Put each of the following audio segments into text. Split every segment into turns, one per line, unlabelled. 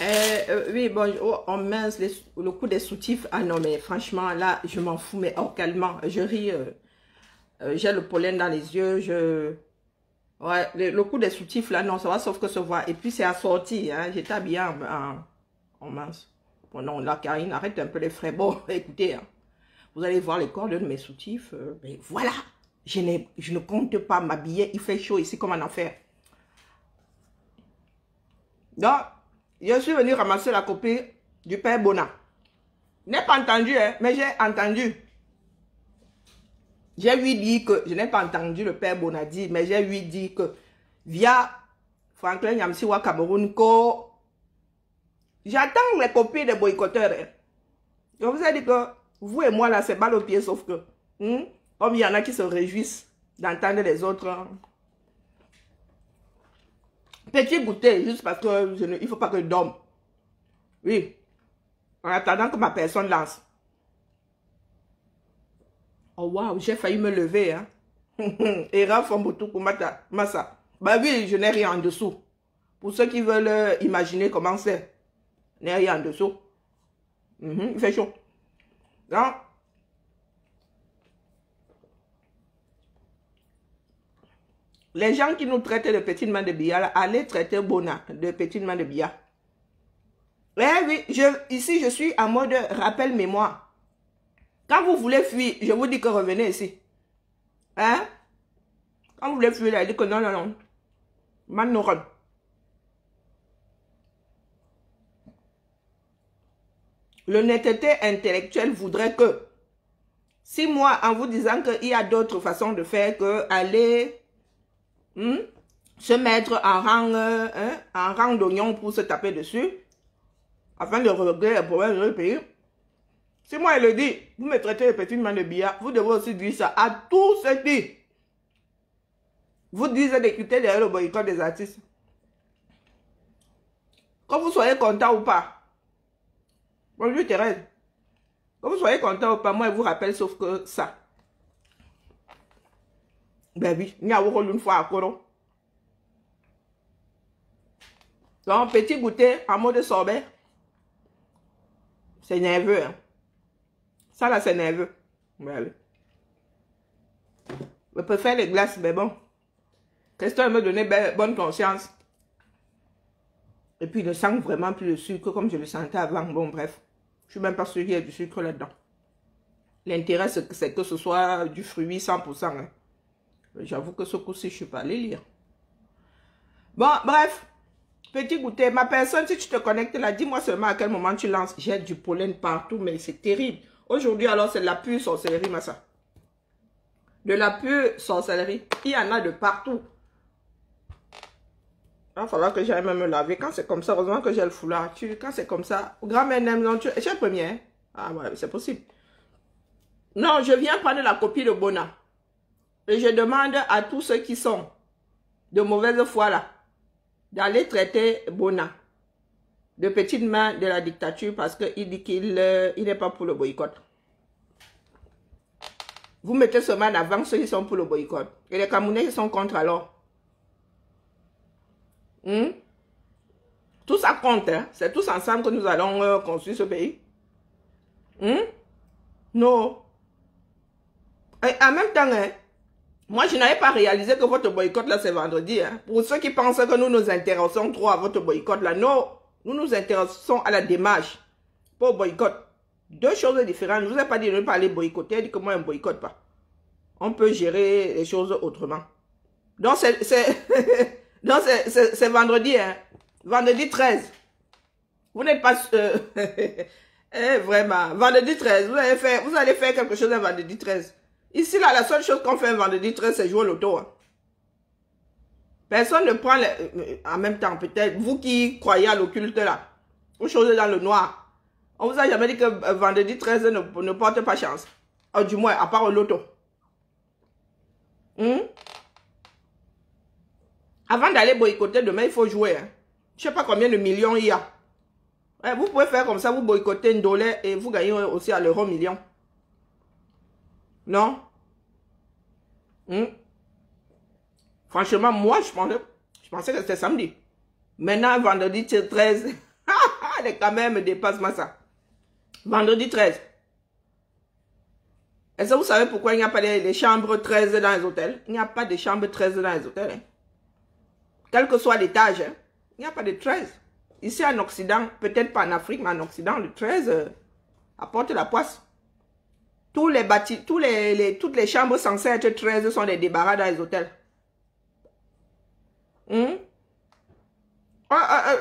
Oui, bon, on mince le coup des soutifs. Ah non, mais franchement, là, je m'en fous, mais orcalement. Je ris, j'ai le pollen dans les yeux, Ouais, le coup des soutifs, là, non, ça va sauf que se voir. Et puis, c'est assorti, hein. J'étais habillée en mince. Bon, non, là, Karine, arrête un peu les frais. Bon, écoutez, hein, vous allez voir les cordes de mes soutifs. Mais voilà, je ne compte pas m'habiller. Il fait chaud ici comme en enfer. Donc, je suis venue ramasser la copie du père Bona. Je n'ai pas entendu, hein, mais j'ai entendu. J'ai lui dit que, je n'ai pas entendu le père Bona dire, mais j'ai lui dit que via Franklin Yamsiwa Cameroun, j'attends les copies des boycotteurs. Hein. Je vous ai dit que vous et moi, là, c'est balle au pied, sauf que, comme il y en a qui se réjouissent d'entendre les autres. Hein. Petit goûter, juste parce que il ne faut pas que je dorme. Oui. En attendant que ma personne lance. Oh waouh, j'ai failli me lever. Hein. Et Rafambutu Kumata Massa. Bah oui, je n'ai rien en dessous. Pour ceux qui veulent imaginer comment c'est. Je n'ai rien en dessous. Il fait chaud. Donc, les gens qui nous traitaient de petites mains de billard, allez traiter Bona de petites mains de billard. Eh oui, ici je suis en mode rappel mémoire. Quand vous voulez fuir, je vous dis que revenez ici. Hein? Quand vous voulez fuir, là, il dit que non, non, non. Manoran. L'honnêteté intellectuelle voudrait que, si moi, en vous disant qu'il y a d'autres façons de faire que aller se mettre en rang d'oignon pour se taper dessus, afin de régler les problèmes de le pays, si moi, il le dit, vous me traitez de petite main de billard, vous devez aussi dire ça à tous ceux qui vous disent d'écouter derrière le boycott des artistes. Que vous soyez content ou pas. Bonjour Thérèse. Que vous soyez content ou pas, moi, je vous rappelle sauf que ça. Ben oui, il y a une fois à Koro. Donc, petit goûter en mode sorbet. C'est nerveux, hein. Ça là, c'est nerveux. Ouais. Je préfère les glaces, mais bon. Christophe me donnait bonne conscience. Et puis, il ne sent vraiment plus le sucre comme je le sentais avant. Bon, bref. Je ne suis même pas sûr qu'il y ait du sucre là-dedans. L'intérêt, c'est que ce soit du fruit 100%. Hein. J'avoue que ce coup-ci, je ne suis pas allé lire. Bon, bref. Petit goûter. Ma personne, si tu te connectes là, dis-moi seulement à quel moment tu lances. J'ai du pollen partout, mais c'est terrible. Aujourd'hui, alors, c'est de la pure sorcellerie, Massa. De la pure sorcellerie. Il y en a de partout. Il va falloir que j'aille même me laver. Quand c'est comme ça, heureusement que j'ai le foulard. Quand c'est comme ça, grand-mère n'aime non, tu es le premier. Hein? Ah ouais, c'est possible. Non, je viens prendre la copie de Bona. Et je demande à tous ceux qui sont de mauvaise foi là, d'aller traiter Bona de petites mains de la dictature parce qu'il dit qu'il n'est pas pour le boycott. Vous mettez seulement en avant ceux qui sont pour le boycott. Et les Camerounais qui sont contre alors. Tout ça compte. Hein? C'est tous ensemble que nous allons construire ce pays. Non. Et en même temps, hein, moi je n'avais pas réalisé que votre boycott là c'est vendredi. Hein. Pour ceux qui pensent que nous nous intéressons trop à votre boycott là, non. Nous nous intéressons à la démarche. Pas au boycott. Deux choses différentes. Je ne vous ai pas dit de ne pas aller boycotter. Je dis que moi, on ne boycotte pas. On peut gérer les choses autrement. Donc, c'est vendredi. Hein. Vendredi 13. Vous n'êtes pas... vraiment. Vendredi 13. Vous allez faire quelque chose un vendredi 13. Ici, là, la seule chose qu'on fait un vendredi 13, c'est jouer au loto. Hein. Personne ne prend... en même temps, peut-être, vous qui croyez à l'occulte, là, aux choses dans le noir. On vous a jamais dit que vendredi 13 ne porte pas chance. Oh, du moins, à part au loto. Avant d'aller boycotter, demain, il faut jouer. Hein. Je ne sais pas combien de millions il y a. Ouais, vous pouvez faire comme ça, vous boycottez $1 et vous gagnez aussi à l'euro million. Non? Franchement, moi, je pensais que c'était samedi. Maintenant, vendredi 13. Les caméras me dépassent, moi, ça. Vendredi 13. Est-ce que vous savez pourquoi il n'y a pas les chambres 13 dans les hôtels? Il n'y a pas de chambre 13 dans les hôtels. Hein. Quel que soit l'étage, hein, il n'y a pas de 13. Ici en Occident, peut-être pas en Afrique, mais en Occident, le 13 apporte la poisse. Toutes les chambres censées être 13 sont des débarras dans les hôtels.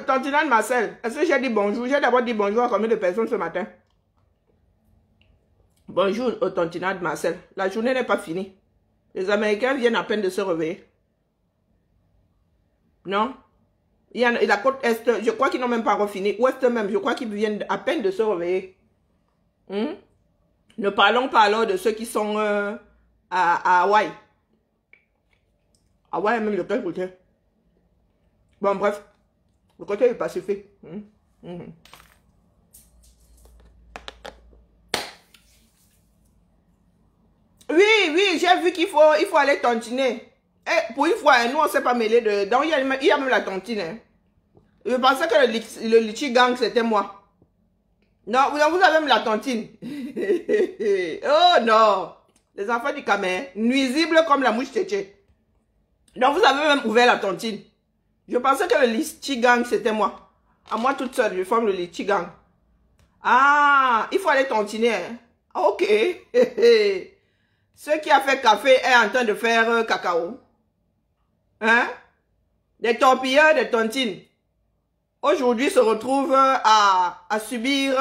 Tantinade Marcel, est-ce que j'ai dit bonjour? J'ai d'abord dit bonjour à combien de personnes ce matin? Bonjour, Tantinade Marcel. La journée n'est pas finie. Les Américains viennent à peine de se réveiller. Non? Il y a la côte Est, je crois qu'ils n'ont même pas refini. Ouest même, je crois qu'ils viennent à peine de se réveiller. Ne parlons pas alors de ceux qui sont à Hawaï. Hawaï même de quel côté? Bon, bref. Le côté du Pacifique. Oui, j'ai vu qu'il faut aller tontiner. Et pour une fois, nous, on ne s'est pas mêlé dedans. Il y a même la tontine. Hein. Je pensais que le litchi gang, c'était moi. Non, vous avez même la tontine. Oh non. Les enfants du Cameroun, nuisibles comme la mouche tchétché. Donc, vous avez même ouvert la tontine. Je pensais que le litchi gang, c'était moi. À moi toute seule, je forme le litchi gang. Ah, il faut aller tontiner. Hein. Ok. Ce qui a fait café est en train de faire cacao. Hein? Des torpilleurs, des tontines. Aujourd'hui se retrouvent à subir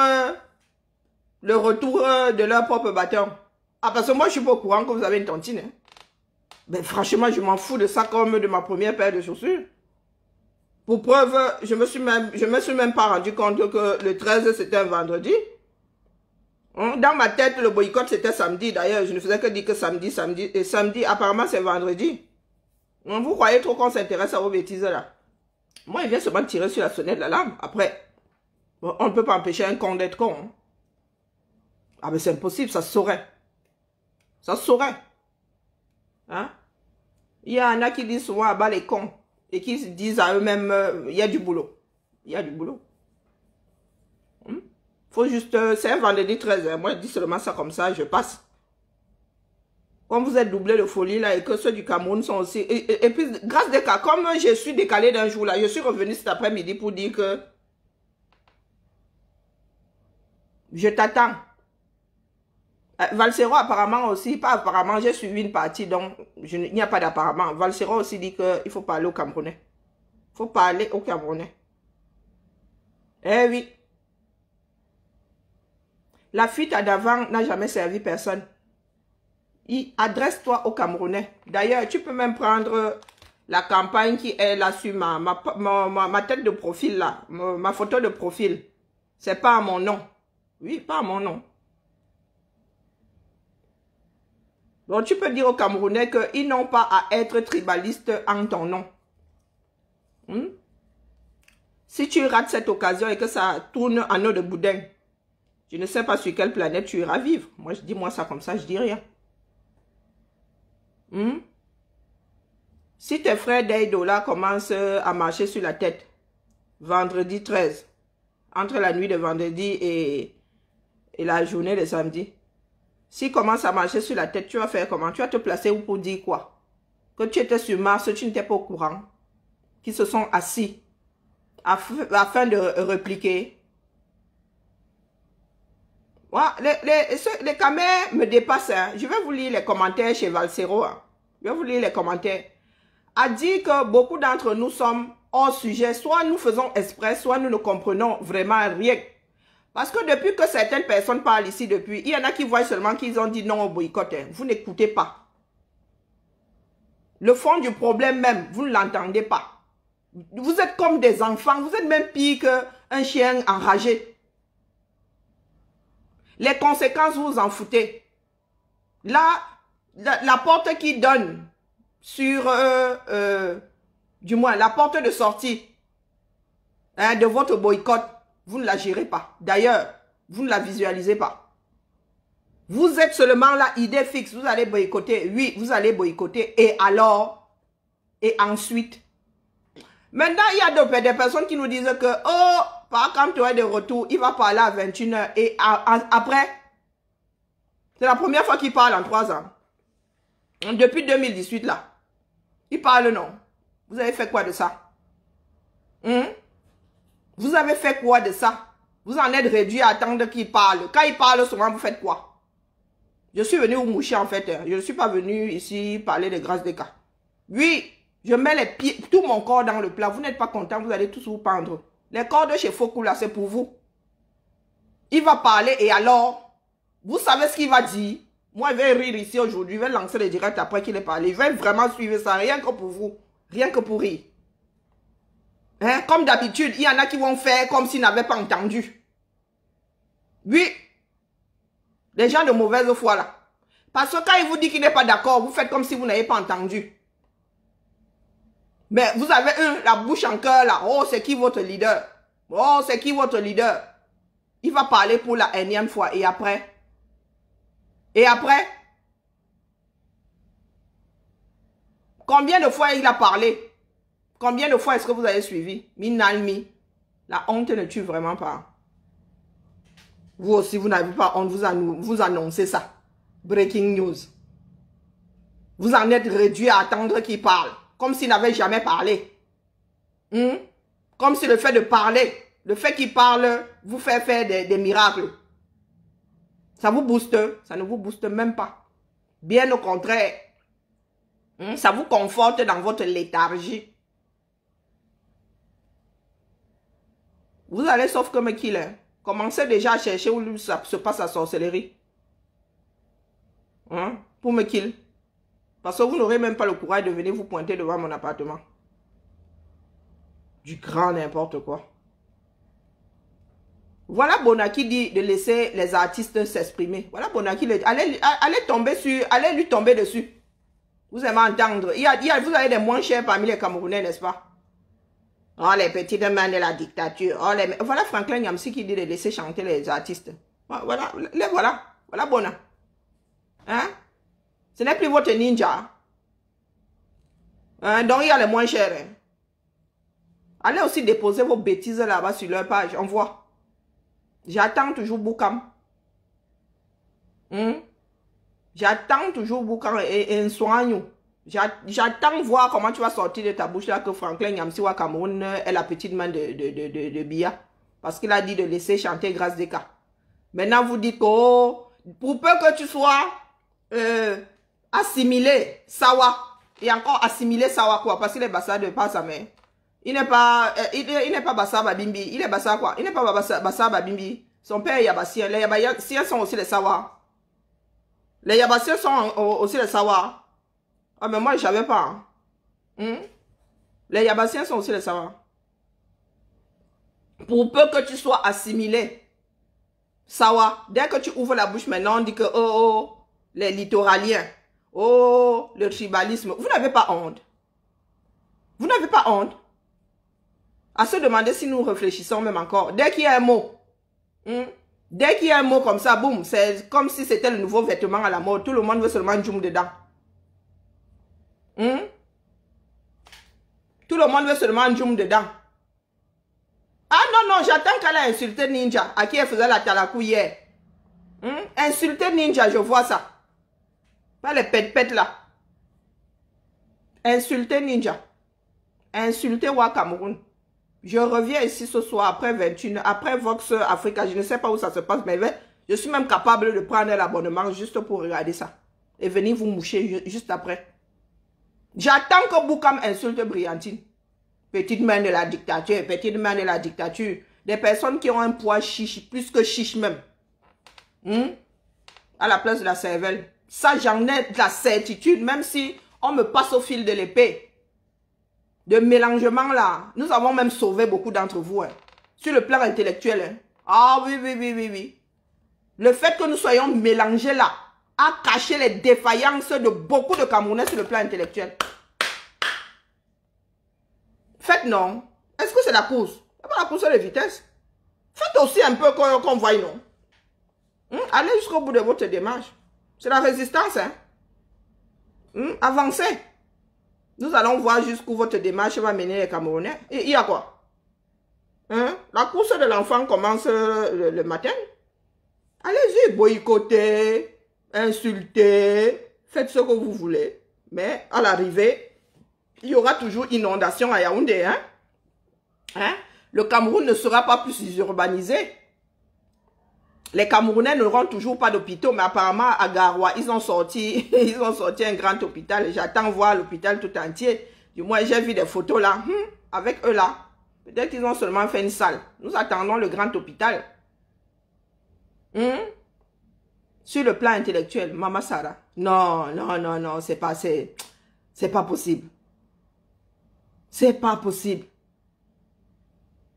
le retour de leur propre bâton. Ah, parce que moi, je suis pas au courant que vous avez une tontine. Hein? Mais franchement, je m'en fous de ça comme de ma première paire de chaussures. Pour preuve, je me suis même pas rendu compte que le 13, c'était un vendredi. Dans ma tête, le boycott, c'était samedi. D'ailleurs, je ne faisais que dire que samedi. Et samedi, apparemment, c'est vendredi. Vous croyez trop qu'on s'intéresse à vos bêtises là? Moi, il vient seulement tirer sur la sonnette de l'alarme. Après, on ne peut pas empêcher un con d'être con. Hein. Ah, mais c'est impossible, ça se saurait. Ça se saurait. Hein? Il y en a qui disent souvent à bas les cons. Et qui disent à eux-mêmes, il y a du boulot. Il y a du boulot. Faut juste, c'est un vendredi 13. Hein. Moi, je dis seulement ça comme ça, je passe. Comme vous êtes doublé de folie là et que ceux du Cameroun sont aussi... Et puis, grâce des cas, comme je suis décalé d'un jour là, je suis revenu cet après-midi pour dire que... Je t'attends. Valsero apparemment aussi, pas apparemment, j'ai suivi une partie, donc il n'y a pas d'apparemment. Valsero aussi dit qu'il faut parler aux Camerounais. Il faut parler aux Camerounais. Eh oui. La fuite à d'avant n'a jamais servi personne. Adresse-toi aux Camerounais. D'ailleurs, tu peux même prendre la campagne qui est là sur ma tête de profil là, ma photo de profil. C'est pas à mon nom. Oui, pas à mon nom. Donc, tu peux dire aux Camerounais qu'ils n'ont pas à être tribalistes en ton nom. Si tu rates cette occasion et que ça tourne en eau de boudin, je ne sais pas sur quelle planète tu iras vivre. Moi, je dis moi ça comme ça, je dis rien. Si tes frères d'Eidola commencent à marcher sur la tête, vendredi 13, entre la nuit de vendredi et la journée de samedi, s'ils commencent à marcher sur la tête, tu vas faire comment? Tu vas te placer où pour dire quoi? Que tu étais sur Mars, tu n'étais pas au courant. Qu'ils se sont assis afin de répliquer. Ouais, les caméras me dépassent. Hein. Je vais vous lire les commentaires chez Valsero. Hein. Je vais vous lire les commentaires. A dit que beaucoup d'entre nous sommes hors sujet. Soit nous faisons exprès, soit nous ne comprenons vraiment rien. Parce que depuis que certaines personnes parlent ici depuis, il y en a qui voient seulement qu'ils ont dit non au boycott. Hein. Vous n'écoutez pas. Le fond du problème même, vous ne l'entendez pas. Vous êtes comme des enfants. Vous êtes même pire qu'un chien enragé. Les conséquences, vous vous en foutez. Là, la porte qui donne sur, du moins, la porte de sortie hein, de votre boycott, vous ne la gérez pas. D'ailleurs, vous ne la visualisez pas. Vous êtes seulement là, idée fixe, vous allez boycotter. Oui, vous allez boycotter. Et alors? Et ensuite? Maintenant, il y a des personnes qui nous disent que, oh, quand tu es de retour, il va parler à 21h. Et après, c'est la première fois qu'il parle en 3 ans. Depuis 2018, là. Il parle, non. Vous avez fait quoi de ça? Vous avez fait quoi de ça? Vous en êtes réduit à attendre qu'il parle. Quand il parle, souvent, vous faites quoi? Je suis venu vous moucher, en fait. Je ne suis pas venu ici parler de grâce des cas. Oui, je mets les pieds, tout mon corps dans le plat. Vous n'êtes pas content, vous allez tous vous pendre. Les corps de chez Foucault, là, c'est pour vous. Il va parler et alors, vous savez ce qu'il va dire? Moi, je vais rire ici aujourd'hui. Je vais lancer le direct après qu'il ait parlé. Je vais vraiment suivre ça, rien que pour vous. Rien que pour rire. Hein? Comme d'habitude, il y en a qui vont faire comme s'ils n'avaient pas entendu. Oui. Les gens de mauvaise foi, là. Parce que quand il vous dit qu'il n'est pas d'accord, vous faites comme si vous n'avez pas entendu. Mais vous avez la bouche en cœur, là. Oh, c'est qui votre leader? Oh, c'est qui votre leader? Il va parler pour la énième fois. Et après? Et après? Combien de fois il a parlé? Combien de fois est-ce que vous avez suivi? Minalmi. La honte ne tue vraiment pas. Vous aussi, vous n'avez pas honte. Vous annoncez ça. Breaking news. Vous en êtes réduit à attendre qu'il parle. Comme s'il n'avait jamais parlé. Comme si le fait de parler, le fait qu'il parle, vous fait faire des miracles. Ça vous booste? Ça ne vous booste même pas. Bien au contraire. Ça vous conforte dans votre léthargie. Vous allez sauf comme killer. Commencez déjà à chercher où ça se passe la sorcellerie. Pour me kill. Parce que vous n'aurez même pas le courage de venir vous pointer devant mon appartement. Du grand n'importe quoi. Voilà Bonaki dit de laisser les artistes s'exprimer. Voilà Bonaki. Allez lui tomber dessus. Vous aimez entendre. Vous avez des moins chers parmi les Camerounais, n'est-ce pas? Oh, les petites mains de la dictature. Oh, voilà Franklin Nyamsi qui dit de laisser chanter les artistes. Voilà. Voilà Bona. Hein? Ce n'est plus votre ninja. Donc il y a les moins chers. Hein? Allez aussi déposer vos bêtises là-bas sur leur page. On voit. J'attends toujours Boukam. J'attends toujours Boukam et un soigne. J'attends voir comment tu vas sortir de ta bouche là que Franklin Nyamsiwa Cameroun est la petite main de Bia. Parce qu'il a dit de laisser chanter grâce des cas. Maintenant vous dites que oh, pour peu que tu sois assimilé Sawa. Et encore assimilé Sawa quoi. Parce qu'il est bassa de pas sa mère. Il n'est pas Bassa Babimbi. Il est Bassa quoi? Il n'est pas Bassa Babimbi. Son père est Yabassien. Les Yabassiens sont aussi les Sawa. Les Yabassiens sont aussi les Sawa. Ah mais moi je savais pas. Les Yabassiens sont aussi les Sawa. Pour peu que tu sois assimilé Sawa. Dès que tu ouvres la bouche maintenant on dit que oh les littoraliens. Oh le tribalisme. Vous n'avez pas honte. Vous n'avez pas honte. À se demander si nous réfléchissons même encore. Dès qu'il y a un mot, dès qu'il y a un mot comme ça, boum, c'est comme si c'était le nouveau vêtement à la mode. Tout le monde veut seulement Djoum dedans. Tout le monde veut seulement Djoum dedans. Ah non, j'attends qu'elle a insulté Ninja, à qui elle faisait la talakou hier. Insulter Ninja, je vois ça. Pas les pète-pète là. Insulter Ninja. Insulter Wa Cameroun. Je reviens ici ce soir après 21h, après Vox Africa. Je ne sais pas où ça se passe, mais je suis même capable de prendre l'abonnement juste pour regarder ça. Et venir vous moucher juste après. J'attends que Boukam insulte Brillantine. Petite main de la dictature, petite main de la dictature. Des personnes qui ont un poids chiche, plus que chiche même. À la place de la cervelle. Ça, j'en ai de la certitude, même si on me passe au fil de l'épée. De mélangement là, nous avons même sauvé beaucoup d'entre vous. Sur le plan intellectuel. Ah oui. Le fait que nous soyons mélangés là, a caché les défaillances de beaucoup de Camerounais sur le plan intellectuel. Faites non. Est-ce que c'est la course? C'est pas la course de vitesse. Faites aussi un peu qu'on voie non. Allez jusqu'au bout de votre démarche. C'est la résistance. Avancez. Nous allons voir jusqu'où votre démarche va mener les Camerounais. Et il y a quoi? Hein? La course de l'enfant commence le matin. Allez-y, boycottez, insultez, faites ce que vous voulez. Mais à l'arrivée, il y aura toujours inondation à Yaoundé. Hein? Hein? Le Cameroun ne sera pas plus urbanisé. Les Camerounais n'auront toujours pas d'hôpitaux, mais apparemment à Garoua, ils ont sorti un grand hôpital. J'attends voir l'hôpital tout entier. Du moins, j'ai vu des photos là, avec eux là. Peut-être qu'ils ont seulement fait une salle. Nous attendons le grand hôpital. Sur le plan intellectuel, Mama Sarah. Non, non, non, non, c'est pas possible. C'est pas possible.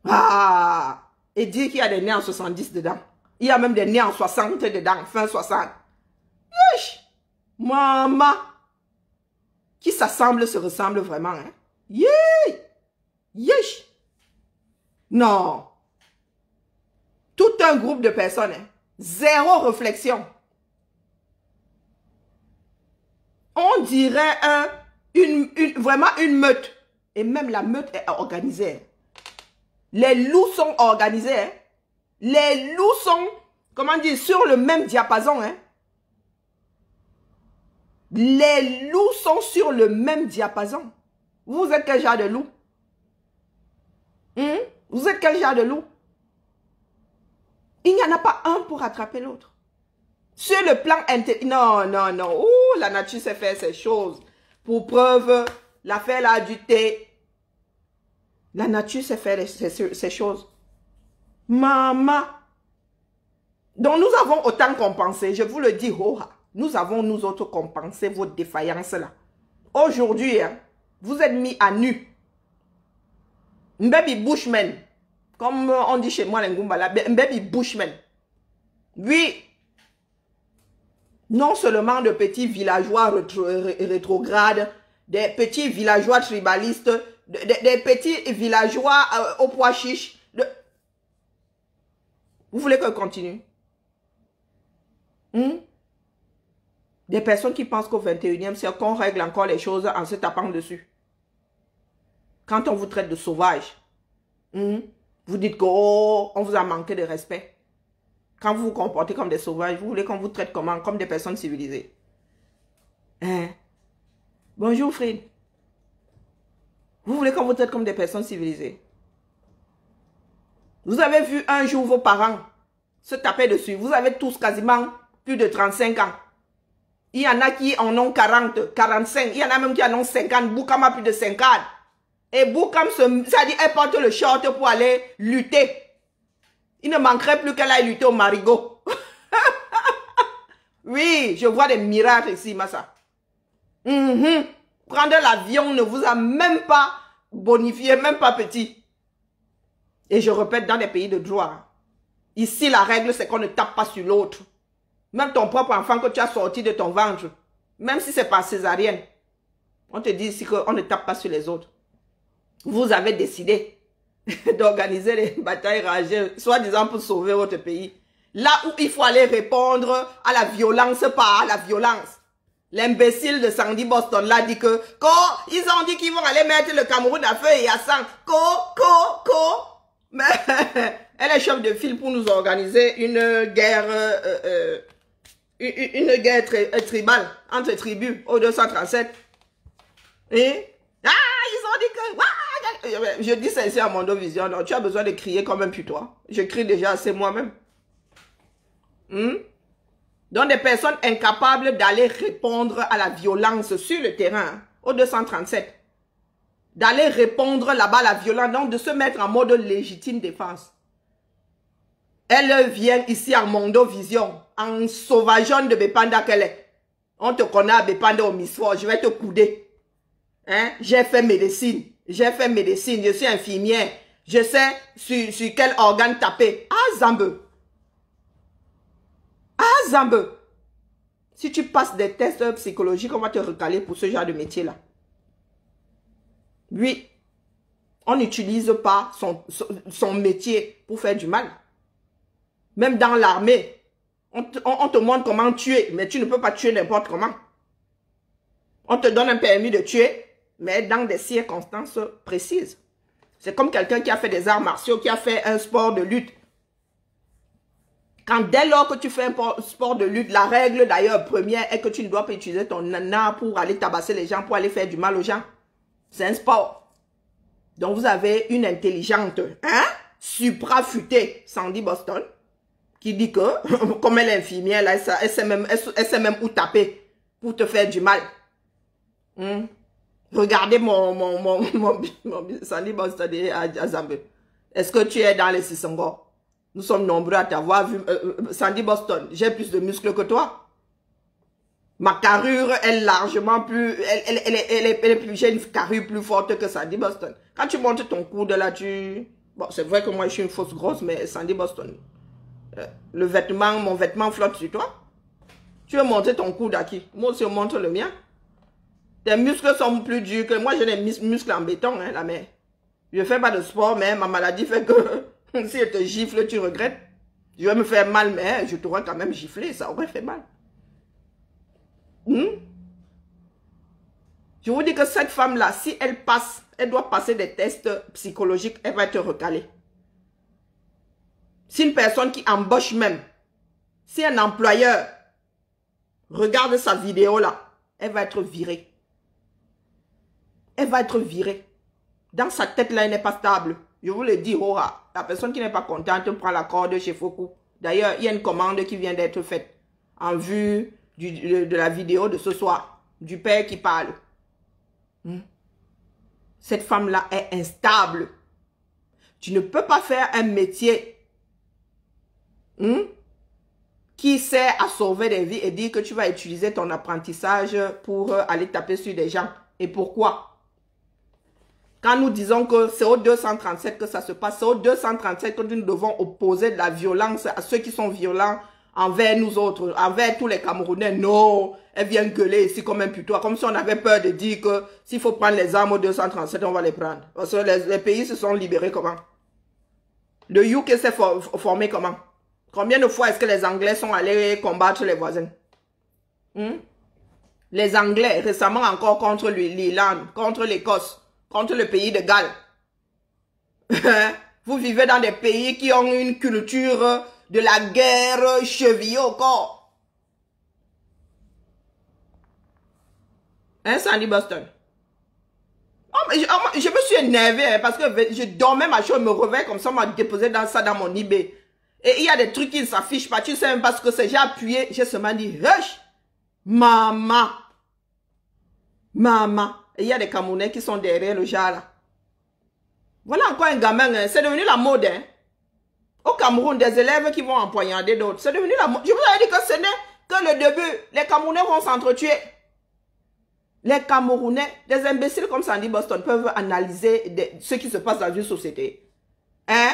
Ah! Et dire qu'il y a des nés en 70 dedans. Il y a même des nés en 60 dedans, fin 60. Yesh! Maman! Qui s'assemble se ressemble vraiment, hein? Yesh! Yesh! Non! Tout un groupe de personnes, hein? Zéro réflexion. On dirait vraiment une meute. Et même la meute est organisée. Les loups sont organisés, hein? Les loups sont, comment dire, sur le même diapason, hein? Les loups sont sur le même diapason. Vous êtes quel genre de loup? Vous êtes quel genre de loup? Il n'y en a pas un pour attraper l'autre. Sur le plan intellectuel, non, non, non. Ouh, la nature sait faire ces choses. Pour preuve, l'affaire là du thé. La nature sait faire ces choses. Maman. Donc nous avons autant compensé. Je vous le dis, nous avons nous autres compensé vos défaillances là. Aujourd'hui, hein, vous êtes mis à nu. Baby Bushman. Comme on dit chez moi, baby Bushman. Oui. Non seulement de petits villageois rétrogrades, des petits villageois tribalistes, des petits villageois au pois chiche. Vous voulez que je continue? Des personnes qui pensent qu'au 21e siècle, qu'on règle encore les choses en se tapant dessus. Quand on vous traite de sauvage, vous dites qu'on vous a manqué de respect. Quand vous vous comportez comme des sauvages, vous voulez qu'on vous traite comment? Comme des personnes civilisées. Hein? Bonjour Fred. Vous voulez qu'on vous traite comme des personnes civilisées? Vous avez vu un jour vos parents se taper dessus. Vous avez tous quasiment plus de 35 ans. Il y en a qui en ont 40, 45. Il y en a même qui en ont 50. Boukam a plus de 50. Et Boukam, ça dit, elle porte le short pour aller lutter. Il ne manquerait plus qu'elle aille lutter au marigot. Oui, je vois des miracles ici, Massa. Prendre l'avion ne vous a même pas bonifié, même pas petit. Et je répète, dans les pays de droit, ici la règle c'est qu'on ne tape pas sur l'autre. Même ton propre enfant que tu as sorti de ton ventre, même si c'est par césarienne, on te dit ici qu'on ne tape pas sur les autres. Vous avez décidé d'organiser les batailles rageuses, soi-disant pour sauver votre pays. Là où il faut aller répondre à la violence, pas à la violence. L'imbécile de Sandy Boston là dit que ils ont dit qu'ils vont aller mettre le Cameroun à feu et à sang. Mais elle est chef de file pour nous organiser une guerre tribale entre tribus au 237. Et ils ont dit que je dis ça ici à Mondo Vision. Donc tu as besoin de crier comme un putois. Je crie déjà assez moi-même. Donc des personnes incapables d'aller répondre à la violence sur le terrain au 237. D'aller répondre là-bas à la violence, donc de se mettre en mode légitime défense. Elle vient ici en Mondo Vision, en sauvageonne de Bepanda qu'elle est. On te connaît à Bepanda au Misfort, je vais te couder. Hein? J'ai fait médecine, je suis infirmière, je sais sur quel organe taper. Ah Zambe. Ah Zambe. Si tu passes des tests psychologiques, on va te recaler pour ce genre de métier-là. Oui, on n'utilise pas son métier pour faire du mal. Même dans l'armée, on te montre comment tuer, mais tu ne peux pas tuer n'importe comment. On te donne un permis de tuer, mais dans des circonstances précises. C'est comme quelqu'un qui a fait des arts martiaux, qui a fait un sport de lutte. Quand dès lors que tu fais un sport de lutte, la règle d'ailleurs première est que tu ne dois pas utiliser ton nana pour aller tabasser les gens, pour aller faire du mal aux gens. C'est un sport. Donc vous avez une intelligente, hein, suprafutée, Sandy Boston, qui dit que, comme elle est infirmière, là, elle sait même où taper pour te faire du mal. Regardez mon Sandy Boston à Zambé. Est-ce que tu es dans les Sissongo? Nous sommes nombreux à t'avoir vu. Sandy Boston, j'ai plus de muscles que toi. Ma carrure est largement plus... Elle est plus... J'ai une carrure plus forte que Sandy Boston. Quand tu montes ton coude là, tu... Bon, c'est vrai que moi, je suis une fausse grosse, mais Sandy Boston... mon vêtement flotte sur toi. Tu veux monter ton coude à qui? Moi aussi, on montre le mien. Tes muscles sont plus durs que... Moi, j'ai des muscles en béton, hein, la mère. Je ne fais pas de sport, mais ma maladie fait que... Si je te gifle, tu regrettes. Je vais me faire mal, mais je t'aurais quand même giflé. Ça aurait fait mal. Je vous dis que cette femme-là, si elle passe, elle doit passer des tests psychologiques, elle va être recalée. Si une personne qui embauche même, si un employeur regarde sa vidéo là, elle va être virée. Elle va être virée. Dans sa tête là, elle n'est pas stable. Je vous le dis, oh, la personne qui n'est pas contente prend la corde chez Foucault. D'ailleurs, il y a une commande qui vient d'être faite en vue de la vidéo de ce soir, du père qui parle. Cette femme-là est instable. Tu ne peux pas faire un métier qui sert à sauver des vies et dire que tu vas utiliser ton apprentissage pour aller taper sur des gens. Et pourquoi? Quand nous disons que c'est au 237 que ça se passe, c'est au 237 que nous devons opposer de la violence à ceux qui sont violents envers nous autres, envers tous les Camerounais. Non, elle vient gueuler ici comme un putois, comme si on avait peur de dire que s'il faut prendre les armes au 237, on va les prendre. Parce que les pays se sont libérés comment? Le UK s'est formé comment? Combien de fois est-ce que les Anglais sont allés combattre les voisins? Les Anglais, récemment encore contre l'Irlande, contre l'Écosse, contre le pays de Galles. Vous vivez dans des pays qui ont une culture de la guerre chevillée au corps. Hein, Sandy Boston? Oh, je me suis énervé parce que je dormais, ma chose me réveille comme ça, on m'a déposé dans ça dans mon eBay. Et il y a des trucs qui ne s'affichent pas, tu sais même pas ce que c'est. J'ai appuyé, j'ai seulement dit, hush, maman. Maman. Et il y a des Camerounais qui sont derrière le genre là. Voilà encore un gamin, hein. C'est devenu la mode. Hein. Au Cameroun, des élèves qui vont empoignarder d'autres. C'est devenu la mode. Je vous avais dit que ce n'est que le début. Les Camerounais vont s'entretuer. Les Camerounais, des imbéciles comme Sandy Boston peuvent analyser ce qui se passe dans une société. Hein?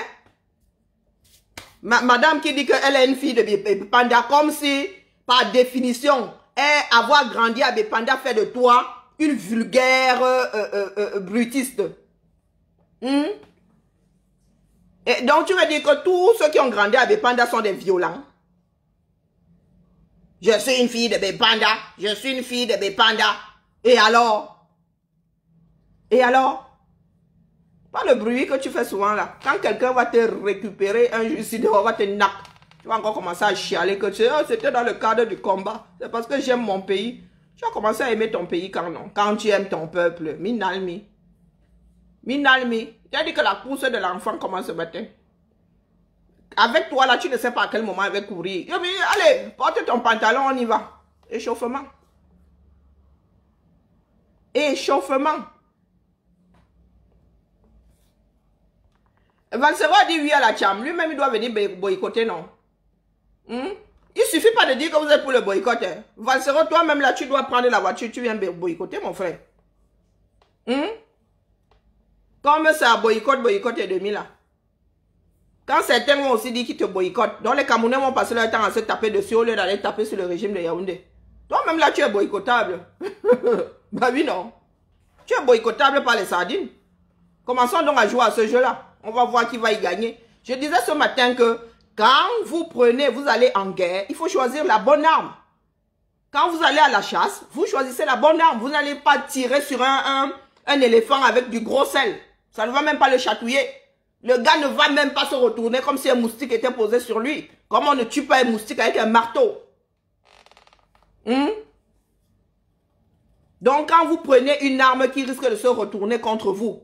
Madame qui dit qu'elle est une fille de Bépanda, comme si, par définition, avoir grandi à Bépanda fait de toi une vulgaire brutiste. Et donc, tu veux dire que tous ceux qui ont grandi à Bépanda sont des violents? Je suis une fille de Bépanda. Je suis une fille de Bépanda. Et alors? Et alors? Pas le bruit que tu fais souvent là. Quand quelqu'un va te récupérer un juicide, on va te knock. Tu vas encore commencer à chialer que c'était dans le cadre du combat. C'est parce que j'aime mon pays. Tu vas commencer à aimer ton pays quand non? Quand tu aimes ton peuple. Minalmi. Minalmi. Tu as dit que la course de l'enfant commence ce matin. Avec toi là, tu ne sais pas à quel moment elle va courir. Je dis, allez, porte ton pantalon, on y va. Échauffement. Échauffement. Valsera dit oui à la Tcham. Lui-même, il doit venir boycotter, non? Il suffit pas de dire que vous êtes pour le boycott. Hein. Valsera, toi-même, là, tu dois prendre la voiture, tu viens boycotter, mon frère. Comme c'est à boycott et demi, là. Quand certains vont aussi dire qu'ils te boycottent, donc les Camerounais vont passer leur temps à se taper dessus au lieu d'aller taper sur le régime de Yaoundé. Toi-même, là, tu es boycottable. Bah oui, non. Tu es boycottable par les sardines. Commençons donc à jouer à ce jeu-là. On va voir qui va y gagner. Je disais ce matin que quand vous allez en guerre, il faut choisir la bonne arme. Quand vous allez à la chasse, vous choisissez la bonne arme. Vous n'allez pas tirer sur un éléphant avec du gros sel. Ça ne va même pas le chatouiller. Le gars ne va même pas se retourner comme si un moustique était posé sur lui. Comment on ne tue pas un moustique avec un marteau? Donc, quand vous prenez une arme qui risque de se retourner contre vous,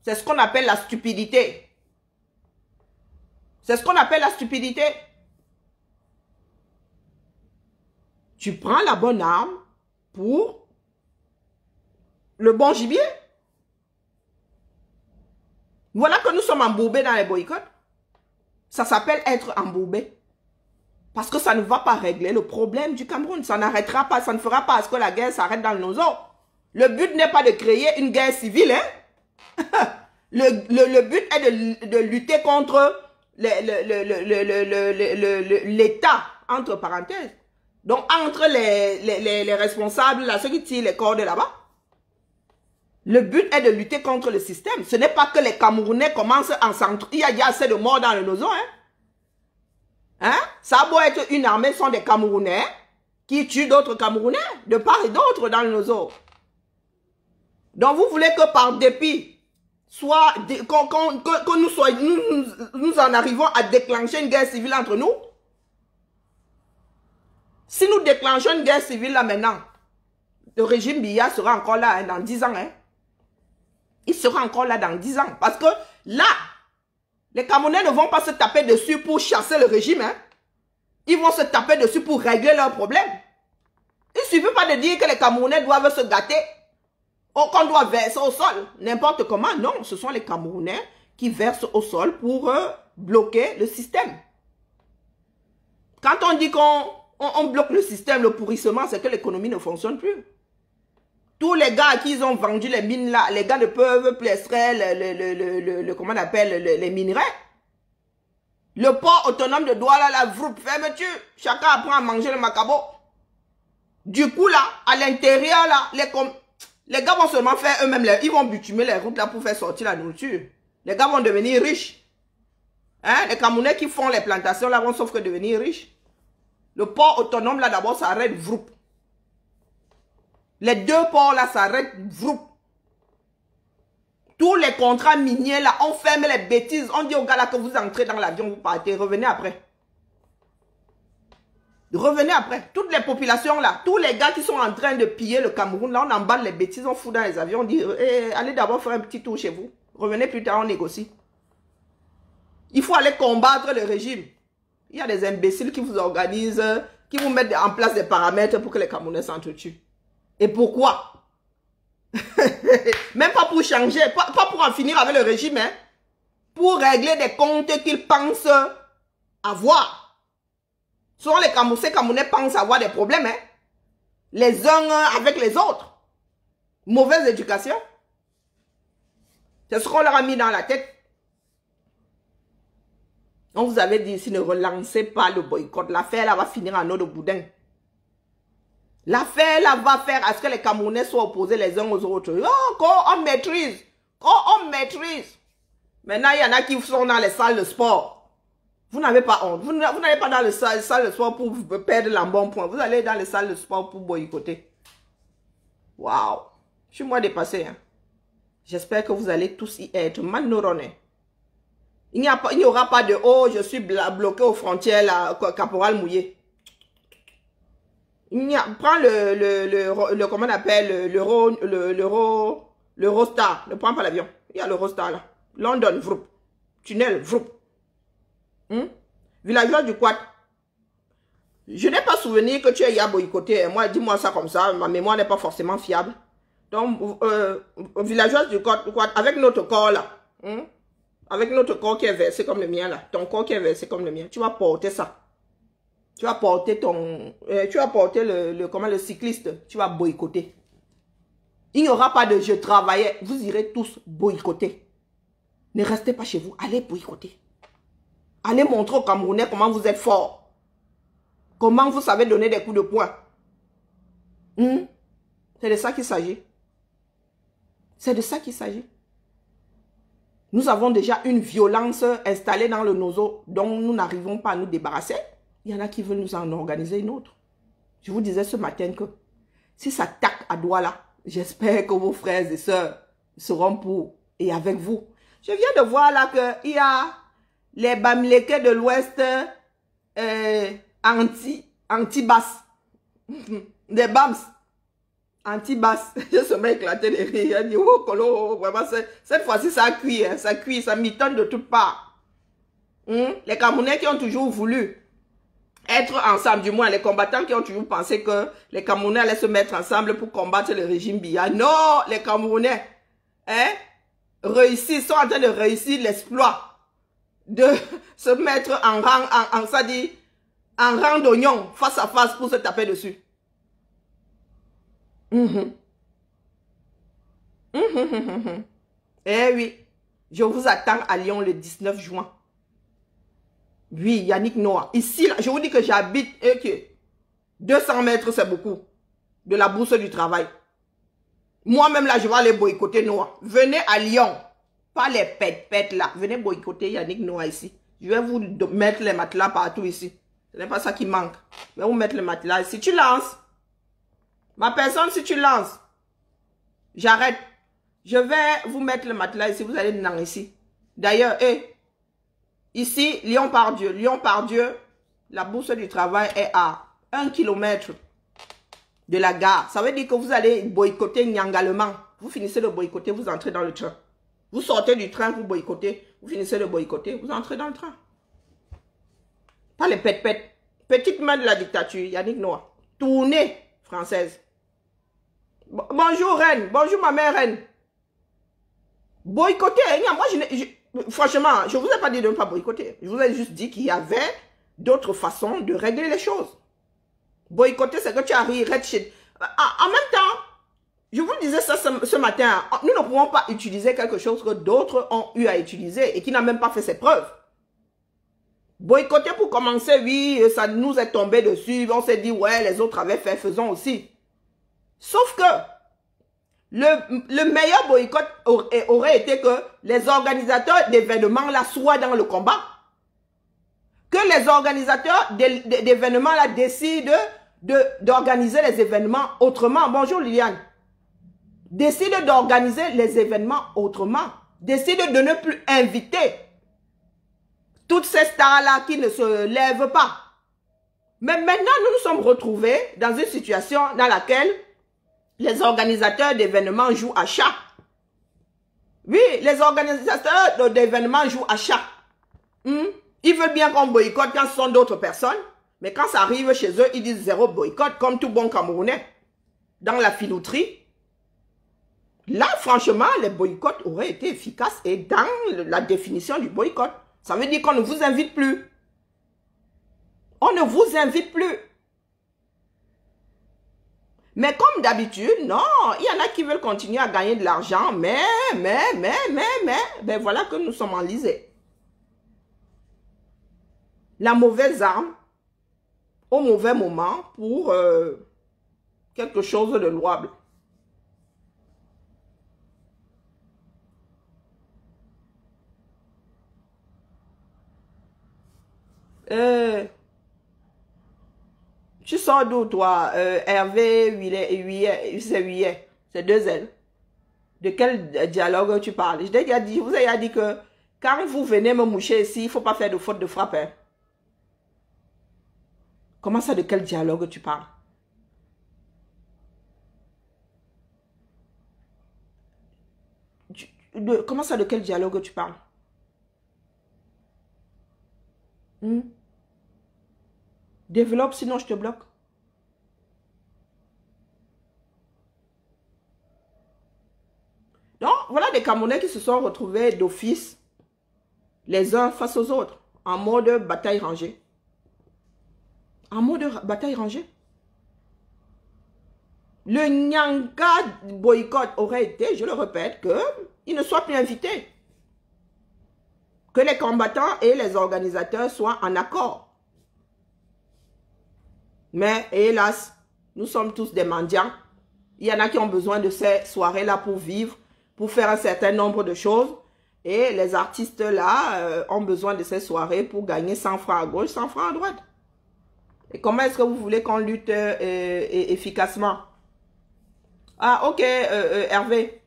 c'est ce qu'on appelle la stupidité. C'est ce qu'on appelle la stupidité. Tu prends la bonne arme pour le bon gibier. Voilà que nous sommes embourbés dans les boycotts. Ça s'appelle être embourbé. Parce que ça ne va pas régler le problème du Cameroun. Ça n'arrêtera pas, ça ne fera pas à ce que la guerre s'arrête dans nos eaux. Le but n'est pas de créer une guerre civile. Hein? le but est de lutter contre l'État, entre parenthèses. Donc, entre les responsables, là, ceux qui tirent les cordes là-bas. Le but est de lutter contre le système. Ce n'est pas que les Camerounais commencent en centre. Il y a assez de morts dans le nozo. Hein? Ça a beau être une armée, ce sont des Camerounais qui tuent d'autres Camerounais, de part et d'autre dans le nozo. Donc vous voulez que par dépit, soit que nous en arrivons à déclencher une guerre civile entre nous? Si nous déclenchons une guerre civile là maintenant, le régime Biya sera encore là hein, dans 10 ans. Hein? Il sera encore là dans 10 ans. Parce que là, les Camerounais ne vont pas se taper dessus pour chasser le régime. Hein? Ils vont se taper dessus pour régler leurs problèmes. Il ne suffit pas de dire que les Camerounais doivent se gâter. Ou qu'on doit verser au sol. N'importe comment. Non, ce sont les Camerounais qui versent au sol pour bloquer le système. Quand on dit qu'on bloque le système, le pourrissement, c'est que l'économie ne fonctionne plus. Tous les gars à qui ils ont vendu les mines là, les gars ne peuvent plus extraire comment on appelle, les minerais. Le port autonome de Douala, la vroupe, fermeture. Chacun apprend à manger le macabo. Du coup là, à l'intérieur là, les gars vont seulement faire eux-mêmes, ils vont bitumer les routes là pour faire sortir la nourriture. Les gars vont devenir riches. Hein? Les Camerounais qui font les plantations là vont sauf que devenir riches. Le port autonome là d'abord s'arrête vroupe. Les deux ports là s'arrêtent vroup. Tous les contrats miniers là, on ferme les bêtises. On dit aux gars là que vous entrez dans l'avion, vous partez, revenez après. Revenez après. Toutes les populations là, tous les gars qui sont en train de piller le Cameroun, là on emballe les bêtises, on fout dans les avions, on dit allez d'abord faire un petit tour chez vous. Revenez plus tard, on négocie. Il faut aller combattre le régime. Il y a des imbéciles qui vous organisent, qui vous mettent en place des paramètres pour que les Camerounais s'entretuent. Et pourquoi? Même pas pour changer, pas pour en finir avec le régime, hein. Pour régler des comptes qu'ils pensent avoir. Souvent les Camerounais pensent avoir des problèmes, hein. Les uns avec les autres. Mauvaise éducation. C'est ce qu'on leur a mis dans la tête. On vous avait dit, si ne relancez pas le boycott, l'affaire là va finir en eau de boudin. L'affaire là va faire à ce que les Camerounais soient opposés les uns aux autres. Oh, on maîtrise. Oh, on maîtrise. Maintenant, il y en a qui sont dans les salles de sport. Vous n'avez pas honte. Vous n'allez pas dans les salles de sport pour perdre l'embonpoint. Vous allez dans les salles de sport pour boycotter. Waouh. Je suis moins dépassé. Hein. J'espère que vous allez tous y être. Manoronné. Il n'y aura pas de « Oh, je suis bloqué aux frontières, là, caporal mouillé ». Prends comment on appelle, l'Eurostar. Ne prends pas l'avion. Il y a l'Eurostar là. London, vroup. Tunnel, vroup. Villageois du Quad. Je n'ai pas souvenir que tu aies boycotté. Moi, dis-moi ça comme ça. Ma mémoire n'est pas forcément fiable. Donc, villageois du Quad, avec notre corps là. Avec notre corps qui est versé comme le mien là. Ton corps qui est versé comme le mien. Tu vas porter ça. Tu vas porter le cycliste, tu vas boycotter. Il n'y aura pas de je travaillais, vous irez tous boycotter. Ne restez pas chez vous, allez boycotter. Allez montrer aux Camerounais comment vous êtes forts. Comment vous savez donner des coups de poing. C'est de ça qu'il s'agit. C'est de ça qu'il s'agit. Nous avons déjà une violence installée dans le nozo dont nous n'arrivons pas à nous débarrasser. Il y en a qui veulent nous en organiser une autre. Je vous disais ce matin que si ça taque à Douala, j'espère que vos frères et sœurs seront pour et avec vous. Je viens de voir là qu'il y a les Bamileke de l'Ouest anti-basse. Des Bams anti-basse. Je se mets éclaté de rire. Il dit, oh, Colo, vraiment, cette fois-ci, ça cuit, hein, ça cuit, ça mitonne de toutes parts. Les Camerounais qui ont toujours voulu être ensemble, du moins les combattants qui ont toujours pensé que les Camerounais allaient se mettre ensemble pour combattre le régime Biya. Non, les Camerounais sont en train de réussir l'exploit de se mettre en rang, ça dit, en rang d'oignon, face à face pour se taper dessus. Eh oui, je vous attends à Lyon le 19 juin. Oui, Yannick Noah. Ici, là, je vous dis que j'habite, 200 mètres, c'est beaucoup, de la bourse du travail. Moi-même, là, je vais aller boycotter Noah. Venez à Lyon. Pas les pètes là. Venez boycotter Yannick Noah ici. Je vais vous mettre les matelas partout ici. Ce n'est pas ça qui manque. Je vais vous mettre les matelas ici. Tu lances. Ma personne, si tu lances, j'arrête. Je vais vous mettre le matelas ici. Vous allez dedans ici. D'ailleurs, ici, Lyon-Pardieu. Lyon-Pardieu, la bourse du travail est à 1 kilomètre de la gare. Ça veut dire que vous allez boycotter Nyangalement. Vous finissez de boycotter, vous entrez dans le train. Vous sortez du train, vous boycottez. Vous finissez de boycotter, vous entrez dans le train. Pas les pètes-pètes. Petite main de la dictature, Yannick Noah. Tournée française. Bonjour, reine. Bonjour, ma mère, reine. Boycotter. Moi, franchement, je ne vous ai pas dit de ne pas boycotter. Je vous ai juste dit qu'il y avait d'autres façons de régler les choses. Boycotter, c'est que tu arrives, en même temps, je vous disais ça ce matin, nous ne pouvons pas utiliser quelque chose que d'autres ont eu à utiliser et qui n'a même pas fait ses preuves. Boycotter pour commencer, oui, ça nous est tombé dessus, on s'est dit, ouais, les autres avaient fait, faisons aussi. Sauf que le meilleur boycott aurait été que les organisateurs d'événements là soient dans le combat. Que les organisateurs d'événements là décident d'organiser les événements autrement. Bonjour Liliane. Décident d'organiser les événements autrement. Décident de ne plus inviter toutes ces stars-là qui ne se lèvent pas. Mais maintenant, nous nous sommes retrouvés dans une situation dans laquelle les organisateurs d'événements jouent à chat. Oui, les organisateurs d'événements jouent à chat. Ils veulent bien qu'on boycotte quand ce sont d'autres personnes, mais quand ça arrive chez eux, ils disent zéro boycott, comme tout bon Camerounais. Dans la filouterie, là, franchement, les boycotts auraient été efficaces et dans la définition du boycott, ça veut dire qu'on ne vous invite plus. On ne vous invite plus. Mais comme d'habitude, non, il y en a qui veulent continuer à gagner de l'argent, mais, ben voilà que nous sommes enlisés. La mauvaise arme, au mauvais moment, pour quelque chose de louable. Tu sors d'où, toi? Hervé, Huillet, c'est deux L. De quel dialogue tu parles? Je vous ai déjà dit que quand vous venez me moucher ici, il ne faut pas faire de faute de frappe. Hein. Comment ça, de quel dialogue tu parles? Comment ça, de quel dialogue tu parles? Développe, sinon je te bloque. Donc, voilà des Camerounais qui se sont retrouvés d'office, les uns face aux autres, en mode bataille rangée. En mode bataille rangée. Le Nyanga boycott aurait été, je le répète, qu'il ne soit plus invité. Que les combattants et les organisateurs soient en accord. Mais, hélas, nous sommes tous des mendiants. Il y en a qui ont besoin de ces soirées-là pour vivre, pour faire un certain nombre de choses. Et les artistes-là ont besoin de ces soirées pour gagner 100 francs à gauche, 100 francs à droite. Et comment est-ce que vous voulez qu'on lutte efficacement? Ah, ok, Hervé.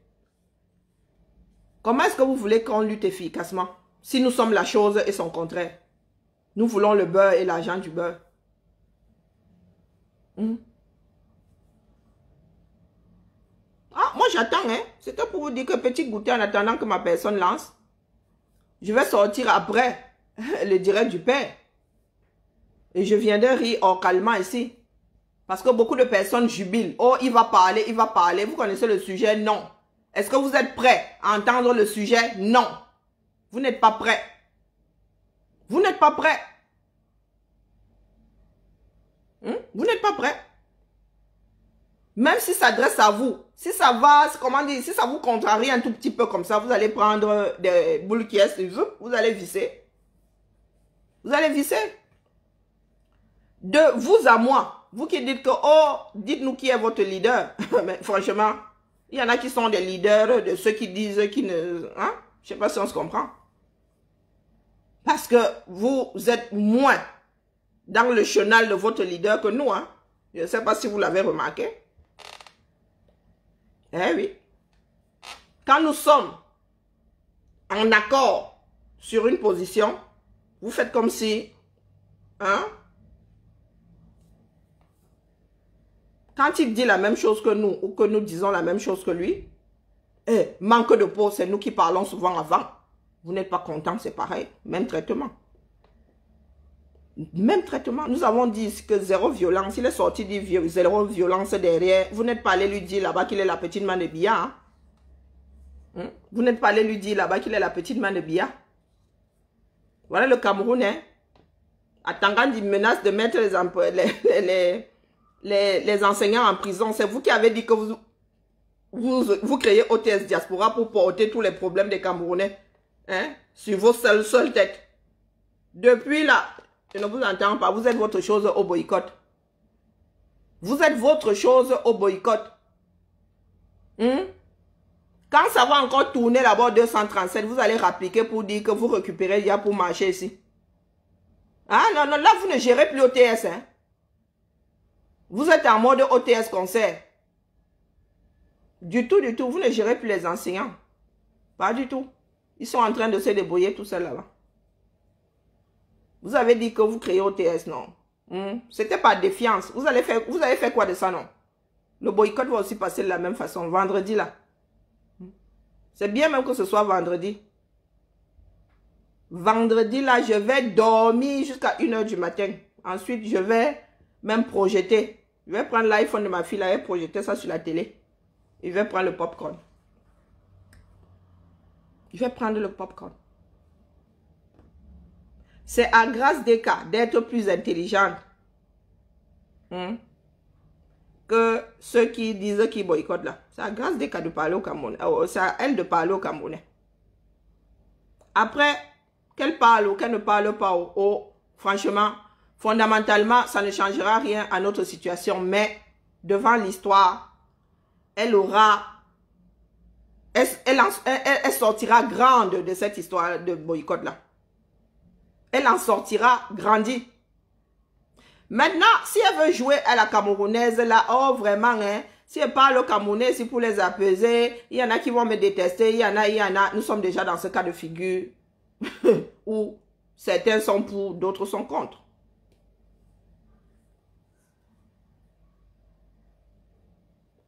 Comment est-ce que vous voulez qu'on lutte efficacement si nous sommes la chose et son contraire? Nous voulons le beurre et l'argent du beurre. Ah, moi j'attends, hein. C'était pour vous dire que petit goûter en attendant que ma personne lance. Je vais sortir après le direct du père. Et je viendrai rire hors calmement ici. Parce que beaucoup de personnes jubilent. Oh, il va parler, il va parler. Vous connaissez le sujet? Non. Est-ce que vous êtes prêts à entendre le sujet? Non. Vous n'êtes pas prêts. Vous n'êtes pas prêts. Vous n'êtes pas prêts. Même si ça s'adresse à vous, si ça va, comment dire, si ça vous contrarie un tout petit peu comme ça, vous allez prendre des boules qui est, vous allez visser. Vous allez visser. De vous à moi, vous qui dites que, oh, dites-nous qui est votre leader. Mais franchement, il y en a qui sont des leaders de ceux qui disent qu'ils ne... Hein? Je ne sais pas si on se comprend. Parce que vous êtes moins dans le chenal de votre leader que nous. Hein? Je ne sais pas si vous l'avez remarqué. Eh oui. Quand nous sommes en accord sur une position, vous faites comme si... Hein? Quand il dit la même chose que nous, ou que nous disons la même chose que lui, manque de peau, c'est nous qui parlons souvent avant. Vous n'êtes pas content, c'est pareil. Même traitement. Même traitement. Nous avons dit que zéro violence. Il est sorti du zéro violence derrière. Vous n'êtes pas allé lui dire là-bas qu'il est la petite main de Bia. Hein? Vous n'êtes pas allé lui dire là-bas qu'il est la petite main de Bia. Voilà le Cameroun. Hein? Attendant des menaces de mettre les enseignants en prison. C'est vous qui avez dit que vous créez OTS Diaspora pour porter tous les problèmes des Camerounais. Hein? Sur vos seules têtes. Depuis là... Je ne vous entends pas. Vous êtes votre chose au boycott. Vous êtes votre chose au boycott. Quand ça va encore tourner là-bas 237, vous allez rappliquer pour dire que vous récupérez déjà pour marcher ici. Ah non, non, là vous ne gérez plus OTS. Hein? Vous êtes en mode OTS concert. Du tout, vous ne gérez plus les enseignants. Pas du tout. Ils sont en train de se débrouiller tout seuls là-bas. Vous avez dit que vous créez OTS, non? C'était par défiance. Vous avez fait quoi de ça, non? Le boycott va aussi passer de la même façon. Vendredi, là. C'est bien même que ce soit vendredi. Vendredi, là, je vais dormir jusqu'à 1 h du matin. Ensuite, je vais même projeter. Je vais prendre l'iPhone de ma fille, là, et projeter ça sur la télé. Et je vais prendre le popcorn. Je vais prendre le popcorn. C'est à grâce des cas d'être plus intelligente que ceux qui disent qu'ils boycottent là. C'est à grâce des cas de parler au Camerounais. C'est à elle de parler au Camerounais. Après, qu'elle parle ou qu'elle ne parle pas, franchement, fondamentalement, ça ne changera rien à notre situation. Mais devant l'histoire, elle aura... Elle sortira grande de cette histoire de boycott là. Elle en sortira grandie. Maintenant, si elle veut jouer à la camerounaise, là, oh vraiment, hein, si elle parle au Camerounais, c'est pour les apaiser, il y en a qui vont me détester, il y en a, nous sommes déjà dans ce cas de figure où certains sont pour, d'autres sont contre.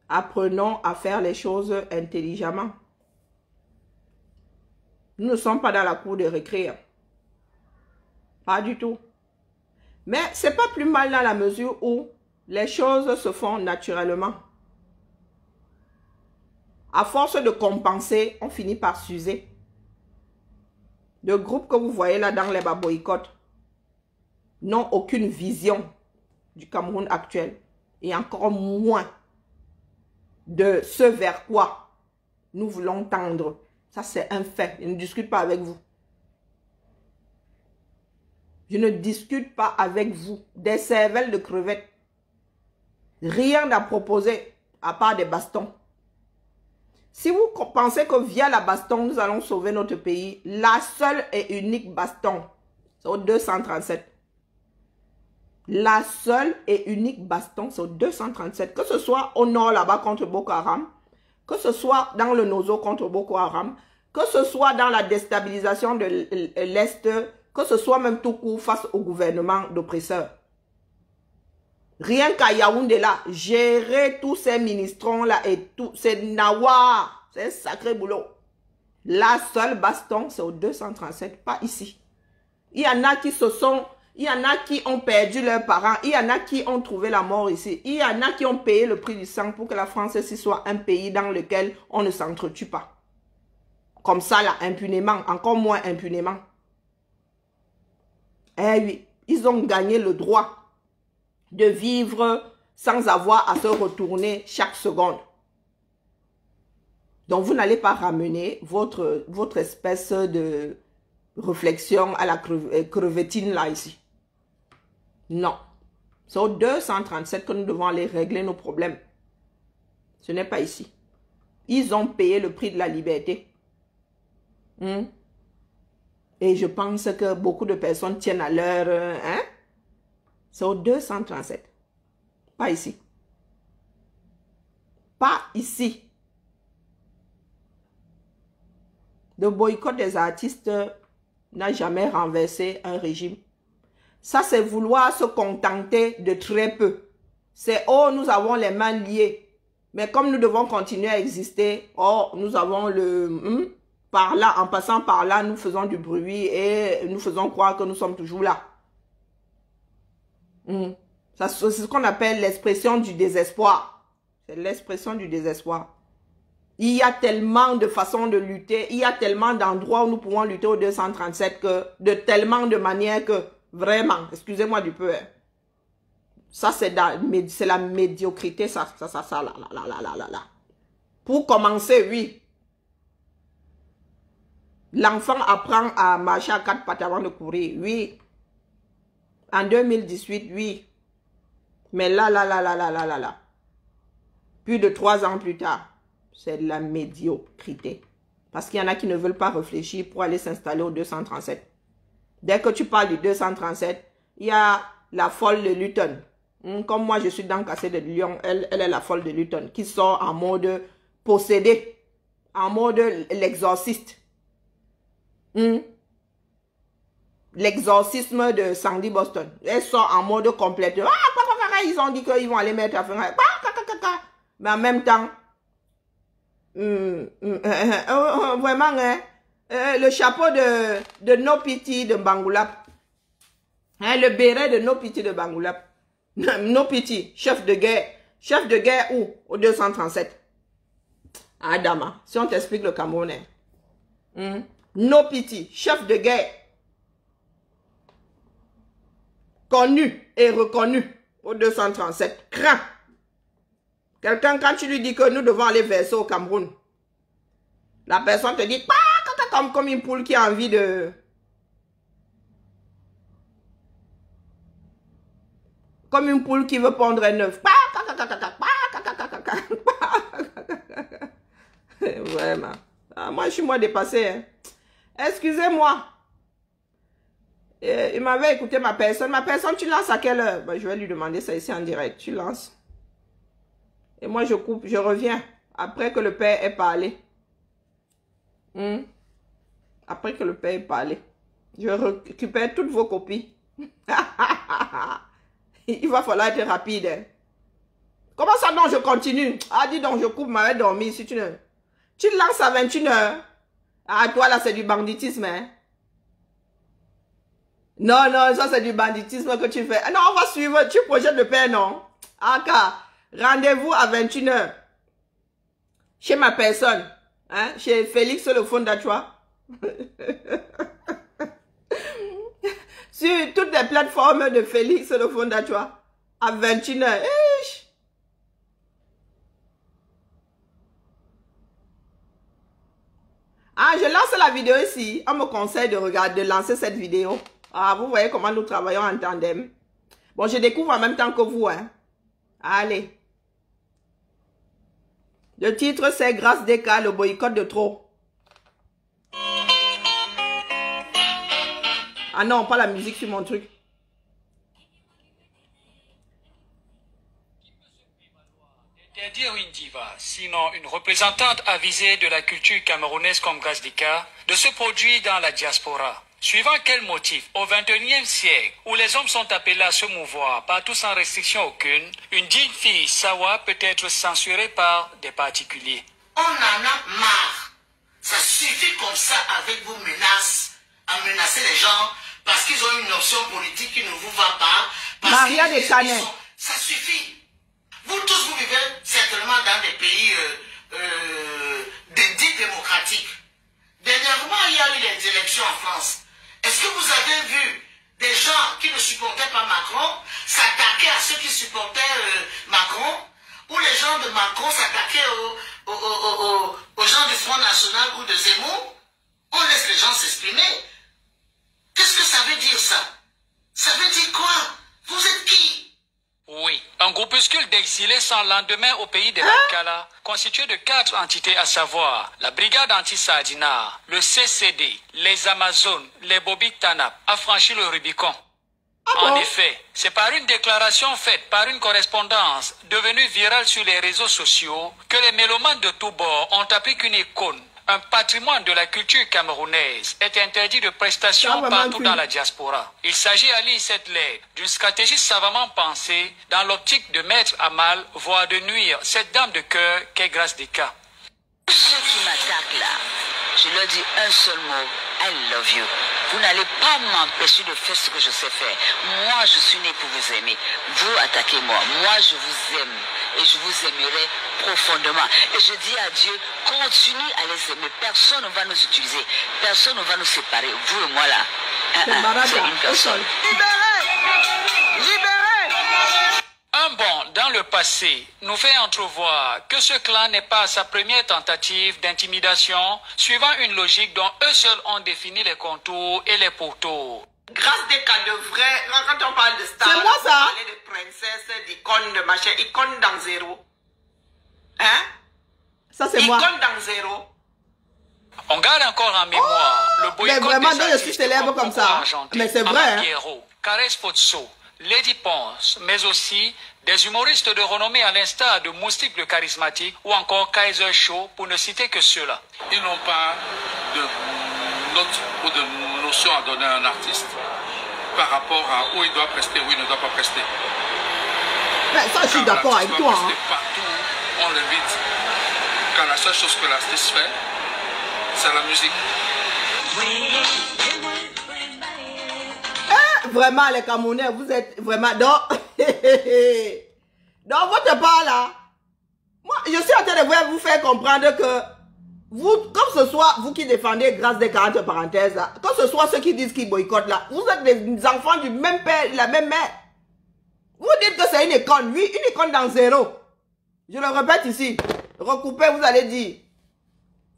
Apprenons à faire les choses intelligemment. Nous ne sommes pas dans la cour de récré. Pas du tout. Mais c'est pas plus mal dans la mesure où les choses se font naturellement. À force de compenser, on finit par s'user. Le groupe que vous voyez là dans les boycotts n'ont aucune vision du Cameroun actuel. Et encore moins de ce vers quoi nous voulons tendre. Ça, c'est un fait. Je ne discute pas avec vous. Je ne discute pas avec vous. Des cervelles de crevettes. Rien à proposer à part des bastons. Si vous pensez que via la baston, nous allons sauver notre pays, la seule et unique baston, c'est au 237. La seule et unique baston, c'est au 237. Que ce soit au nord là-bas contre Boko Haram, que ce soit dans le Nozo contre Boko Haram, que ce soit dans la déstabilisation de l'Est, que ce soit même tout court face au gouvernement d'oppresseurs. Rien qu'à Yaoundé là, gérer tous ces ministrons là et tout, c'est Nawa, c'est un sacré boulot. La seule baston, c'est au 237, pas ici. Il y en a qui se sont, il y en a qui ont perdu leurs parents, il y en a qui ont trouvé la mort ici, il y en a qui ont payé le prix du sang pour que la France ici soit un pays dans lequel on ne s'entretue pas. Comme ça là, impunément, encore moins impunément. Eh oui, ils ont gagné le droit de vivre sans avoir à se retourner chaque seconde. Donc, vous n'allez pas ramener votre espèce de réflexion à la crevettine là, ici. Non. C'est au 237 que nous devons aller régler nos problèmes. Ce n'est pas ici. Ils ont payé le prix de la liberté. Et je pense que beaucoup de personnes tiennent à leur... hein? C'est au 237. Pas ici. Pas ici. Le boycott des artistes n'a jamais renversé un régime. Ça, c'est vouloir se contenter de très peu. C'est, oh, nous avons les mains liées. Mais comme nous devons continuer à exister, oh, nous avons le... par là, en passant par là, nous faisons du bruit et nous faisons croire que nous sommes toujours là. C'est ce qu'on appelle l'expression du désespoir. C'est l'expression du désespoir. Il y a tellement de façons de lutter, il y a tellement d'endroits où nous pouvons lutter au 237 que, de tellement de manières que, vraiment, excusez-moi du peu, hein, ça c'est la médiocrité, ça, là. Pour commencer, oui. L'enfant apprend à marcher à quatre pattes avant de courir, oui. En 2018, oui. Mais là. Plus de 3 ans plus tard, c'est de la médiocrité. Parce qu'il y en a qui ne veulent pas réfléchir pour aller s'installer au 237. Dès que tu parles du 237, il y a la folle de Luton. Comme moi, je suis dans Cassé de Lyon, elle est la folle de Luton, qui sort en mode possédé, en mode l'exorciste. L'exorcisme de Sandy Boston. Elle sort en mode complet. Ils ont dit qu'ils vont aller mettre à fin. Mais en même temps, vraiment, hein, le chapeau de No Pity de Bangoulap. Hein, le béret de No Pity de Bangoulap. No Pity, chef de guerre. Chef de guerre où? Au 237. Adama, si on t'explique le Camerounais. No Pity, chef de guerre. Connu et reconnu au 237. Craint. Quelqu'un, quand tu lui dis que nous devons aller verser au Cameroun, la personne te dit comme une poule qui a envie de... Comme une poule qui veut pondre un œuf. Vraiment. Ah, moi, je suis moins dépassée. Hein. Excusez-moi. Il m'avait écouté ma personne. Ma personne, tu lances à quelle heure? Ben, je vais lui demander ça ici en direct. Tu lances. Et moi, je coupe. Je reviens. Après que le père ait parlé. Après que le père ait parlé. Je récupère toutes vos copies. Il va falloir être rapide. Hein. Comment ça, non, je continue? Ah, dis donc, je coupe, m'avait dormi. Si tu ne... Tu lances à 21h. Ah, toi, là, c'est du banditisme, hein. Non, non, ça, c'est du banditisme que tu fais. Non, on va suivre. Tu projettes le père, non? Ah, car, rendez-vous à 21h. Chez ma personne. Hein? Chez Félix, le fondateur. Sur toutes les plateformes de Félix, le fondateur. À 21h. Ah, je lance la vidéo ici. On me conseille de regarder, de lancer cette vidéo. Ah, vous voyez comment nous travaillons en tandem. Bon, je découvre en même temps que vous, hein. Allez. Le titre, c'est Grâce des cas, le boycott de trop. Ah non, pas la musique sur mon truc.
Dire une diva, sinon une représentante avisée de la culture camerounaise comme Grace-Dika, de se produire dans la diaspora. Suivant quel motif, au XXIe siècle, où les hommes sont appelés à se mouvoir partout sans restriction aucune, une digne fille Sawa peut être censurée par des particuliers.
On en a marre. Ça suffit comme ça avec vos menaces, à menacer les gens parce qu'ils ont une option politique qui ne vous va pas.
Maria de Canet.
Ça suffit. Vous tous, vous vivez certainement dans des pays dits démocratiques. Dernièrement, il y a eu les élections en France. Est-ce que vous avez vu des gens qui ne supportaient pas Macron s'attaquer à ceux qui supportaient Macron, ou les gens de Macron s'attaquaient aux gens du Front National ou de Zemmour? On laisse les gens s'exprimer. Qu'est-ce que ça veut dire ça? Ça veut dire quoi? Vous êtes qui?
Oui, un groupuscule d'exilés sans lendemain au pays de l'Alcala, constitué de 4 entités, à savoir la Brigade anti-Sardinard, le CCD, les Amazones, les Bobby Tanap, a franchi le Rubicon. En effet, c'est par une déclaration faite par une correspondance devenue virale sur les réseaux sociaux que les mélomanes de tous bords ont appris qu'une icône, un patrimoine de la culture camerounaise, est interdit de prestation partout dans la diaspora. Il s'agit à lire cette lettre d'une stratégie savamment pensée dans l'optique de mettre à mal, voire de nuire, cette dame de cœur qu'est Grace-Dika.
Ceux qui m'attaquent là, je leur dis un seul mot, I love you. Vous n'allez pas m'empêcher de faire ce que je sais faire. Moi, je suis né pour vous aimer. Vous, attaquez-moi. Moi, je vous aime. Et je vous aimerai profondément. Et je dis à Dieu, continue à les aimer. Personne ne va nous utiliser. Personne ne va nous séparer. Vous et moi là. C'est une personne.
Libérez! Libérez!
Un bond dans le passé nous fait entrevoir que ce clan n'est pas sa première tentative d'intimidation, suivant une logique dont eux seuls ont défini les contours et les pourtours.
Grace-Dika devrait, quand on parle de stars,
c'est moi ça?
On parle de princesse, d'icône, de machin, icône dans zéro. Hein?
Ça c'est moi.
Icône dans zéro.
On garde encore en mémoire le boycott
mais vraiment,
des
donc je suis célèbre comme ça. Mais c'est vrai. Hein?
Pierrot, Caresse Potso, Lady Ponce, mais aussi des humoristes de renommée à l'instar de Moustique le Charismatique ou encore Kaiser Show, pour ne citer que ceux-là.
Ils n'ont pas de note ou de notion à donner à un artiste par rapport à où il doit prester, où il ne doit pas prester.
Mais ça, je suis d'accord avec toi. Hein.
Partout, on l'invite. Quand la seule chose que l'artiste fait, c'est la musique.
Vraiment, les Camerounais, vous êtes vraiment dans votre part là. Moi, je suis en train de vous faire comprendre que vous, comme ce soit vous qui défendez Grace-Dika entre parenthèses là, comme ce soit ceux qui disent qu'ils boycottent là, vous êtes des enfants du même père, de la même mère. Vous dites que c'est une icône, oui, une icône dans zéro. Je le répète ici, recoupez, vous allez dire.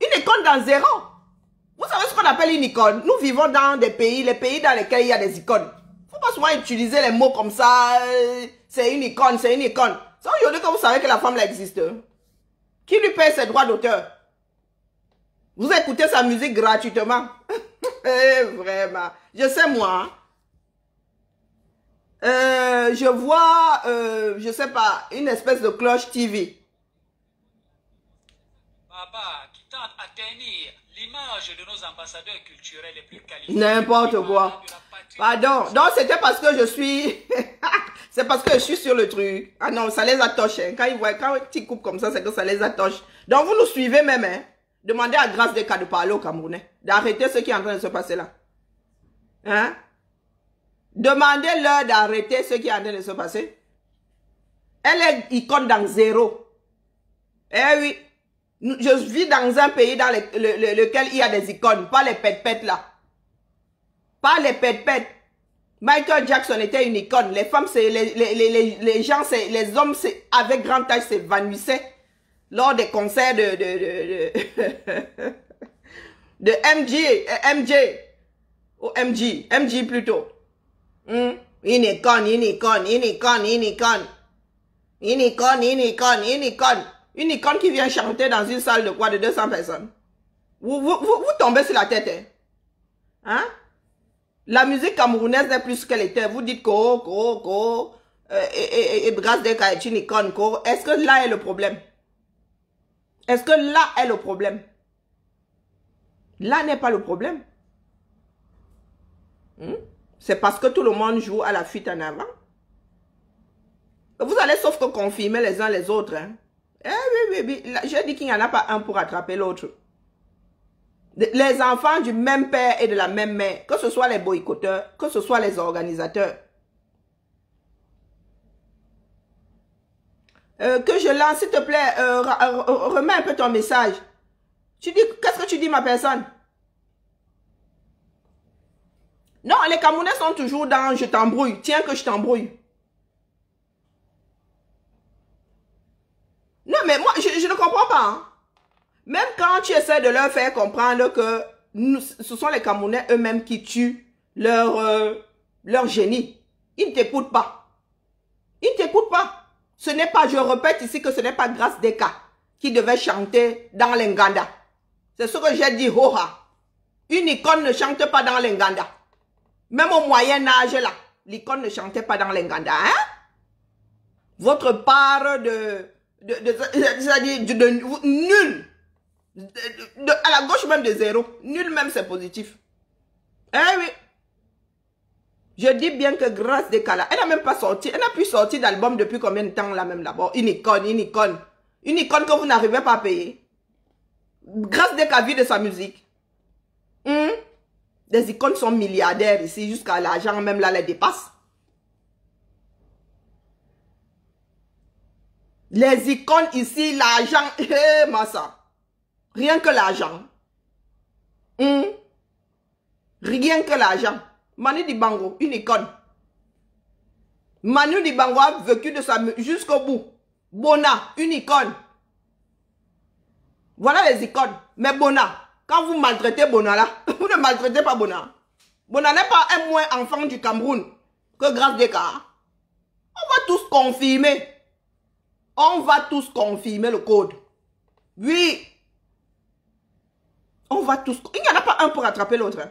Une icône dans zéro. Vous savez ce qu'on appelle une icône? Nous vivons dans des pays, les pays dans lesquels il y a des icônes. Faut pas souvent utiliser les mots comme ça. C'est une icône, c'est une icône. C'est aujourd'hui que vous savez que la femme là existe. Qui lui paye ses droits d'auteur? Vous écoutez sa musique gratuitement. Vraiment. Je sais moi. Je vois, je sais pas, une espèce de cloche TV.
Papa, qui tente à tenir l'image de nos ambassadeurs culturels les plus qualifiés.
N'importe quoi. Pardon. Donc, c'était parce que je suis... c'est parce que je suis sur le truc. Ah non, ça les attoche. Hein. Quand ils voient, quand ils coupent comme ça, c'est que ça les attoche. Donc, vous nous suivez même. Hein. Demandez à Grace-Dika de parler aux Camerounais. D'arrêter ce qui est en train de se passer là. Hein? Demandez-leur d'arrêter ce qui est en train de se passer. Elle est icône dans zéro. Eh oui. Je vis dans un pays dans lequel il y a des icônes, pas les pète-pètes là. Pas les pète-pètes. Michael Jackson était une icône. Les femmes, les gens, les hommes, avec grand âge, s'évanouissaient lors des concerts de MJ. Ou MJ plutôt. Une icône. Une icône qui vient chanter dans une salle de quoi? De 200 personnes. Vous tombez sur la tête. Hein? La musique camerounaise n'est plus ce qu'elle était. Vous dites et Grace Deka est une icône, est-ce que là est le problème? Est-ce que là est le problème? Là n'est pas le problème. C'est parce que tout le monde joue à la fuite en avant. Vous allez sauf que confirmer les uns les autres. Hein? Oui. J'ai dit qu'il n'y en a pas un pour attraper l'autre. Les enfants du même père et de la même mère, que ce soit les boycotteurs, que ce soit les organisateurs. Que je lance, s'il te plaît, remets un peu ton message. Tu dis, qu'est-ce que tu dis, ma personne? Non, les Camerounais sont toujours dans je t'embrouille, tiens que je t'embrouille. Non, mais moi, je ne comprends pas. Hein. Même quand tu essaies de leur faire comprendre que ce sont les Camerounais eux-mêmes qui tuent leur génie, ils ne t'écoutent pas. Ils ne t'écoutent pas. Ce n'est pas, je répète ici que ce n'est pas Grace Deka qui devait chanter dans l'Inganda. C'est ce que j'ai dit, Hoha. Une icône ne chante pas dans l'Inganda. Même au Moyen-Âge, là, l'icône ne chantait pas dans l'Inganda. Hein? Votre part c'est-à-dire nul. À la gauche même de zéro. Nul même, c'est positif. Eh oui. Je dis bien que Grace Deka là, elle n'a même pas sorti, elle n'a plus sorti d'album depuis combien de temps là même d'abord. Une icône. Une icône que vous n'arrivez pas à payer. Grace Deka vit de sa musique. Les icônes sont milliardaires ici, jusqu'à l'argent même là les dépasse. Les icônes ici, l'argent, massa. Rien que l'argent. Rien que l'argent. Manu Dibango, une icône. Manu Dibango a vécu de sa musique jusqu'au bout. Bona, une icône. Voilà les icônes. Mais Bona, quand vous maltraitez Bona là, vous ne maltraitez pas Bona. Bona n'est pas un moins enfant du Cameroun que Grace Deka. On va tous confirmer. On va tous confirmer le code. Oui. On va tous... Il n'y en a pas un pour attraper l'autre. Hein.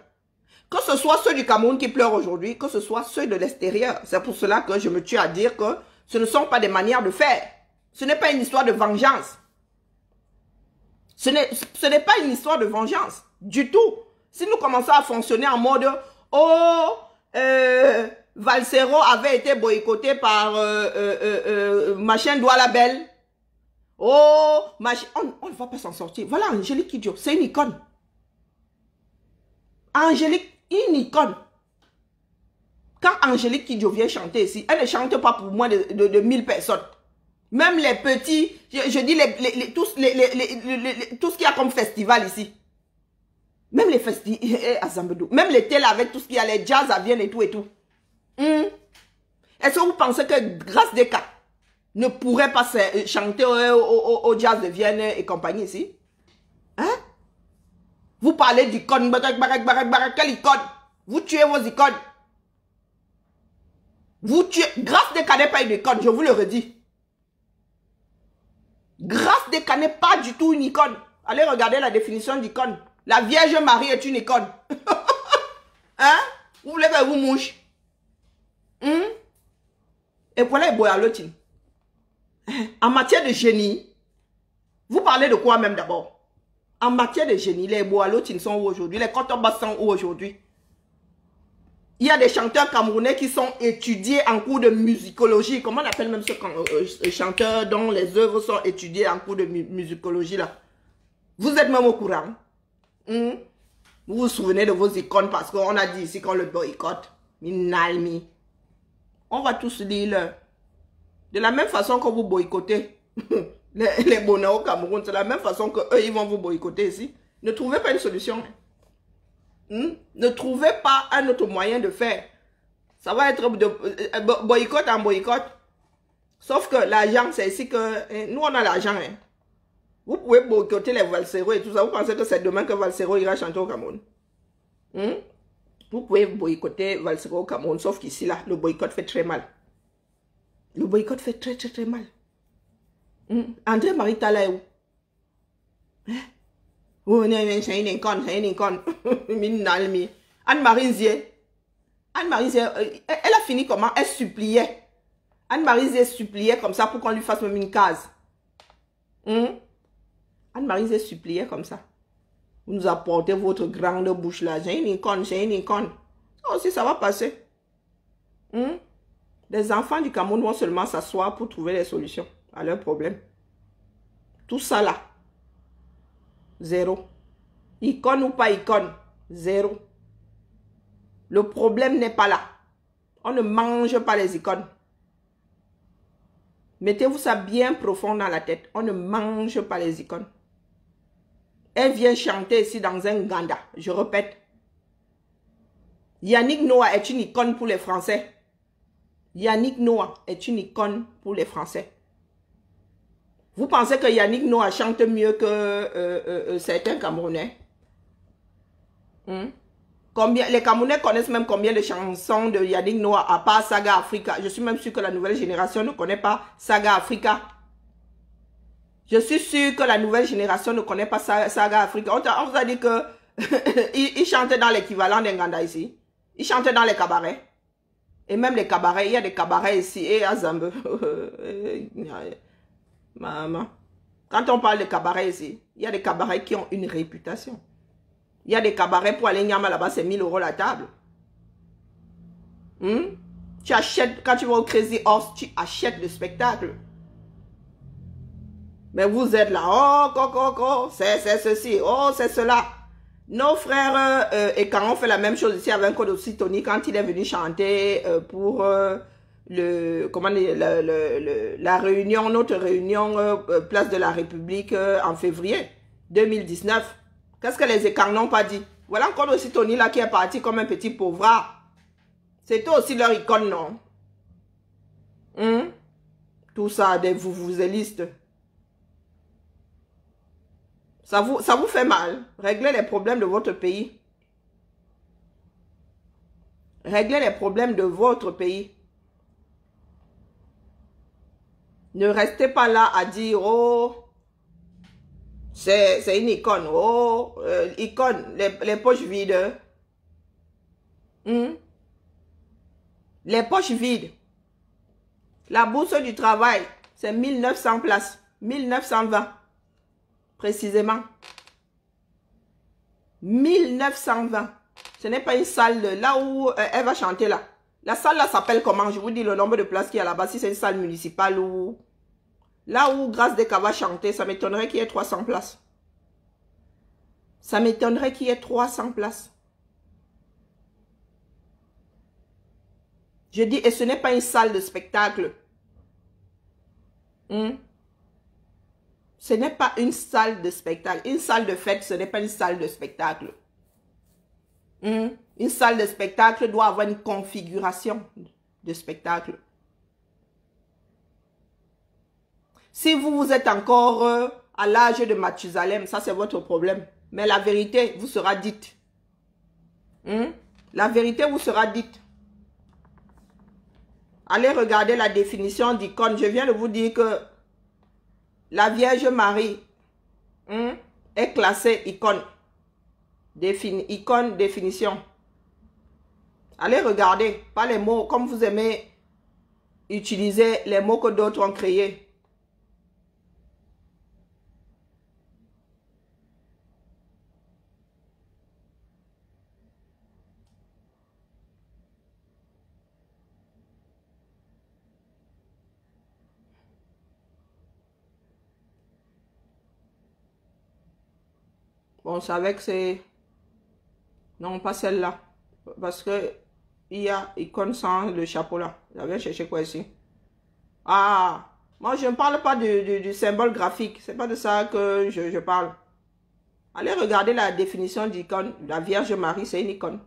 Que ce soit ceux du Cameroun qui pleurent aujourd'hui, que ce soit ceux de l'extérieur. C'est pour cela que je me tue à dire que ce ne sont pas des manières de faire. Ce n'est pas une histoire de vengeance. Ce n'est pas une histoire de vengeance. Du tout. Si nous commençons à fonctionner en mode « Oh, Valsero avait été boycotté par machin Douala Belle. Oh, machin... » On ne va pas s'en sortir. Voilà Angélique Kidjo. C'est une icône. Angélique, une icône. Quand Angélique Kidjo vient chanter ici, elle ne chante pas pour moins de 1000 personnes. Même les petits, je dis tout ce qu'il y a comme festival ici. Même les festivals à Zambedou. Même l'été là avec tout ce qu'il y a, les jazz à Vienne et tout et tout. Est-ce que vous pensez que Grace Deka ne pourrait pas chanter au jazz de Vienne et compagnie ici? Hein? Vous parlez d'icône, quelle icône? Vous tuez vos icônes. Vous tuez. Grace Deka n'est pas une icône, je vous le redis. Grace Deka n'est pas du tout une icône. Allez regarder la définition d'icône. La Vierge Marie est une icône. Hein? Vous voulez que vous mouche? Et voilà les boyalotines. En matière de génie, vous parlez de quoi même d'abord? En matière de génie, les boalotines sont où aujourd'hui? Les Kotobas sont où aujourd'hui? Il y a des chanteurs camerounais qui sont étudiés en cours de musicologie. Comment on appelle même ce chanteur dont les œuvres sont étudiées en cours de musicologie là? Vous êtes même au courant? Vous vous souvenez de vos icônes parce qu'on a dit ici qu'on le boycotte. Minalmi. On va tous lire. De la même façon que vous boycottez les bonheurs au Cameroun, c'est la même façon que eux ils vont vous boycotter ici. Ne trouvez pas une solution. Ne trouvez pas un autre moyen de faire. Ça va être de boycott en boycott. Sauf que l'argent, c'est ici que... nous, on a l'argent. Hein. Vous pouvez boycotter les Valsero et tout ça. Vous pensez que c'est demain que Valsero ira chanter au Cameroun? Vous pouvez boycotter Valsero au Cameroun. Sauf qu'ici, là, le boycott fait très mal. Le boycott fait très, très, très mal. André Marie Tala est où? Hein? Oh, c'est une icône, c'est une icône. Anne-Marie Nzié. Anne-Marie Nzié, elle a fini comment? Elle suppliait Anne-Marie Zé suppliait comme ça pour qu'on lui fasse même une case. Anne-Marie Zé suppliait comme ça. Vous nous apportez votre grande bouche là. J'ai une icône, j'ai une icône. Ça aussi, ça va passer. Les enfants du Cameroun vont seulement s'asseoir pour trouver les solutions à leurs problèmes. Tout ça là. Zéro. Icône ou pas icône. Zéro. Le problème n'est pas là. On ne mange pas les icônes. Mettez-vous ça bien profond dans la tête. On ne mange pas les icônes. Elle vient chanter ici dans un ganda. Je répète. Yannick Noah est une icône pour les Français. Yannick Noah est une icône pour les Français. Vous pensez que Yannick Noah chante mieux que certains Camerounais? Les Camerounais connaissent même combien de chansons de Yannick Noah à part Saga Africa. Je suis même sûre que la nouvelle génération ne connaît pas Saga Africa. Je suis sûre que la nouvelle génération ne connaît pas Saga Africa. On vous a dit que il chantait dans l'équivalent d'un Ganda ici. Il chantait dans les cabarets. Et même les cabarets, il y a des cabarets ici. Et à Zambe. Maman. Quand on parle de cabarets ici, il y a des cabarets qui ont une réputation. Il y a des cabarets pour aller Nyama là-bas, c'est 1000 € la table. Tu achètes, quand tu vas au Crazy Horse, tu achètes le spectacle. Mais vous êtes là, oh, c'est ceci, oh, c'est cela. Nos frères, et quand on fait la même chose ici avec Kodo Tony, quand il est venu chanter pour la réunion, notre réunion Place de la République en février 2019. Qu'est-ce que les écarts n'ont pas dit? Voilà encore aussi Tony là qui est parti comme un petit pauvre. C'était aussi leur icône, non? Tout ça, des vous-vous-élistes. Ça vous fait mal. Réglez les problèmes de votre pays. Réglez les problèmes de votre pays. Ne restez pas là à dire, oh, c'est une icône. Oh, icône, les poches vides. Les poches vides. La bourse du travail, c'est 1900 places. 1920. Précisément. 1920. Ce n'est pas une salle de, là où elle va chanter là. La salle là s'appelle comment? Je vous dis le nombre de places qu'il y a là-bas. Si c'est une salle municipale ou... Là où Grâce Deka va chanter, ça m'étonnerait qu'il y ait 300 places. Ça m'étonnerait qu'il y ait 300 places. Je dis, et ce n'est pas une salle de spectacle. Ce n'est pas une salle de spectacle. Une salle de fête, ce n'est pas une salle de spectacle. Une salle de spectacle doit avoir une configuration de spectacle. Si vous êtes encore à l'âge de Mathusalem, ça c'est votre problème. Mais la vérité vous sera dite. La vérité vous sera dite. Allez regarder la définition d'icône. Je viens de vous dire que la Vierge Marie est classée icône. Icône, définition. Allez regarder, pas les mots, comme vous aimez utiliser les mots que d'autres ont créés. Bon, on savait que c'est... Non, pas celle-là. Parce que il y a icône sans le chapeau là. J'avais cherché quoi ici? Ah, moi je ne parle pas du symbole graphique. C'est pas de ça que je parle. Allez regarder la définition d'icône. La Vierge Marie, c'est une icône.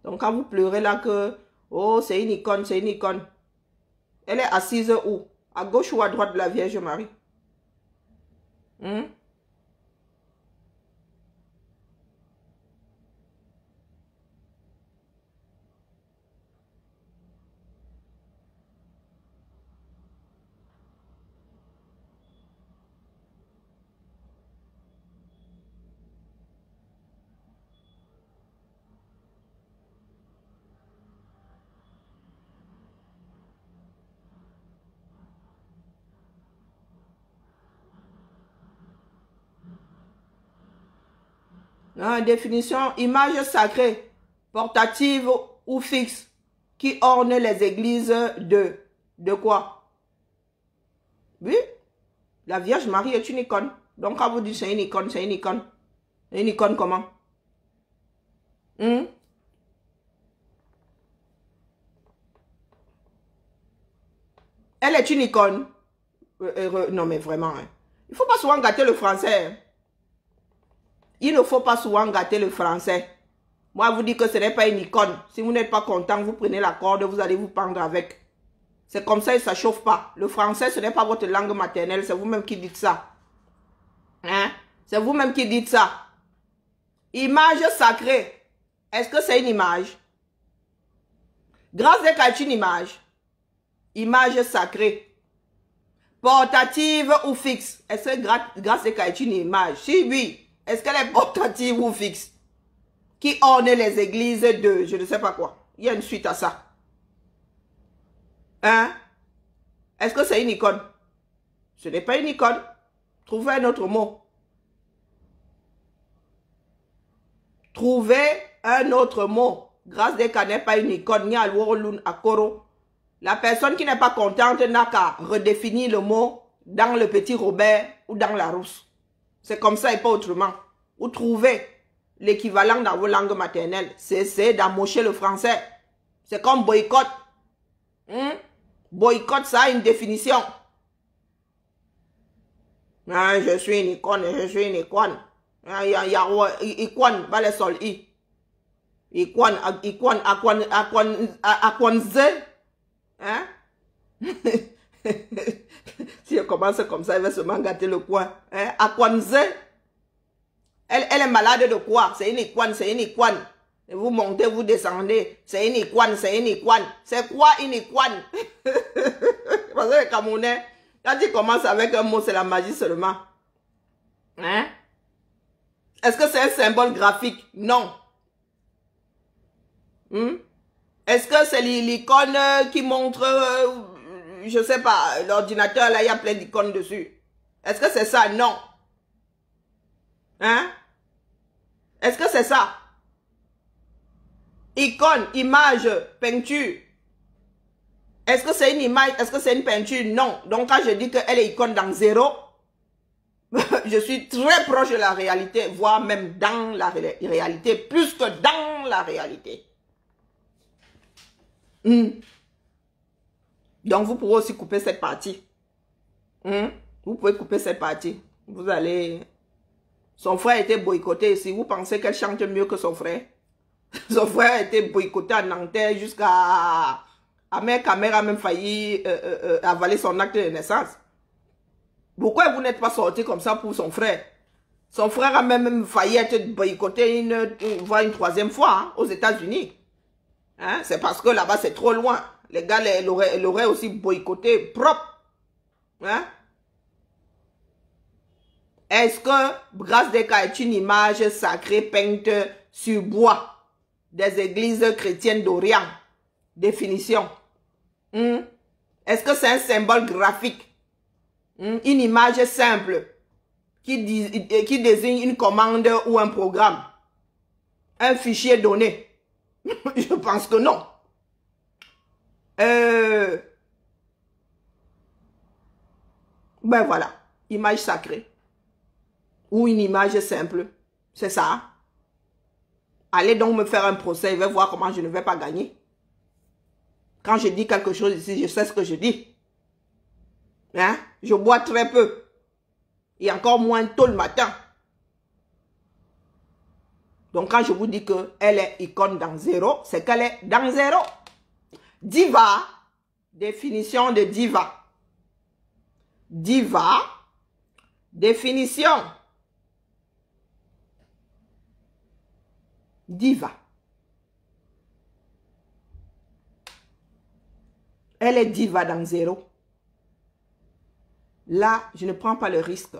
Donc quand vous pleurez là que... Oh, c'est une icône, c'est une icône. Elle est assise où? À gauche ou à droite de la Vierge Marie? Définition, image sacrée, portative ou fixe, qui orne les églises de quoi? Oui, la Vierge Marie est une icône. Donc, quand vous dites c'est une icône, c'est une icône. Une icône comment? Elle est une icône. Non, mais vraiment. Hein. Il ne faut pas souvent gâter le français. Hein. Il ne faut pas souvent gâter le français. Moi, vous dites que ce n'est pas une icône. Si vous n'êtes pas content, vous prenez la corde, vous allez vous pendre avec. C'est comme ça et ça ne chauffe pas. Le français, ce n'est pas votre langue maternelle. C'est vous-même qui dites ça. Hein? C'est vous-même qui dites ça. Image sacrée. Est-ce que c'est une image? Grâce est une image. Image sacrée. Portative ou fixe. Est-ce que grâce est une image? Si oui. Est-ce qu'elle est portative ou fixe? Qui orne les églises de je ne sais pas quoi. Il y a une suite à ça. Hein? Est-ce que c'est une icône? Ce n'est pas une icône. Trouvez un autre mot. Trouvez un autre mot. Grâce des cas n'est pas une icône. Ni à l'ouorloun à Koro. La personne qui n'est pas contente n'a qu'à redéfinir le mot dans le petit Robert ou dans la rousse. C'est comme ça et pas autrement. Vous trouvez l'équivalent dans vos langues maternelles. C'est d'amocher le français. C'est comme boycott. Boycott, ça a une définition. Ah, je suis une icône, je suis une icône. Icône, va les sol i. Icône, aquanze. Hein? Si je commence comme ça, elle va seulement gâter le coin. Hein? Aquanze. Elle est malade de quoi? C'est une icône, c'est une icône. Et vous montez, vous descendez. C'est une icône, c'est une icône. C'est quoi une icône? Parce que les Camerounais, quand ils commencent avec un mot, c'est la magie seulement. Hein? Est-ce que c'est un symbole graphique? Non. Est-ce que c'est l'icône qui montre, je sais pas, l'ordinateur, là, il y a plein d'icônes dessus. Est-ce que c'est ça? Non. Hein? Est-ce que c'est ça? Icône, image, peinture. Est-ce que c'est une image? Est-ce que c'est une peinture? Non. Donc quand je dis qu'elle est icône dans zéro, je suis très proche de la réalité, voire même dans la réalité, plus que dans la réalité. Donc vous pouvez aussi couper cette partie. Vous pouvez couper cette partie. Vous allez... Son frère a été boycotté ici. Vous pensez qu'elle chante mieux que son frère? Son frère a été boycotté à Nanterre jusqu'à... Mère Caméra a même failli avaler son acte de naissance. Pourquoi vous n'êtes pas sorti comme ça pour son frère? Son frère a même failli être boycotté voire une troisième fois hein, aux États-Unis. Hein? C'est parce que là-bas c'est trop loin. Les gars l'auraient aussi boycotté propre. Hein? Est-ce que Grâce des cas est une image sacrée peinte sur bois des églises chrétiennes d'Orient? Définition. Est-ce que c'est un symbole graphique? Une image simple qui désigne une commande ou un programme? Un fichier donné? Je pense que non. Ben voilà, image sacrée. Ou une image simple. C'est ça. Allez donc me faire un procès, je vais voir comment je ne vais pas gagner. Quand je dis quelque chose ici, je sais ce que je dis. Hein? Je bois très peu. Et encore moins tôt le matin. Donc quand je vous dis qu'elle est icône dans zéro, c'est qu'elle est dans zéro. Diva, définition de diva. Diva, définition. Diva. Elle est diva dans zéro. Là, je ne prends pas le risque.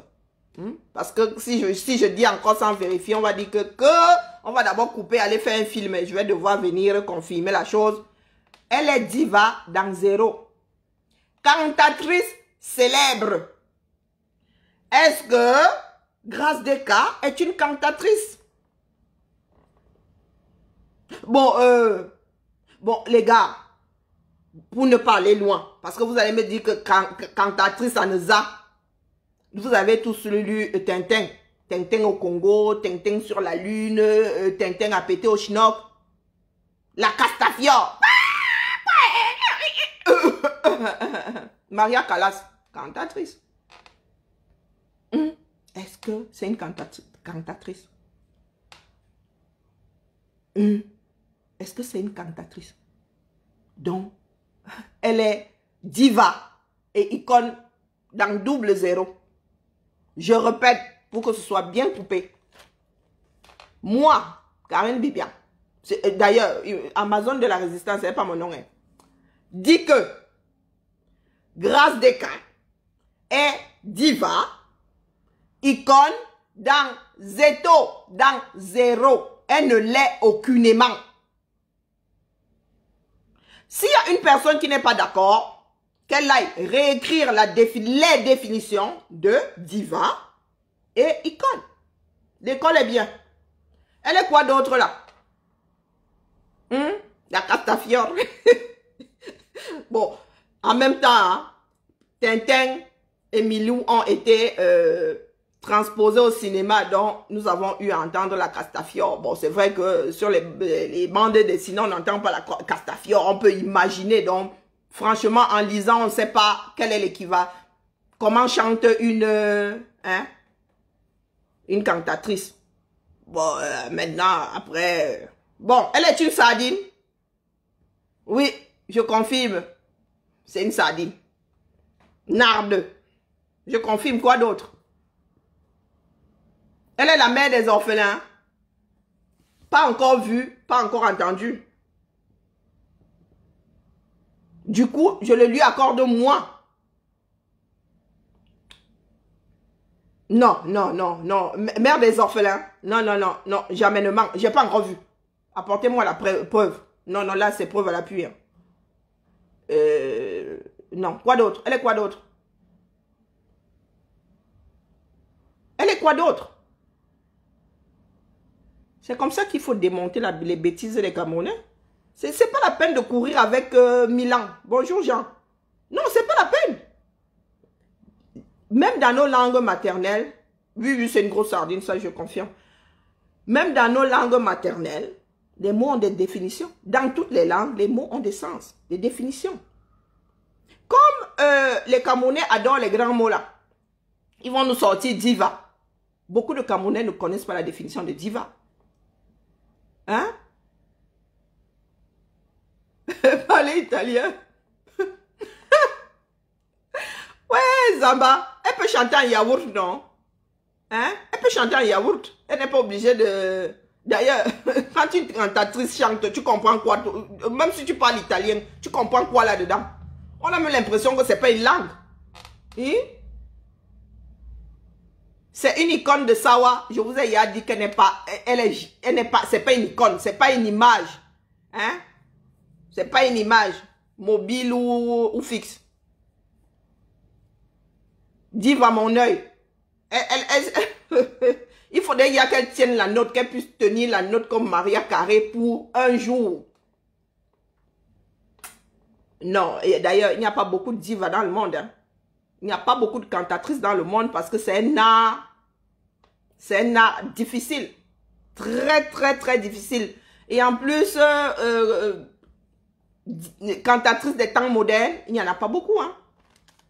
Parce que si je dis encore sans vérifier, on va dire que on va d'abord couper, aller faire un film et je vais devoir venir confirmer la chose. Elle est diva dans zéro. Cantatrice célèbre. Est-ce que Grâce des cas est une cantatrice? Bon, les gars, pour ne pas aller loin, parce que vous allez me dire que cantatrice en Eza, vous avez tous lu Tintin. Tintin au Congo, Tintin sur la Lune, Tintin à péter au Chinook. La Castafiore. Maria Callas, cantatrice. Est-ce que c'est une cantatrice? Est-ce que c'est une cantatrice? Donc, elle est diva et icône dans double zéro. Je répète, pour que ce soit bien coupé. Moi, Karen Bibian, d'ailleurs, Amazon de la Résistance, ce n'est pas mon nom, hein, dit que Grâce Descamps est diva, icône dans zéro. Elle ne l'est aucunement. S'il y a une personne qui n'est pas d'accord, qu'elle aille réécrire les définitions de diva et icône. L'école est bien. Elle est quoi d'autre là? La Castafiore. Bon, en même temps, hein, Tintin et Milou ont été transposés au cinéma, donc nous avons eu à entendre la Castafiore. Bon, c'est vrai que sur les bandes dessinées, on n'entend pas la Castafiore. On peut imaginer, donc, franchement, en lisant, on ne sait pas quel est l'équivalent. Comment chante une cantatrice. Bon, maintenant, après... Bon, elle est une sardine. Oui, je confirme. C'est une sardine. Narde. Je confirme, quoi d'autre? Elle est la mère des orphelins. Pas encore vue, pas encore entendue. Du coup, je le lui accorde moi. Non. Mère des orphelins. Non, jamais ne manque. J'ai pas encore vu. Apportez-moi la preuve. Non, là, c'est preuve à l'appui. Hein. Non, quoi d'autre? Elle est quoi d'autre? Elle est quoi d'autre? C'est comme ça qu'il faut démonter les bêtises des Camerounais. C'est pas la peine de courir avec Milan. Bonjour Jean. Non, c'est pas la peine. Même dans nos langues maternelles, oui, c'est une grosse sardine, ça je confirme. Même dans nos langues maternelles, les mots ont des définitions. Dans toutes les langues, les mots ont des sens, des définitions. Comme les Camerounais adorent les grands mots là, ils vont nous sortir diva. Beaucoup de Camerounais ne connaissent pas la définition de diva. Hein? Parler italien. Ouais, Zamba, elle peut chanter en yaourt, non? Hein? Elle peut chanter en yaourt. Elle n'est pas obligée de... D'ailleurs, quand une cantatrice chante, tu comprends quoi? Même si tu parles italien, tu comprends quoi là-dedans? On a même l'impression que ce n'est pas une langue. Hein? C'est une icône de Sawa. Je vous ai déjà dit qu'elle n'est pas... c'est pas une icône, c'est pas une image. Hein? C'est pas une image mobile ou fixe. Diva mon œil. Il faudrait qu'elle tienne la note, qu'elle puisse tenir la note comme Maria Carré pour un jour. Non, et d'ailleurs, il n'y a pas beaucoup de divas dans le monde. Hein. Il n'y a pas beaucoup de cantatrices dans le monde parce que c'est un art difficile. Très difficile. Et en plus, cantatrices des temps modernes, il n'y en a pas beaucoup. Hein.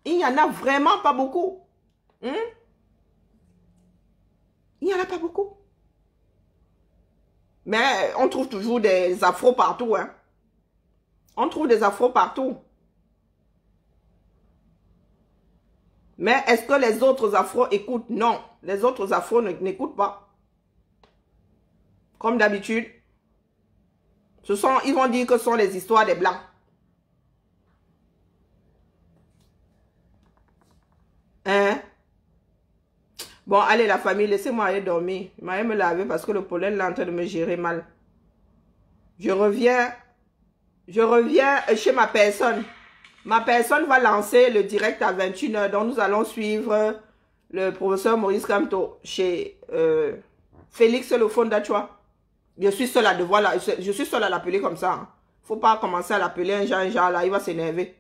Il n'y en a vraiment pas beaucoup. Il n'y en a pas beaucoup. Mais on trouve toujours des afros partout. Hein. On trouve des afros partout. Mais est-ce que les autres afros écoutent? Non. Les autres afros n'écoutent pas. Comme d'habitude. Ils vont dire que ce sont les histoires des Blancs. Hein? Bon, allez la famille, laissez-moi aller dormir. Je vais me laver parce que le pollen est en train de me gérer mal. Je reviens chez ma personne. Ma personne va lancer le direct à 21h. Donc nous allons suivre le professeur Maurice Kamto chez Félix le Fondachua. Je suis seule à devoir là. Je suis seule à l'appeler comme ça. Hein. Faut pas commencer à l'appeler un genre là. Il va s'énerver.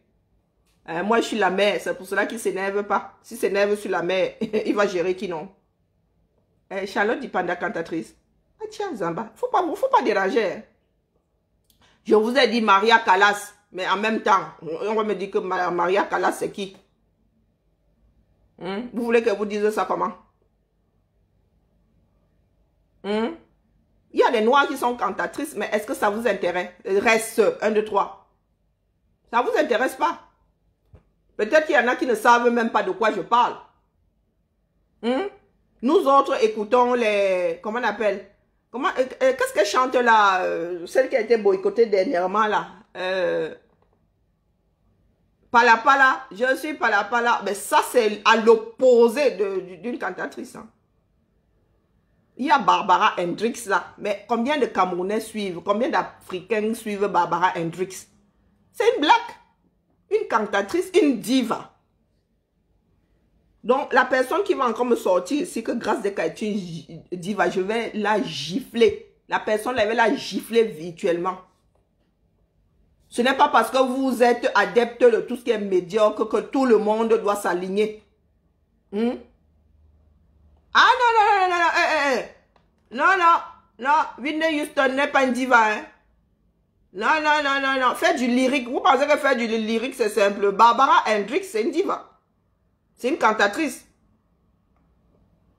Moi, je suis la mère. C'est pour cela qu'il ne s'énerve pas. S'il s'énerve sur la mère, il va gérer qui non. Charlotte dit Panda cantatrice. Ah tiens, Zamba. Faut pas déranger. Hein. Je vous ai dit Maria Callas. Mais en même temps, on va me dire que Maria Callas, c'est qui? Vous voulez que vous dise ça comment? Il y a des noirs qui sont cantatrices, mais est-ce que ça vous intéresse? Reste 1, 2, 3. Ça vous intéresse pas? Peut-être qu'il y en a qui ne savent même pas de quoi je parle. Nous autres écoutons les... Comment on appelle? Qu'est-ce qu'elle chante là? Celle qui a été boycottée dernièrement là. Palapala, je suis Palapala. Mais ça, c'est à l'opposé d'une cantatrice. Hein. Il y a Barbara Hendricks là. Mais combien de Camerounais suivent? Combien d'Africains suivent Barbara Hendricks? C'est une blague. Une cantatrice, une diva. Donc, la personne qui va encore me sortir ici, que Grâce Deka est une diva, je vais la gifler. La personne, elle va la gifler virtuellement. Ce n'est pas parce que vous êtes adepte de tout ce qui est médiocre que tout le monde doit s'aligner. Ah non, non, non, non, non, non, non, non, Whitney Houston n'est pas une diva, hein. Non, non, non, non, non, faites du lyrique. Vous pensez que faire du lyrique, c'est simple. Barbara Hendricks, c'est une diva. C'est une cantatrice.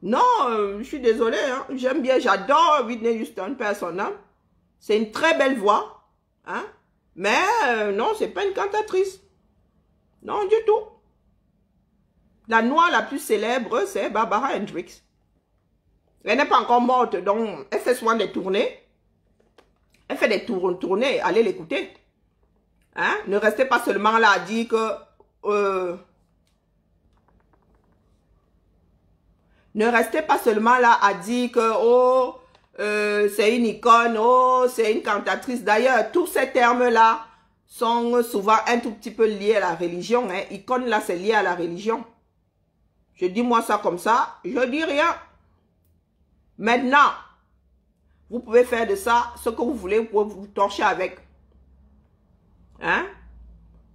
Non, je suis désolée, hein. J'aime bien, j'adore Whitney Houston, personnellement. C'est une très belle voix, hein. Mais non, c'est pas une cantatrice. Non, du tout. La noire la plus célèbre, c'est Barbara Hendricks. Elle n'est pas encore morte, donc elle fait souvent des tournées. Elle fait des tournées, allez l'écouter. Hein? Ne restez pas seulement là à dire que... ne restez pas seulement là à dire que... Oh, c'est une icône, oh, c'est une cantatrice. D'ailleurs, tous ces termes-là sont souvent un tout petit peu liés à la religion. Hein. Icône, là, c'est lié à la religion. Je dis moi ça comme ça, je dis rien. Maintenant, vous pouvez faire de ça ce que vous voulez, vous pouvez vous torcher avec. Hein?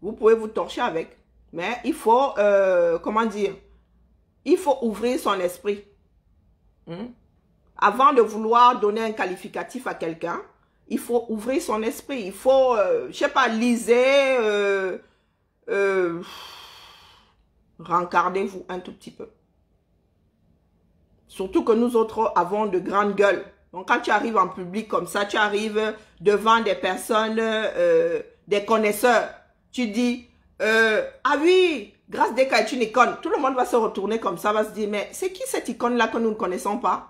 Vous pouvez vous torcher avec. Mais il faut, comment dire, il faut ouvrir son esprit. Avant de vouloir donner un qualificatif à quelqu'un, il faut ouvrir son esprit. Il faut, je sais pas, lisez, rencardez-vous un tout petit peu. Surtout que nous autres avons de grandes gueules. Donc quand tu arrives en public comme ça, tu arrives devant des personnes, des connaisseurs. Tu dis, ah oui, Grâce Deka est une icône. Tout le monde va se retourner comme ça, va se dire, mais c'est qui cette icône-là que nous ne connaissons pas?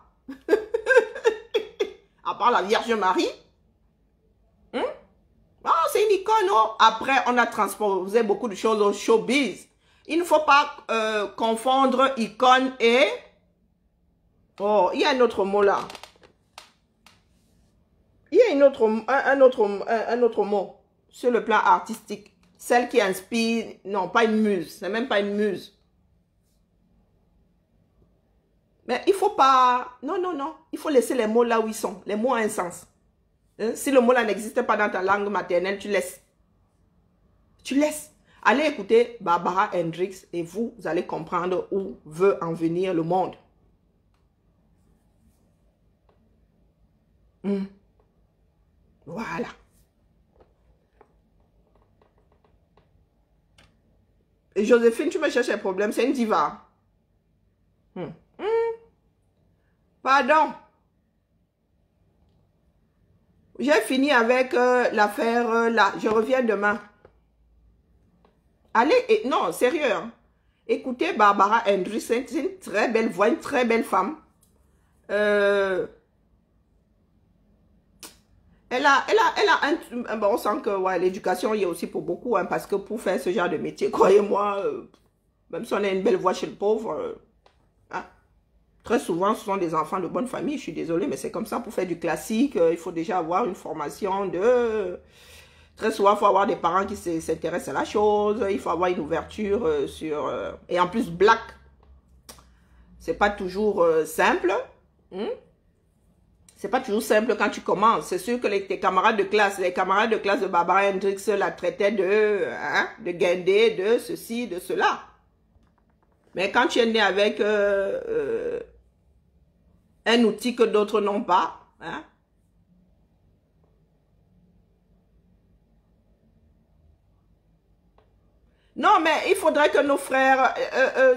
À part la Vierge Marie. Ah, c'est une icône. Oh. Après, on a transposé beaucoup de choses au showbiz. Il ne faut pas confondre icône et... Oh, il y a un autre mot là. Il y a un autre mot sur le plan artistique. Celle qui inspire... Non, pas une muse. C'est même pas une muse. Mais il faut pas... Non, non, non. Il faut laisser les mots là où ils sont. Les mots ont un sens. Hein? Si le mot là n'existe pas dans ta langue maternelle, tu laisses. Tu laisses. Allez écouter Barbara Hendricks et vous allez comprendre où veut en venir le monde. Voilà. Et Joséphine, tu me cherches un problème, c'est une diva. Pardon. J'ai fini avec l'affaire là. Je reviens demain. Allez, non, sérieux. Hein. Écoutez Barbara Hendricks, c'est une très belle voix, une très belle femme. Elle a un... Bon, on sent que ouais, l'éducation y est aussi pour beaucoup, hein, parce que pour faire ce genre de métier, croyez-moi, même si on a une belle voix chez le pauvre, hein, très souvent, ce sont des enfants de bonne famille, je suis désolée, mais c'est comme ça, pour faire du classique, il faut déjà avoir une formation de... Très souvent, il faut avoir des parents qui s'intéressent à la chose, il faut avoir une ouverture sur... et en plus, black, c'est pas toujours simple, C'est pas toujours simple quand tu commences. C'est sûr que tes camarades de classe, les camarades de classe de Barbara Hendricks la traitaient de guindé, de ceci, de cela. Mais quand tu es né avec un outil que d'autres n'ont pas, hein? Non, mais il faudrait que nos frères,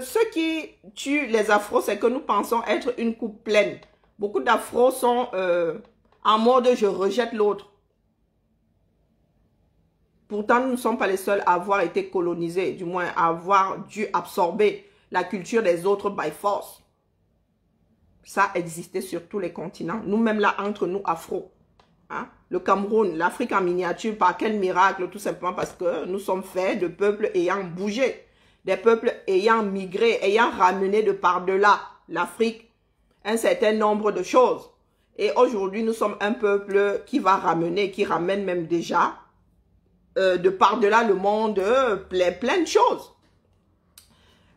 ceux qui tuent les afros, c'est que nous pensons être une coupe pleine. Beaucoup d'afros sont en mode je rejette l'autre. Pourtant, nous ne sommes pas les seuls à avoir été colonisés, du moins à avoir dû absorber la culture des autres by force. Ça existait sur tous les continents. Nous-mêmes là, entre nous, afro. Hein? Le Cameroun, l'Afrique en miniature, par quel miracle? Tout simplement parce que nous sommes faits de peuples ayant bougé. Des peuples ayant migré, ayant ramené de par-delà l'Afrique un certain nombre de choses. Et aujourd'hui, nous sommes un peuple qui va ramener, qui ramène même déjà de par-delà le monde plein de choses.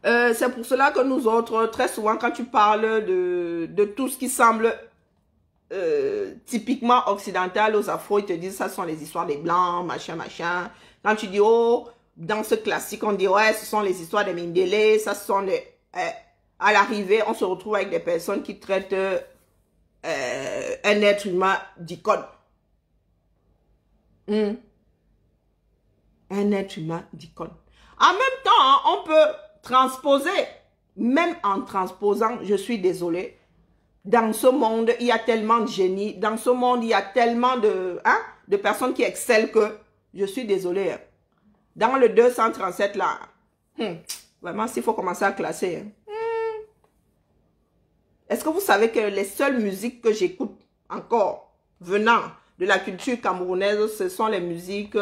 C'est pour cela que nous autres, très souvent, quand tu parles de tout ce qui semble typiquement occidental aux afro, ils te disent ça sont les histoires des blancs, machin, machin. Quand tu dis, oh, dans ce classique, on dit, ouais, ce sont les histoires des Mindélé, ça sont les... à l'arrivée, on se retrouve avec des personnes qui traitent un être humain d'icône. Un être humain d'icône. En même temps, hein, on peut transposer, même en transposant, je suis désolée, dans ce monde, il y a tellement de génie, dans ce monde, il y a tellement de personnes qui excellent que, je suis désolée, hein. Dans le 237 là, vraiment, s'il faut commencer à classer, est-ce que vous savez que les seules musiques que j'écoute encore, venant de la culture camerounaise, ce sont les musiques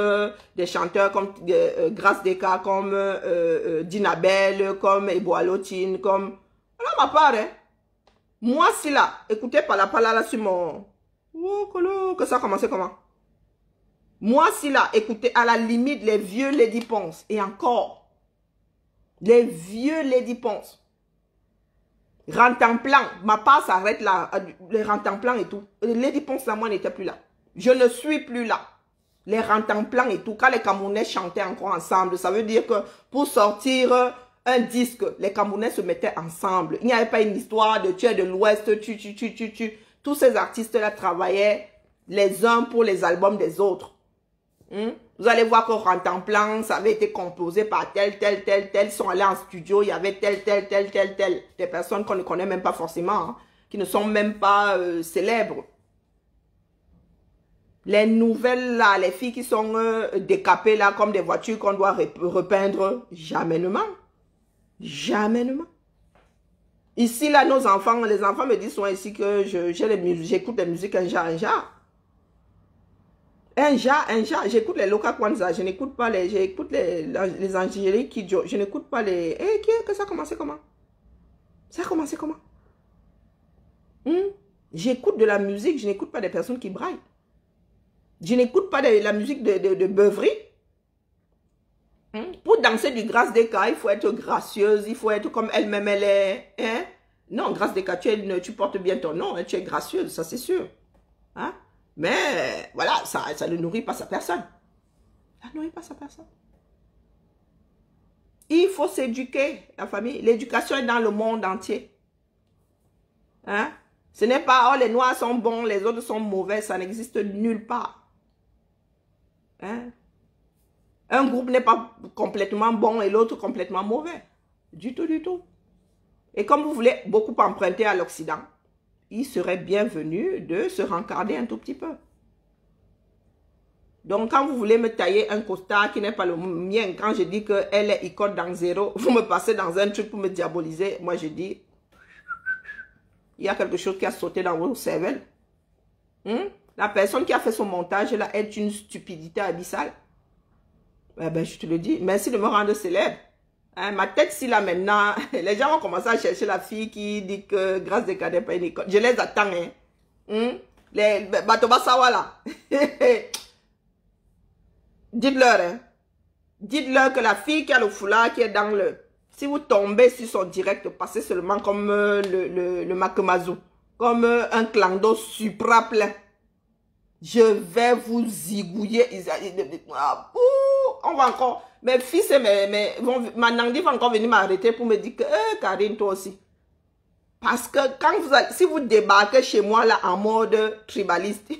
des chanteurs comme Grâce Deka, comme Dinabel, comme Eboalotine, comme... Voilà ma part, hein. Moi, si là, écoutez Pala là sur mon... Oh, que ça a commencé comment? Moi, si là, écoutez à la limite les vieux Lady Ponce. Et encore, les vieux Lady Ponce. Rantanplan, ma part s'arrête là, les Rantanplan et tout. Lady Ponce, là, moi, n'était plus là. Je ne suis plus là. Les Rantanplan et tout, quand les Camerounais chantaient encore ensemble, ça veut dire que pour sortir un disque, les Camerounais se mettaient ensemble. Il n'y avait pas une histoire de tu es de l'Ouest, tu. Tous ces artistes-là travaillaient les uns pour les albums des autres. Vous allez voir que Rantanplan, ça avait été composé par tel. Ils sont allés en studio, il y avait tel. Des personnes qu'on ne connaît même pas forcément, hein, qui ne sont même pas célèbres. Les nouvelles là, les filles qui sont décapées là, comme des voitures qu'on doit repeindre, jamais. Ici là, nos enfants, les enfants me disent souvent ici que j'écoute des musiques un genre. J'écoute les Loka Kwanzaa, je n'écoute pas les... J'écoute les Angélique Kidjo, je n'écoute pas les... que ça a commencé comment? Ça a commencé comment? J'écoute de la musique, je n'écoute pas des personnes qui braillent. Je n'écoute pas de la musique de beuverie. Pour danser du Grâce Deka, il faut être gracieuse, il faut être comme elle-même elle est. Hein? Non, Grâce Deka, tu portes bien ton nom, hein, tu es gracieuse, ça c'est sûr. Hein? Mais voilà, ça ne nourrit pas sa personne. Ça ne nourrit pas sa personne. Il faut s'éduquer, la famille. L'éducation est dans le monde entier. Hein? Ce n'est pas, oh, les noirs sont bons, les autres sont mauvais, ça n'existe nulle part. Hein? Un groupe n'est pas complètement bon et l'autre complètement mauvais. Du tout. Et comme vous voulez beaucoup emprunter à l'Occident, il serait bienvenu de se rencarder un tout petit peu. Donc, quand vous voulez me tailler un costard qui n'est pas le mien, quand je dis qu'elle est icône dans zéro, vous me passez dans un truc pour me diaboliser, moi je dis, il y a quelque chose qui a sauté dans vos cervelles. La personne qui a fait son montage là est une stupidité abyssale. Eh ben, je te le dis, merci de me rendre célèbre. Hein, ma tête, si là maintenant, les gens vont commencer à chercher la fille qui dit que Grâce Deka n'est pas une école. Je les attends. Les Batoba Sawa là. Dites-leur. Dites-leur que la fille qui a le foulard, qui est dans le... Si vous tombez sur son direct, passez seulement comme le Makemazou. comme un clan d'eau supra plein. Je vais vous zigouiller. On va encore... Mes fils et ma Nandi va encore venir m'arrêter pour me dire que Karine, toi aussi. Parce que quand vous allez, si vous débarquez chez moi là en mode tribaliste,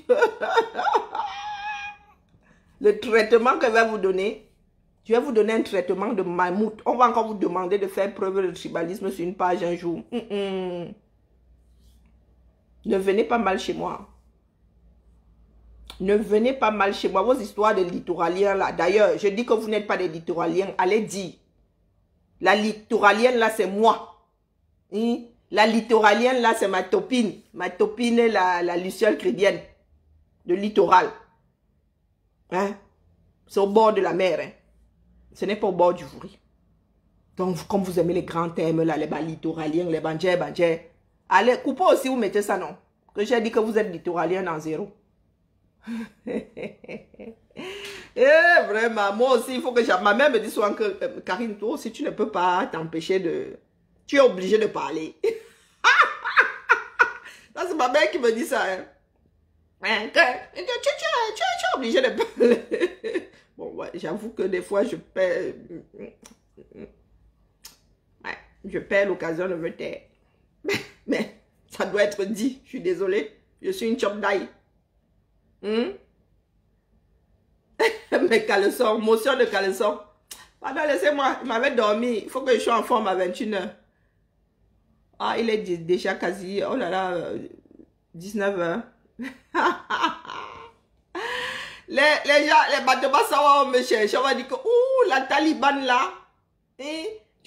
le traitement que je vais vous donner, je vais vous donner un traitement de mammouth. On va encore vous demander de faire preuve de tribalisme sur une page un jour. Ne venez pas mal chez moi. Ne venez pas mal chez moi. Vos histoires de littoraliens là. D'ailleurs, je dis que vous n'êtes pas des littoraliens. Allez dire. La littoralienne là, c'est moi. La littoralienne là, c'est ma topine. Ma topine est la Luciole Crédienne. De littoral. Hein? C'est au bord de la mer. Hein? Ce n'est pas au bord du Vouri. Donc, comme vous aimez les grands thèmes là, les littoraliens, les banjais. Allez, coupez aussi, vous mettez ça non. Que j'ai dit que vous êtes littoraliens en zéro. Vraiment, moi aussi, il faut que ma mère me dise souvent que Karine, toi aussi, tu ne peux pas t'empêcher de... Tu es obligé de parler. Ça, c'est ma mère qui me dit ça. Hein. Tu es obligé de parler. Bon, ouais, j'avoue que des fois, je perds... Ouais, je perds l'occasion de me taire. Mais ça doit être dit. Je suis désolée. Je suis une chop d'ail. Mes caleçons, motion de caleçons. Pardon, laissez-moi, il m'avait dormi. Il faut que je sois en forme à 21h. Ah, il est déjà quasi, oh là là, 19h. les gens, les bateaux ça va me chercher. On va dire que, ouh, la Taliban là.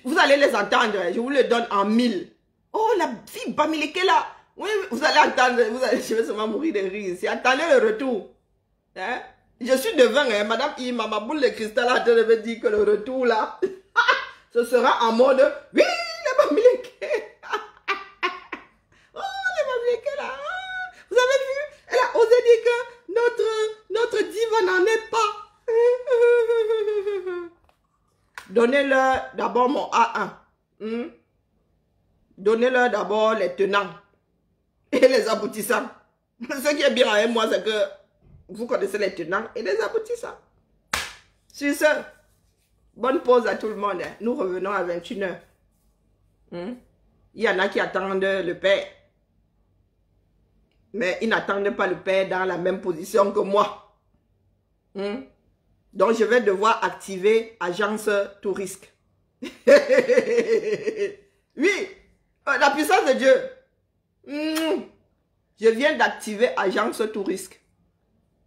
Vous allez les entendre, je vous le donne en 1000. Oh, la fille Bamileke là. Oui, vous allez entendre, je vais seulement mourir de rire ici. Attendez le retour. Hein? Je suis devant, hein, Madame Ima, ma boule de cristal a de me dire que le retour là, ce sera en mode, oui, les Bamileke. Oh, les Bamileke là. Vous avez vu? Elle a osé dire que notre diva n'en est pas. Donnez-leur d'abord mon A1. Donnez-leur d'abord les tenants. Et les aboutissants. Ce qui est bien avec moi, c'est que vous connaissez les tenants et les aboutissants. Sur ce, bonne pause à tout le monde. Nous revenons à 21h. Il y en a qui attendent le père. Mais ils n'attendent pas le père dans la même position que moi. Donc, je vais devoir activer Agence Tourisque. Oui, la puissance de Dieu. Je viens d'activer Agence Tourisque.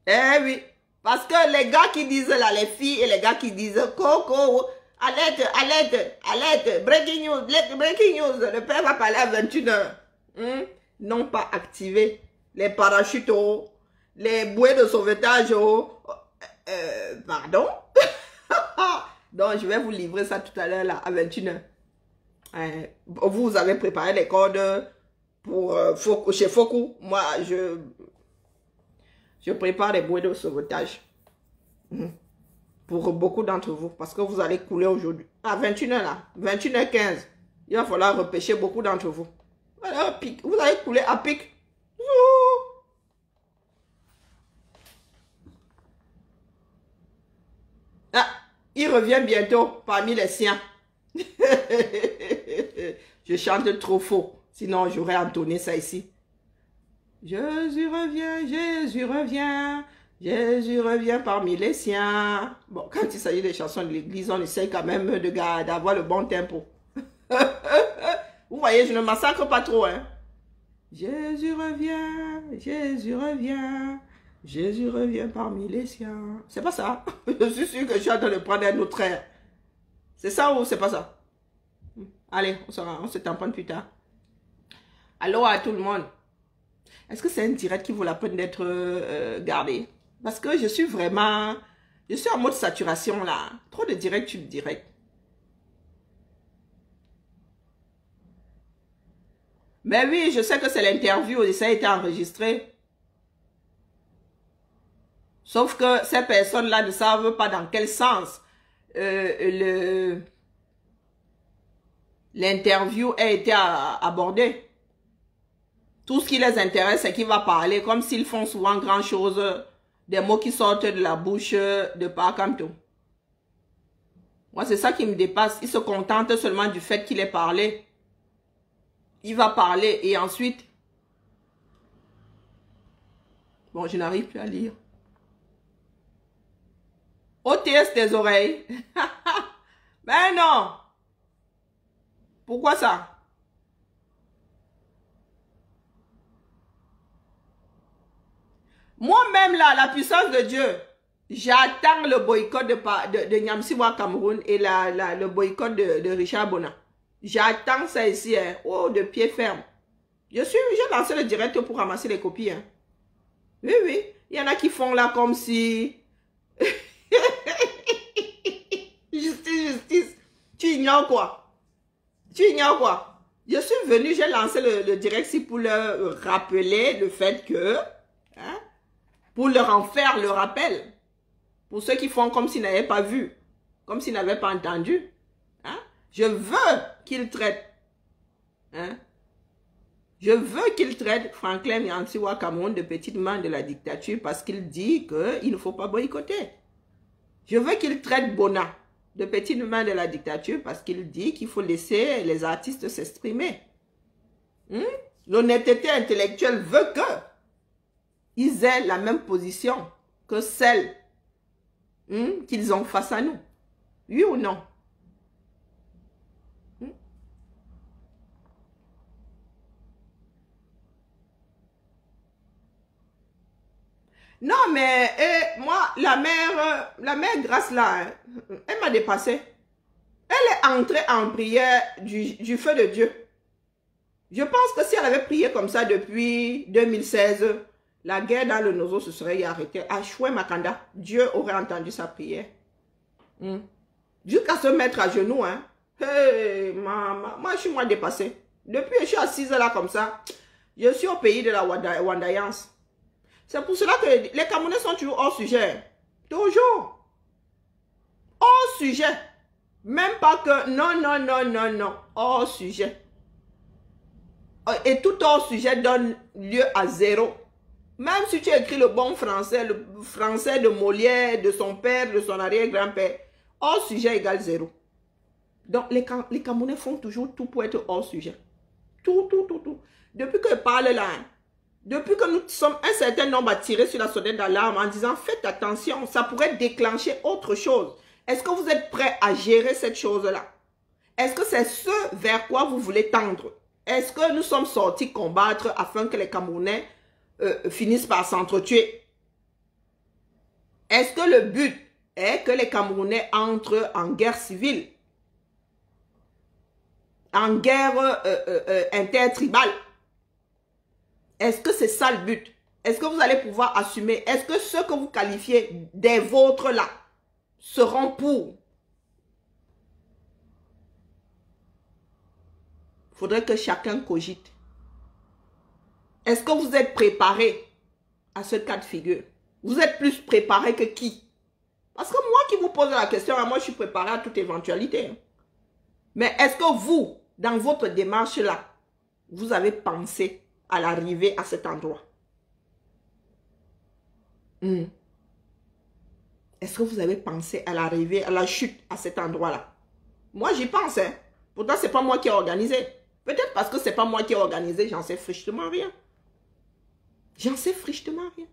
Eh oui, parce que les gars qui disent là, les filles et les gars qui disent Coco, alerte, alerte, alerte, breaking news, le père va parler à 21h. Non pas activer les parachutes, les bouées de sauvetage. Pardon? Donc, je vais vous livrer ça tout à l'heure là, à 21h. Vous avez préparé les codes pour chez Foku. Moi, je prépare les bouées de sauvetage pour beaucoup d'entre vous parce que vous allez couler aujourd'hui. À 21h là, 21h15, il va falloir repêcher beaucoup d'entre vous. Voilà, vous allez couler à pic. Ah, il revient bientôt parmi les siens. Je chante trop faux. Sinon, j'aurais entonné ça ici. Jésus revient, Jésus revient, Jésus revient parmi les siens. Bon, quand il s'agit des chansons de l'église, on essaie quand même d'avoir le bon tempo. Vous voyez, je ne massacre pas trop, hein. Jésus revient, Jésus revient, Jésus revient parmi les siens. C'est pas ça. Je suis sûr que je suis en train de prendre un autre air. C'est ça ou c'est pas ça? Allez, on se tamponne plus tard. Allô à tout le monde. Est-ce que c'est un direct qui vaut la peine d'être gardé? Parce que je suis vraiment... Je suis en mode saturation là. Trop de direct, tube direct. Mais oui, je sais que c'est l'interview et ça a été enregistré. Sauf que ces personnes-là ne savent pas dans quel sens l'interview a été abordée. Tout ce qui les intéresse, c'est qu'il va parler comme s'ils font souvent grand chose, des mots qui sortent de la bouche de Pakamto. Moi, c'est ça qui me dépasse. Il se contente seulement du fait qu'il ait parlé. Il va parler et ensuite... Bon, je n'arrive plus à lire. OTS des oreilles. Ben non. Pourquoi ça? Moi-même là, la puissance de Dieu, j'attends le boycott de Nyamsiwa Cameroun et le boycott de Richard Bona. J'attends ça ici, hein. Oh, de pied ferme. J'ai lancé le direct pour ramasser les copies. Hein. Oui, oui. Il y en a qui font là comme si... Justice. Tu ignores quoi? Tu ignores quoi? Je suis venu, j'ai lancé le direct ici pour leur rappeler le fait que... Hein, pour leur en faire le rappel. Pour ceux qui font comme s'ils n'avaient pas vu. Comme s'ils n'avaient pas entendu. Hein? Je veux qu'ils traitent. Hein? Je veux qu'ils traitent Franklin Nyamsiwa Cameroun de petite main de la dictature parce qu'il dit qu'il ne faut pas boycotter. Je veux qu'ils traitent Bona de petite main de la dictature parce qu'il dit qu'il faut laisser les artistes s'exprimer. L'honnêteté intellectuelle veut que ils aient la même position que celle qu'ils ont face à nous. Oui ou non? Non, mais moi, la mère Grâce là, hein, elle m'a dépassé. Elle est entrée en prière du feu de Dieu. Je pense que si elle avait prié comme ça depuis 2016, la guerre dans le Nozo se serait arrêtée. À Choué Makanda, Dieu aurait entendu sa prière. Jusqu'à se mettre à genoux. Hein. Hey, moi, je suis moins dépassée. Depuis que je suis assise là comme ça, je suis au pays de la Wandayance. C'est pour cela que les Camerounais sont toujours hors sujet. Toujours. Hors sujet. Même pas que... Non. Hors sujet. Et tout hors sujet donne lieu à zéro. Même si tu écris le bon français, le français de Molière, de son père, de son arrière-grand-père, hors sujet égale zéro. Donc, les Camerounais font toujours tout pour être hors sujet. Tout. Depuis que je parle là, depuis que nous sommes un certain nombre à tirer sur la sonnette d'alarme en disant faites attention, ça pourrait déclencher autre chose. Est-ce que vous êtes prêts à gérer cette chose-là? Est-ce que c'est ce vers quoi vous voulez tendre? Est-ce que nous sommes sortis combattre afin que les Camerounais finissent par s'entretuer? Est-ce que le but est que les Camerounais entrent en guerre civile? En guerre intertribale? Est-ce que c'est ça le but? Est-ce que vous allez pouvoir assumer? Est-ce que ceux que vous qualifiez des vôtres là seront pour? Il faudrait que chacun cogite. Est-ce que vous êtes préparé à ce cas de figure? Vous êtes plus préparé que qui? Parce que moi qui vous pose la question, moi je suis préparé à toute éventualité. Mais est-ce que vous, dans votre démarche là, vous avez pensé à l'arrivée à cet endroit? Est-ce que vous avez pensé à l'arrivée, à la chute à cet endroit-là? Moi, j'y pense. Hein. Pourtant, ce n'est pas moi qui ai organisé. Peut-être parce que ce n'est pas moi qui ai organisé, j'en sais frichement rien. J'en sais frichtement rien.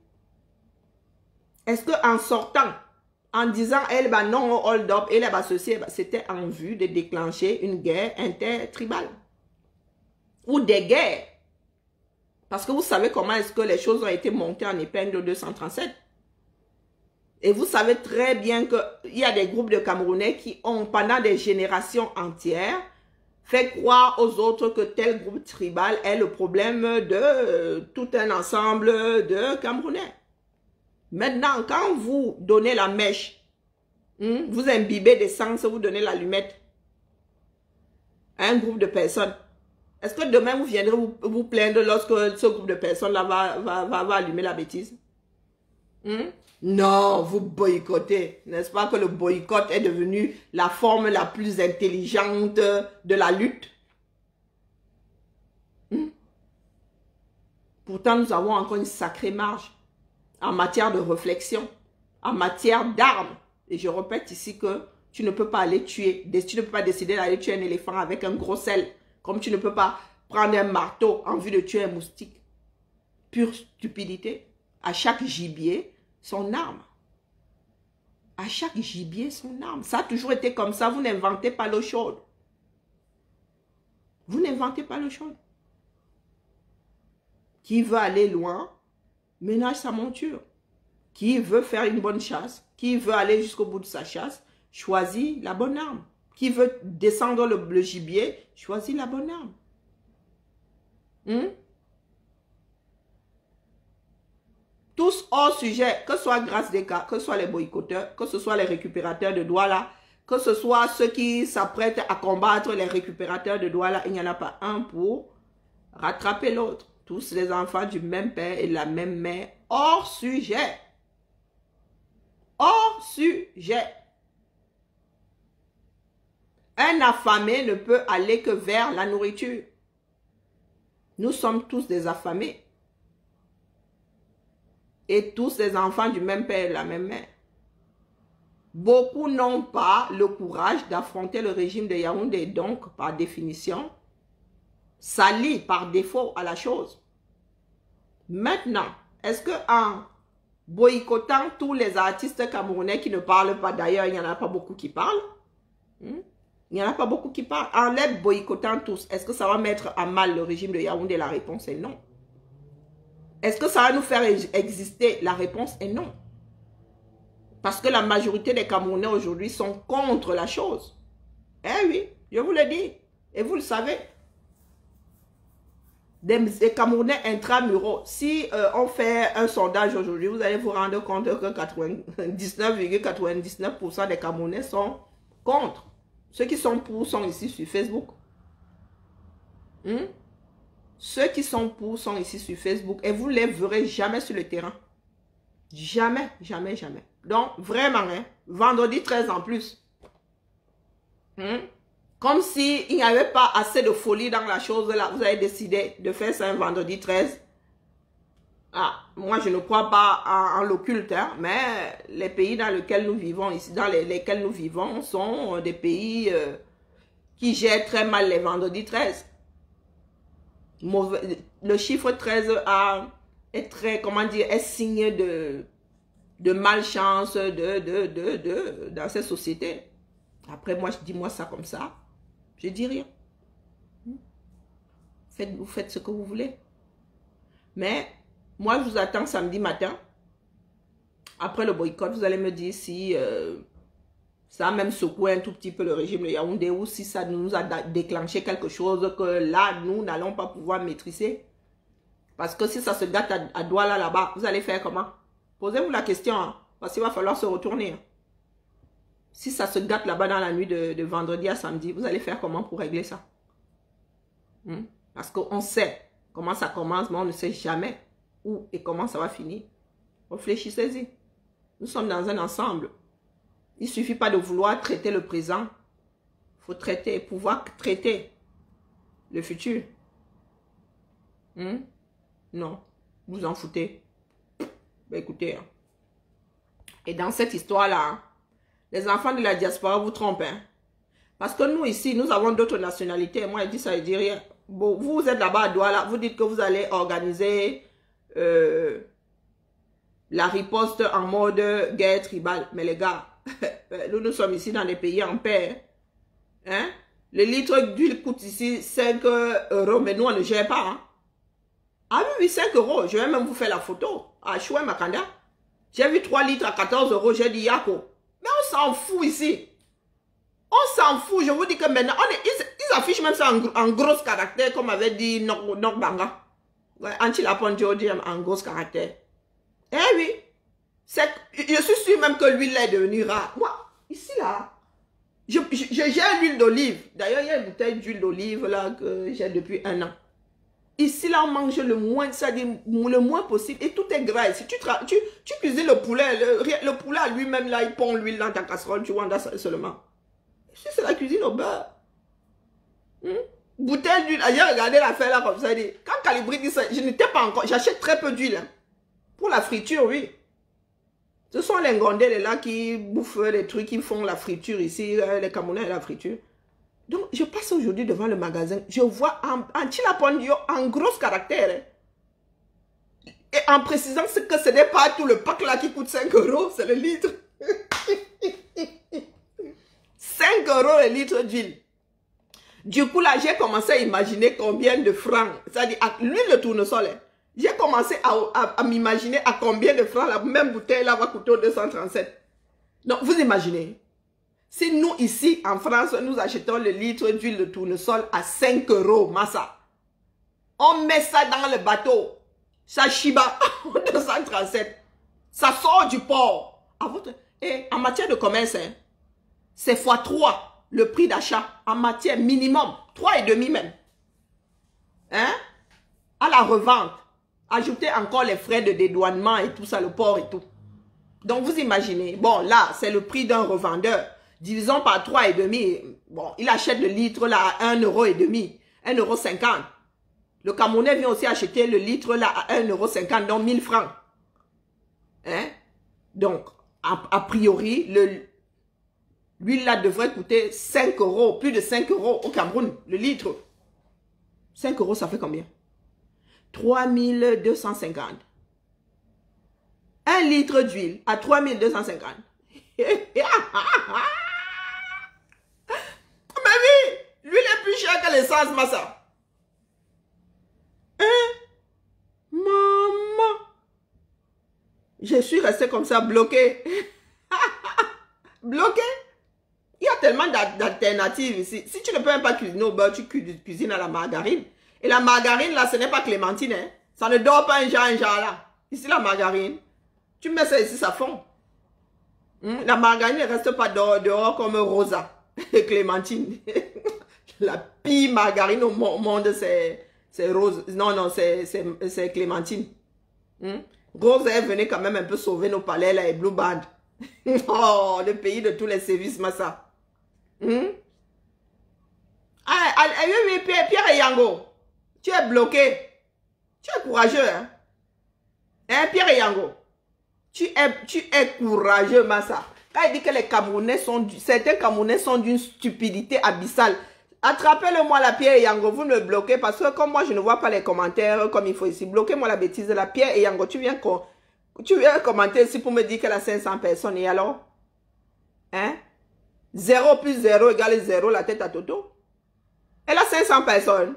Est-ce qu'en sortant, en disant, elle, bah non, hold up, elle, bah ceci, bah, c'était en vue de déclencher une guerre intertribale? Ou des guerres? Parce que vous savez comment est-ce que les choses ont été montées en épingle 237. Et vous savez très bien qu'il y a des groupes de Camerounais qui ont, pendant des générations entières, fait croire aux autres que tel groupe tribal est le problème de tout un ensemble de Camerounais. Maintenant, quand vous donnez la mèche, vous imbibez d'essence, vous donnez l'allumette à un groupe de personnes, est-ce que demain vous viendrez vous plaindre lorsque ce groupe de personnes-là va allumer la bêtise? Non, vous boycottez. N'est-ce pas que le boycott est devenu la forme la plus intelligente de la lutte? Pourtant, nous avons encore une sacrée marge en matière de réflexion, en matière d'armes. Et je répète ici que tu ne peux pas aller tuer, tu ne peux pas décider d'aller tuer un éléphant avec un gros sel, comme tu ne peux pas prendre un marteau en vue de tuer un moustique. Pure stupidité. À chaque gibier, son arme. À chaque gibier, son arme. Ça a toujours été comme ça. Vous n'inventez pas l'eau chaude. Vous n'inventez pas l'eau chaude. Qui veut aller loin, ménage sa monture. Qui veut faire une bonne chasse, qui veut aller jusqu'au bout de sa chasse, choisit la bonne arme. Qui veut descendre le gibier, choisit la bonne arme. Tous hors sujet, que ce soit Grâce des cas, que ce soit les boycotteurs, que ce soit les récupérateurs de Douala, que ce soit ceux qui s'apprêtent à combattre les récupérateurs de Douala, il n'y en a pas un pour rattraper l'autre. Tous les enfants du même père et de la même mère, hors sujet. Hors sujet. Un affamé ne peut aller que vers la nourriture. Nous sommes tous des affamés. Et tous les enfants du même père et de la même mère. Beaucoup n'ont pas le courage d'affronter le régime de Yaoundé, donc, par définition, s'allient par défaut à la chose. Maintenant, est-ce qu'en boycottant tous les artistes camerounais qui ne parlent pas, d'ailleurs, il n'y en a pas beaucoup qui parlent, il n'y en a pas beaucoup qui parlent, en les boycottant tous, est-ce que ça va mettre à mal le régime de Yaoundé? La réponse est non. Est-ce que ça va nous faire exister? La réponse est non. Parce que la majorité des Camerounais aujourd'hui sont contre la chose. Eh oui, je vous le dis. Et vous le savez. Des Camerounais intramuraux. Si on fait un sondage aujourd'hui, vous allez vous rendre compte que 99,99% des Camerounais sont contre. Ceux qui sont pour sont ici sur Facebook. Ceux qui sont pour sont ici sur Facebook. Et vous ne les verrez jamais sur le terrain. Jamais, jamais, jamais. Donc, vraiment, vendredi 13 en plus. Comme s'il n'y avait pas assez de folie dans la chose là. Vous avez décidé de faire ça un vendredi 13. Ah, moi je ne crois pas en l'occulte, hein, mais les pays dans lesquels nous vivons ici, dans lesquels nous vivons, sont des pays qui gèrent très mal les vendredis 13. Le chiffre 13 est très, comment dire, est signe de malchance dans ces sociétés. Après, moi, je dis moi ça comme ça. Je dis rien. Vous faites ce que vous voulez. Mais, moi, je vous attends samedi matin. Après le boycott, vous allez me dire si ça a même secoué un tout petit peu le régime de Yaoundé ou si ça nous a déclenché quelque chose que là, nous n'allons pas pouvoir maîtriser. Parce que si ça se gâte à Douala là-bas, vous allez faire comment? Posez-vous la question, hein, parce qu'il va falloir se retourner. Si ça se gâte là-bas dans la nuit de vendredi à samedi, vous allez faire comment pour régler ça? Parce qu'on sait comment ça commence, mais on ne sait jamais où et comment ça va finir. Réfléchissez-y. Nous sommes dans un ensemble. Il ne suffit pas de vouloir traiter le présent. Il faut traiter, pouvoir traiter le futur. Non, vous en foutez. Ben écoutez, hein. Et dans cette histoire-là, hein, les enfants de la diaspora vous trompent. Hein. Parce que nous ici, nous avons d'autres nationalités. Moi, je dis ça, je dis rien. Bon, vous êtes là-bas à Douala, vous dites que vous allez organiser la riposte en mode guerre tribale. Mais les gars, nous sommes ici dans des pays en paix. Hein? Le litre d'huile coûte ici 5 €, mais nous, on ne gère pas. Hein? Ah oui, 5 €. Je vais même vous faire la photo. À Choué Makanda. J'ai vu 3 litres à 14 €. J'ai dit Yako. Mais on s'en fout ici. On s'en fout. Je vous dis que maintenant, ils affichent même ça en gros caractère, comme avait dit Nok Banga. Ouais, Anti-Lapon Georgie en gros caractère. Eh oui. Je suis sûr même que l'huile est devenue rare. Moi, ici là, j'ai l'huile d'olive. D'ailleurs, il y a une bouteille d'huile d'olive là que j'ai depuis 1 an. Ici, là, on mange le moins, c'est-à-dire le moins possible. Et tout est gras. Si tu cuisines le poulet, le poulet à lui-même, là, il pond l'huile dans ta casserole, tu vois, seulement. Ici, c'est la cuisine au beurre. Bouteille d'huile. J'ai regardé l'affaire là comme ça. Dit, quand Calibri dit ça, je n'étais pas encore. J'achète très peu d'huile. Hein. Pour la friture, oui. Ce sont les Ngondais là qui bouffent les trucs, qui font la friture ici, les Camerounais et la friture. Donc, je passe aujourd'hui devant le magasin. Je vois un Chilapondio en gros caractère. Hein. Et en précisant que ce n'est pas tout le pack là qui coûte 5 €, c'est le litre. 5 € le litre d'huile. Du coup, là, j'ai commencé à imaginer combien de francs. C'est-à-dire, l'huile de tournesol, hein, j'ai commencé à m'imaginer à combien de francs la même bouteille là va coûter au 237. Donc, vous imaginez, si nous, ici, en France, nous achetons le litre d'huile de tournesol à 5 € massa, on met ça dans le bateau, ça chiba au 237. Ça sort du port. Et en matière de commerce, hein, c'est x3 le prix d'achat en matière minimum, 3,5 même. Hein? À la revente, ajoutez encore les frais de dédouanement et tout ça, le port et tout. Donc vous imaginez, bon là, c'est le prix d'un revendeur. Divisons par 3,5, bon, il achète le litre là à 1,5 €, 1,50 €. Le Camerounais vient aussi acheter le litre là à 1,50 €, donc 1000 francs. Hein? Donc, a priori, l'huile là devrait coûter 5 €, plus de 5 € au Cameroun, le litre. 5 €, ça fait combien? 3250. Un litre d'huile à 3250. Mais oui, l'huile est plus chère que l'essence, massa. Hein? Maman. Je suis resté comme ça, bloqué. Bloqué. Il y a tellement d'alternatives ici. Si tu ne peux même pas cuisiner au beurre, tu cuisines à la margarine. Et la margarine, là, ce n'est pas clémentine. Hein. Ça ne dort pas un genre là. Ici, la margarine. Tu mets ça ici, ça fond. La margarine ne reste pas dehors comme rosa. Clémentine. La pire margarine au monde, c'est rose. Non, non, c'est clémentine. Rose, elle venait quand même un peu sauver nos palais là et Blue Band. Oh, le pays de tous les services, massa. Oui, Pierre et Yango, tu es bloqué. Tu es courageux, hein? Pierre et Yango, tu es courageux, massa. Quand il dit que les Camerounais sont, certains Camerounais sont d'une stupidité abyssale, attrapez-le-moi la Pierre et Yango, vous me bloquez parce que comme moi je ne vois pas les commentaires comme il faut ici, bloquez-moi la bêtise de la Pierre et Yango, tu viens commenter ici pour me dire qu'elle a 500 personnes et alors? Hein? 0 plus 0 égale 0, la tête à Toto. Elle a 500 personnes.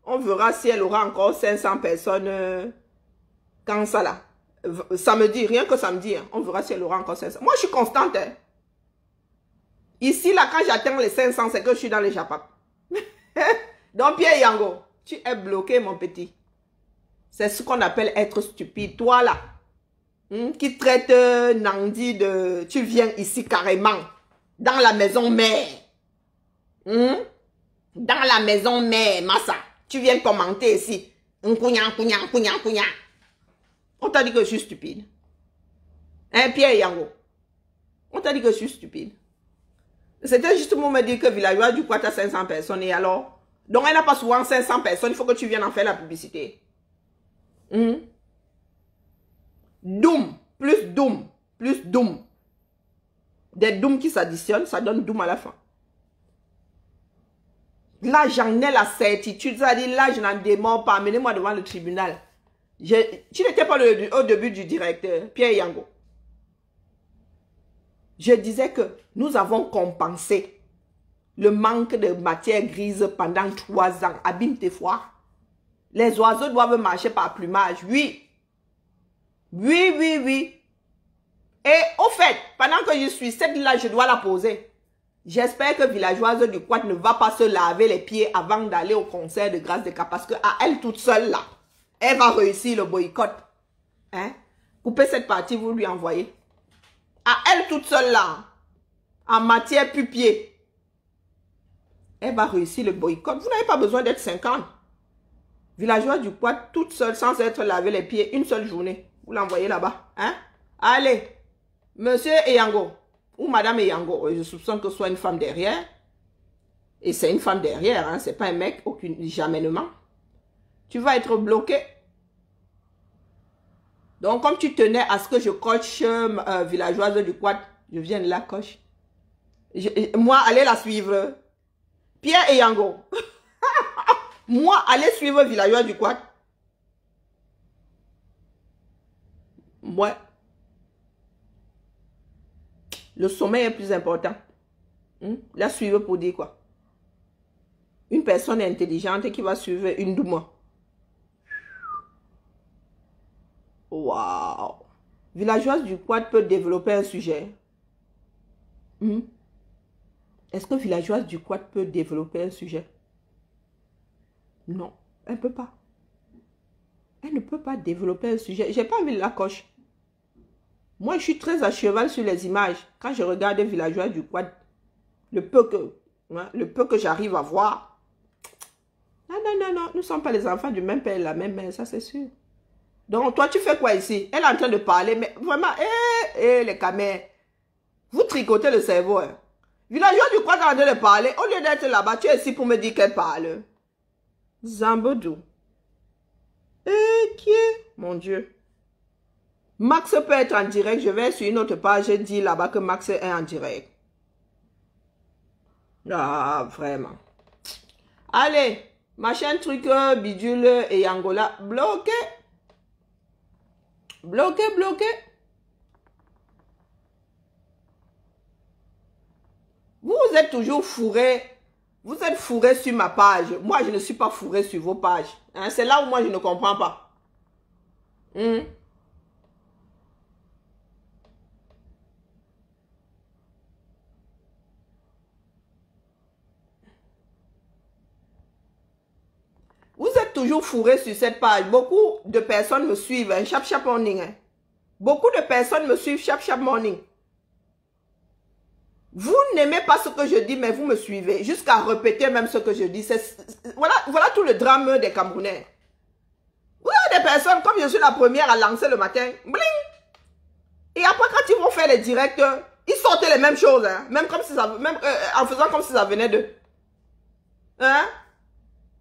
On verra si elle aura encore 500 personnes quand ça là. Samedi, rien que samedi. Hein. On verra si elle aura encore 500. Moi, je suis constante. Hein. Ici, là, quand j'atteins les 500, c'est que je suis dans les Japap. Donc, Pierre Yango, tu es bloqué, mon petit. C'est ce qu'on appelle être stupide. Toi, là, qui traite Nandi de... Tu viens ici carrément. Dans la maison mère. Dans la maison mère, Massa. Tu viens commenter ici. Nkounya. On t'a dit que je suis stupide. Hein, Pierre Yango? On t'a dit que je suis stupide. C'était juste pour me dire que Villageois du Quat a 500 personnes et alors? Donc elle n'a pas souvent 500 personnes, il faut que tu viennes en faire la publicité. Doom, plus Doom, plus Doom. Des Doom qui s'additionnent, ça donne Doom à la fin. Là, j'en ai la certitude, c'est-à-dire là, je n'en démords pas. Amenez-moi devant le tribunal. Tu n'étais pas au début du directeur, Pierre Yango. Je disais que nous avons compensé le manque de matière grise pendant 3 ans. Abîme tes foies. Les oiseaux doivent marcher par plumage. Oui. Oui. Et au fait, pendant que je suis cette là, je dois la poser. J'espère que Villageoise du Quat ne va pas se laver les pieds avant d'aller au concert de Grâce de Cap. Parce qu'à elle toute seule là, elle va réussir le boycott. Hein? Coupez cette partie, vous lui envoyez. À elle toute seule là, en matière pupier, elle va réussir le boycott. Vous n'avez pas besoin d'être 50. Villageoise du Quat, toute seule, sans être lavé les pieds, une seule journée. Vous l'envoyez là-bas. Hein? Allez, monsieur Eyango, ou madame Eyango, je soupçonne que ce soit une femme derrière. Et c'est une femme derrière, hein, c'est pas un mec, jamais ne ment. Tu vas être bloqué. Donc, comme tu tenais à ce que je coach villageoise du quad, je viens de la coche. Moi, allez la suivre. Pierre et Yango. Moi, allez suivre villageoise du quad. Ouais. Le sommeil est plus important. La suivre pour dire quoi? Une personne intelligente qui va suivre une Douma. Waouh! Villageoise du quad peut développer un sujet. Est-ce que villageoise du quad peut développer un sujet? Non, elle ne peut pas. Elle ne peut pas développer un sujet. J'ai pas envie de la coche. Moi, je suis très à cheval sur les images. Quand je regarde les villageois du quad, le peu que j'arrive à voir. Non, non, non, non. Nous ne sommes pas les enfants du même père et la même mère, ça c'est sûr. Donc, toi, tu fais quoi ici? Elle est en train de parler, mais vraiment, les camères. Vous tricotez le cerveau. Hein. Villageois du quad est en train de parler. Au lieu d'être là-bas, tu es ici pour me dire qu'elle parle. Zambodou. Qui est? Mon Dieu. Max peut être en direct. Je vais sur une autre page et dire là-bas que Max est en direct. Ah, vraiment. Allez, machin truc, bidule et Angola. Bloqué. Bloqué, bloqué. Vous êtes toujours fourré. Vous êtes fourré sur ma page. Moi, je ne suis pas fourré sur vos pages. Hein, c'est là où moi, je ne comprends pas. Vous êtes toujours fourré sur cette page. Beaucoup de personnes me suivent. Hein, Chap Morning. Hein. Beaucoup de personnes me suivent Chap Morning. Vous n'aimez pas ce que je dis, mais vous me suivez. Jusqu'à répéter même ce que je dis. Voilà tout le drame des Camerounais. Vous avez des personnes, comme je suis la première à lancer le matin. Bling! Et après, quand ils vont faire les directs, ils sortent les mêmes choses. Hein, même comme si ça, en faisant comme si ça venait d'eux. Hein?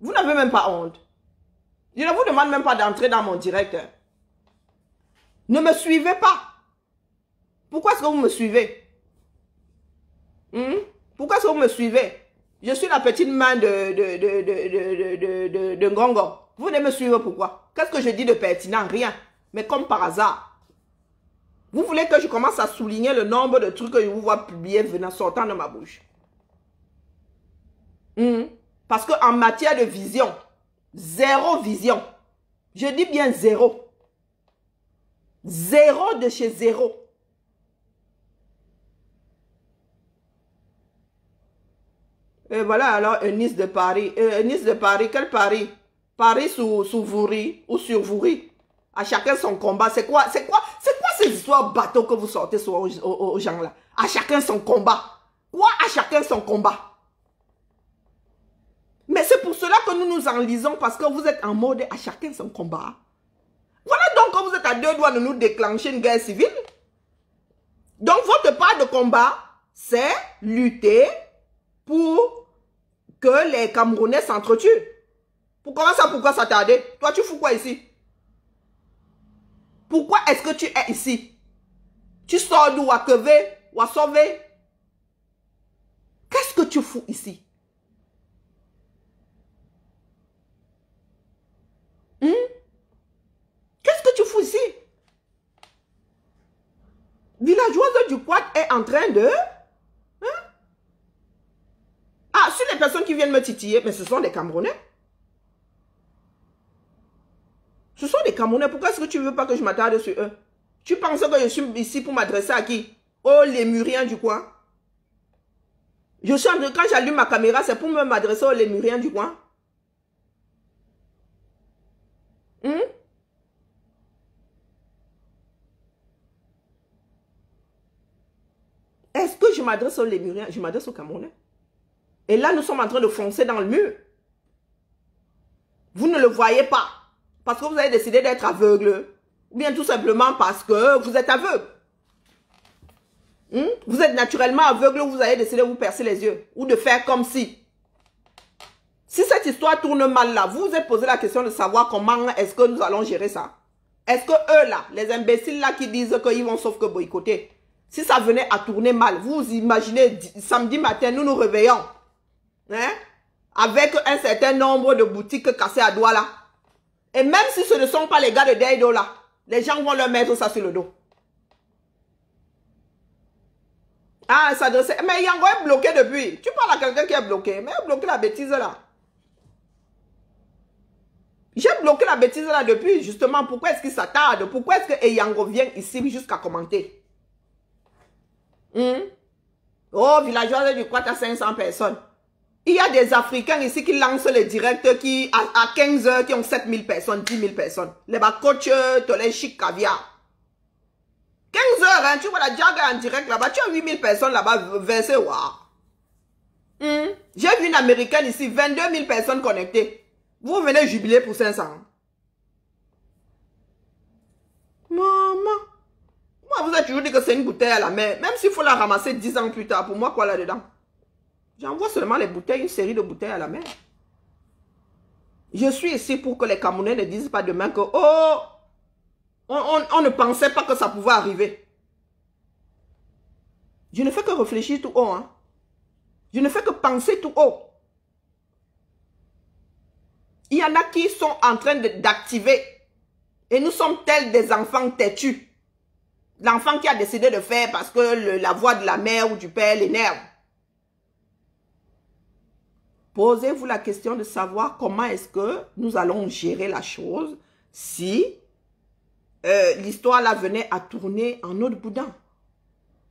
Vous n'avez même pas honte. Je ne vous demande même pas d'entrer dans mon direct. Hein. Ne me suivez pas. Pourquoi est-ce que vous me suivez? Pourquoi est-ce que vous me suivez? Je suis la petite main de Ngongo. Vous venez me suivre pourquoi? Qu'est-ce que je dis de pertinent? Rien. Mais comme par hasard. Vous voulez que je commence à souligner le nombre de trucs que je vous vois publier venant sortant de ma bouche? Parce qu'en matière de vision, zéro vision. Je dis bien zéro. Zéro de chez zéro. Et voilà alors Nice de Paris. Nice de Paris, quel Paris? Paris sous Vouri ou sur Vouri. À chacun son combat. C'est quoi ces histoires bateaux que vous sortez aux gens là? À chacun son combat. Quoi à chacun son combat? Mais c'est pour cela que nous nous enlisons parce que vous êtes en mode à chacun son combat. Voilà donc quand vous êtes à deux doigts de nous déclencher une guerre civile. Donc votre part de combat, c'est lutter pour que les Camerounais s'entretuent. Pourquoi ça tarder? Toi, tu fous quoi ici? Pourquoi est-ce que tu es ici? Tu sors d'où? À Kevé ou à Sauvé? Qu'est-ce que tu fous ici? Qu'est-ce que tu fous ici? Villageoise du quad est en train de... Ah, sur les personnes qui viennent me titiller, mais ce sont des Camerounais. Ce sont des Camerounais. Pourquoi est-ce que tu ne veux pas que je m'attarde sur eux? Tu penses que je suis ici pour m'adresser à qui? Oh, les Lémuriens du coin. Je suis quand j'allume ma caméra, c'est pour m'adresser aux Lémuriens du coin. Est-ce que je m'adresse aux Lémuriens? Je m'adresse aux Camerounais. Et là, nous sommes en train de foncer dans le mur. Vous ne le voyez pas. Parce que vous avez décidé d'être aveugle. Ou bien tout simplement parce que vous êtes aveugle. Vous êtes naturellement aveugle ou vous avez décidé de vous percer les yeux. Ou de faire comme si. Si cette histoire tourne mal là, vous vous êtes posé la question de savoir comment est-ce que nous allons gérer ça. Est-ce que eux là, les imbéciles là qui disent qu'ils vont sauf que boycotter, si ça venait à tourner mal, vous imaginez samedi matin, nous nous réveillons, hein, avec un certain nombre de boutiques cassées à doigts là. Et même si ce ne sont pas les gars de Daido là, les gens vont leur mettre ça sur le dos. Ah, ça doit... Mais Yango est bloqué depuis. Tu parles à quelqu'un qui est bloqué. Mais il a bloqué la bêtise là. J'ai bloqué la bêtise là depuis. Justement, pourquoi est-ce qu'il s'attarde? Pourquoi est-ce que Yango vient ici jusqu'à commenter? Oh, villageois du Quat à 500 personnes. Il y a des Africains ici qui lancent les directs qui, à 15 heures, qui ont 7000 personnes, 10 000 personnes. Les coach Tolé Chic Caviar. 15 heures, hein, tu vois la Jaga en direct là-bas, tu as 8000 personnes là-bas versées. Wow. J'ai vu une américaine ici, 22 000 personnes connectées. Vous venez jubiler pour 500. Maman. Moi, vous avez toujours dit que c'est une bouteille à la mer. Même s'il faut la ramasser 10 ans plus tard, pour moi, quoi là-dedans? J'envoie seulement les bouteilles, une série de bouteilles à la mer. Je suis ici pour que les Camerounais ne disent pas demain que, oh, on ne pensait pas que ça pouvait arriver. Je ne fais que réfléchir tout haut. Hein. Je ne fais que penser tout haut. Il y en a qui sont en train d'activer. Et nous sommes tels des enfants têtus. L'enfant qui a décidé de faire parce que la voix de la mère ou du père l'énerve. Posez-vous la question de savoir comment est-ce que nous allons gérer la chose si l'histoire là venait à tourner en eau de boudin.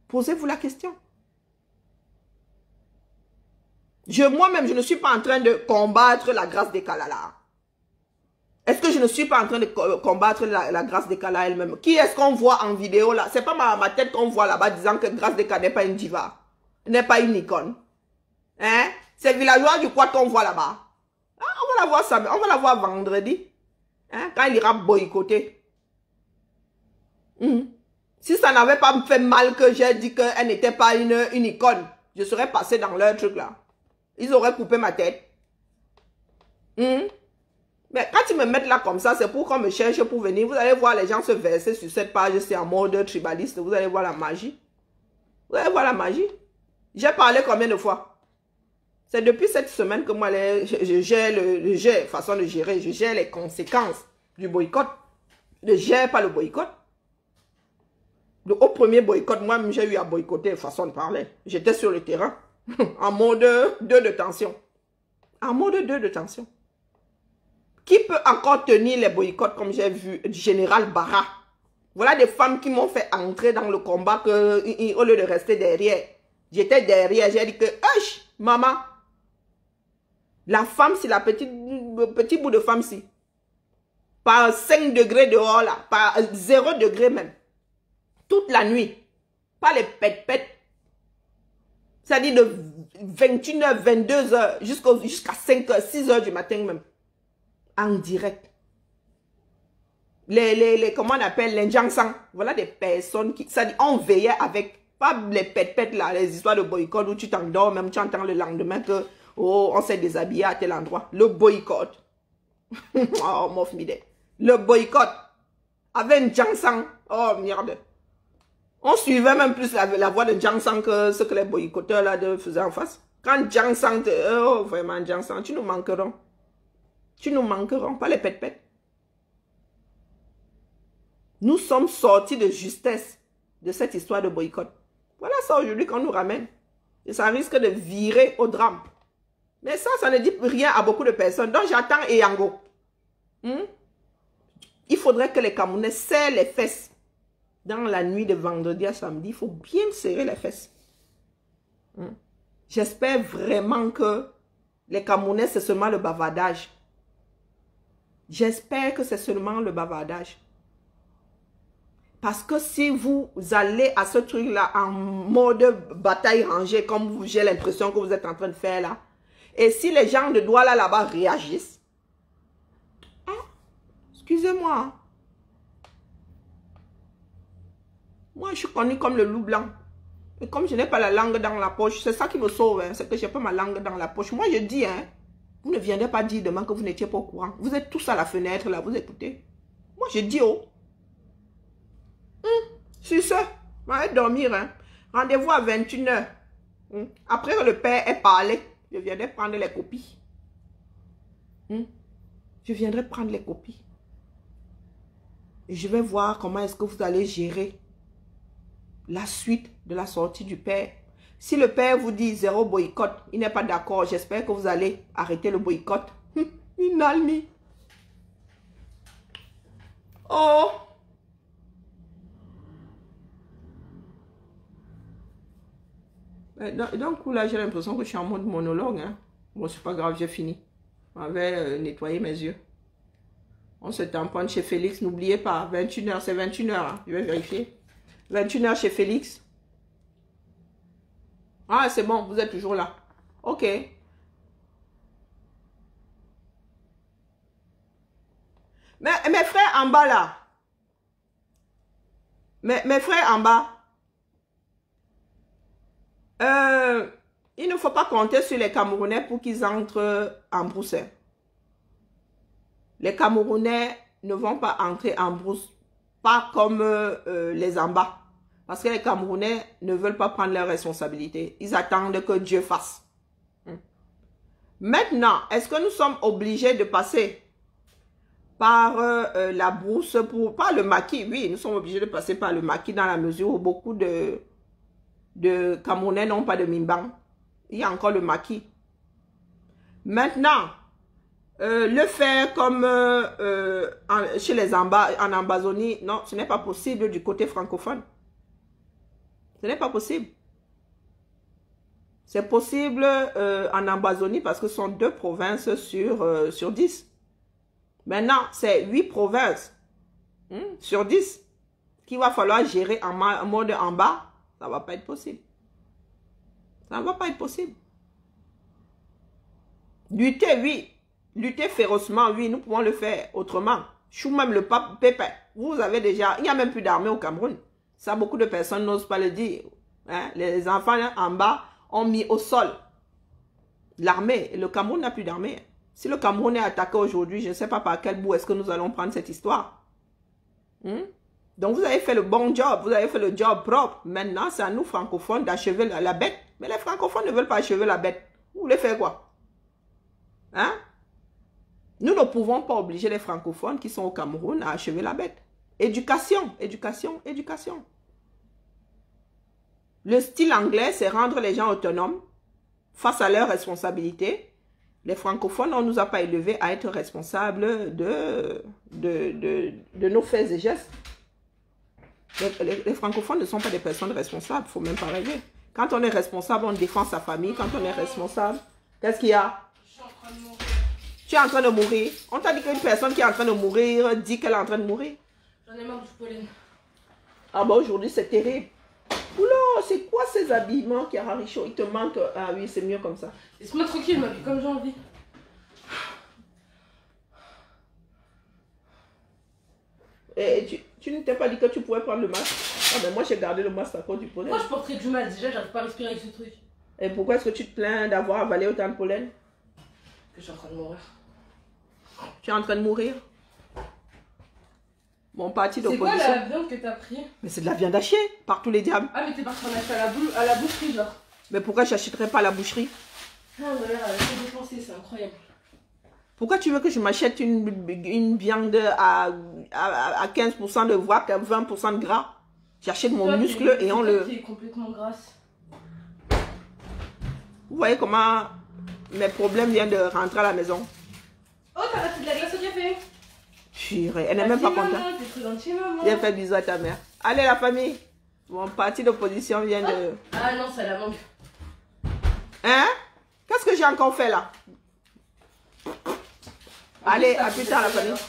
Posez-vous la question. Moi-même, je ne suis pas en train de combattre la grâce des Kalala. Est-ce que je ne suis pas en train de combattre la grâce des Kalala elle-même? Qui est-ce qu'on voit en vidéo là? C'est pas ma tête qu'on voit là-bas disant que grâce des Kalala n'est pas une diva. N'est pas une icône. Hein? C'est villageois du quoi qu'on voit là-bas. Ah, on va la voir ça, on va la voir vendredi. Hein? Quand il ira boycotter. Si ça n'avait pas fait mal que j'ai dit qu'elle n'était pas une icône, je serais passé dans leur truc là. Ils auraient coupé ma tête. Mais quand ils me mettent là comme ça, c'est pour qu'on me cherche pour venir. Vous allez voir les gens se verser sur cette page, c'est en mode tribaliste. Vous allez voir la magie. Vous allez voir la magie. J'ai parlé combien de fois? C'est depuis cette semaine que moi, je gère façon de gérer. Je gère les conséquences du boycott. Je ne gère pas le boycott. Au premier boycott, moi-même, j'ai eu à boycotter, façon de parler. J'étais sur le terrain, en mode 2 de tension. En mode 2 de tension. Qui peut encore tenir les boycotts, comme j'ai vu, du général Barra? Voilà des femmes qui m'ont fait entrer dans le combat que, au lieu de rester derrière. J'étais derrière, j'ai dit que, hush, maman. La femme, c'est la petit bout de femme, si. Par 5 degrés dehors, là. Par 0 degré même. Toute la nuit. Pas les pètes-pètes. C'est-à-dire de 21h, 22h jusqu'à 5h, 6h du matin même. En direct. Comment on appelle, les Jiangsang. Voilà des personnes qui, ça dit, on veillait avec, pas les pètes-pètes là, les histoires de boycott où tu t'endors, même tu entends le lendemain que, oh, on s'est déshabillé à tel endroit. Le boycott. Oh, mof mide. Le boycott. Avec un Jiangsang. Oh, merde. On suivait même plus la voix de Jiang Sang que ce que les boycotteurs là faisaient en face. Quand Jiang Sang, oh vraiment Jiang Sang, tu nous manquerons. Tu nous manquerons, pas les pètes-pètes. Nous sommes sortis de justesse de cette histoire de boycott. Voilà ça aujourd'hui qu'on nous ramène. Et ça risque de virer au drame. Mais ça ne dit rien à beaucoup de personnes. Donc j'attends Eyango. Il faudrait que les Camerounais serrent les fesses. Dans la nuit de vendredi à samedi, il faut bien serrer les fesses. J'espère vraiment que les Camerounais, c'est seulement le bavardage. J'espère que c'est seulement le bavardage. Parce que si vous allez à ce truc-là en mode bataille rangée, comme j'ai l'impression que vous êtes en train de faire là, et si les gens de Douala là-bas réagissent, excusez-moi, moi, je suis connu comme le loup blanc. Et comme je n'ai pas la langue dans la poche, c'est ça qui me sauve. Hein, c'est que je n'ai pas ma langue dans la poche. Moi, je dis, hein, Vous ne viendrez pas dire demain que vous n'étiez pas au courant. Vous êtes tous à la fenêtre, là, vous écoutez. Moi, je dis oh. Sur ce, on va dormir. Hein. Rendez-vous à 21h. Après que le père ait parlé, je viendrai prendre les copies. Je viendrai prendre les copies. Et je vais voir comment est-ce que vous allez gérer la suite de la sortie du père. Si le père vous dit 0 boycott, il n'est pas d'accord, j'espère que vous allez arrêter le boycott. Inalmi. Oh. Donc là, j'ai l'impression que je suis en mode monologue. Hein. Bon, c'est pas grave, j'ai fini. On avait nettoyé mes yeux. On se tamponne chez Félix. N'oubliez pas, 21h, c'est 21h. Hein. Je vais vérifier. 21h chez Félix. Ah, c'est bon, vous êtes toujours là. Ok. Mais mes frères en bas là. Mes frères en bas. Il ne faut pas compter sur les Camerounais pour qu'ils entrent en brousse. Les Camerounais ne vont pas entrer en brousse. Pas comme les en bas. Parce que les Camerounais ne veulent pas prendre leurs responsabilités. Ils attendent que Dieu fasse. Maintenant, est-ce que nous sommes obligés de passer par la brousse pour... Par le maquis, oui, nous sommes obligés de passer par le maquis dans la mesure où beaucoup de Camerounais n'ont pas de mimbang. Il y a encore le maquis. Maintenant, le faire comme chez les en Ambazonie, non, ce n'est pas possible du côté francophone. Ce n'est pas possible. C'est possible en Ambazonie parce que ce sont 2 provinces sur 10. Maintenant, c'est 8 provinces sur 10 qu'il va falloir gérer en mode en bas. Ça ne va pas être possible. Ça ne va pas être possible. Lutter, oui. Lutter férocement, oui. Nous pouvons le faire autrement. Chou même le pape Pépin. Vous avez déjà... Il n'y a même plus d'armée au Cameroun. Ça, beaucoup de personnes n'osent pas le dire. Hein? Les enfants en bas ont mis au sol l'armée. Le Cameroun n'a plus d'armée. Si le Cameroun est attaqué aujourd'hui, je ne sais pas par quel bout est-ce que nous allons prendre cette histoire. Donc, vous avez fait le bon job. Vous avez fait le job propre. Maintenant, c'est à nous, francophones, d'achever la bête. Mais les francophones ne veulent pas achever la bête. Vous voulez faire quoi? Hein? Nous ne pouvons pas obliger les francophones qui sont au Cameroun à achever la bête. Éducation, éducation, éducation. Le style anglais, c'est rendre les gens autonomes face à leurs responsabilités. Les francophones, on ne nous a pas élevés à être responsables de nos faits et gestes. Les francophones ne sont pas des personnes responsables, il ne faut même pas rêver. Quand on est responsable, on défend sa famille. Quand on est responsable, qu'est-ce qu'il y a?
Je suis en train de mourir.
Tu es en train de mourir. On t'a dit qu'une personne qui est en train de mourir dit qu'elle est en train de mourir.
J'en ai marre du pollen.
Ah bah aujourd'hui c'est terrible. Oula, c'est quoi ces habillements qui Hararicho? Il te manque... Ah oui, c'est mieux comme ça.
Laisse-moi tranquille, ma vie, comme j'ai envie.
Et tu ne t'es pas dit que tu pouvais prendre le masque? Ah mais moi j'ai gardé le masque à cause du pollen.
Moi je porterais du mal, déjà j'arrive pas à respirer avec ce truc.
Et pourquoi est-ce que tu te plains d'avoir avalé autant de pollen?
Que je suis en train de mourir.
Tu es en train de mourir? Mon parti
C'est
d'opposition...
quoi la viande que t'as pris?
Mais c'est de la viande hachée, par tous les diables.
Ah mais t'es parti en acheter à la boucherie genre.
Mais pourquoi je n'achèterais pas à la boucherie?
Ah on a l'air à tout dépenser, c'est incroyable.
Pourquoi tu veux que je m'achète une viande à 15% de voix, 20% de gras? J'achète mon muscle et on le...
Tu es complètement grasse.
Vous voyez comment mes problèmes viennent de rentrer à la maison?
Oh t'as raté de la glace au café?
Purée, elle n'est même pas contente.
T'es très gentille maman.
Viens faire bisous à ta mère. Allez la famille. Mon parti d'opposition vient de...
Ah non ça la manque.
Hein? Qu'est-ce que j'ai encore fait là? Allez, à plus tard la famille.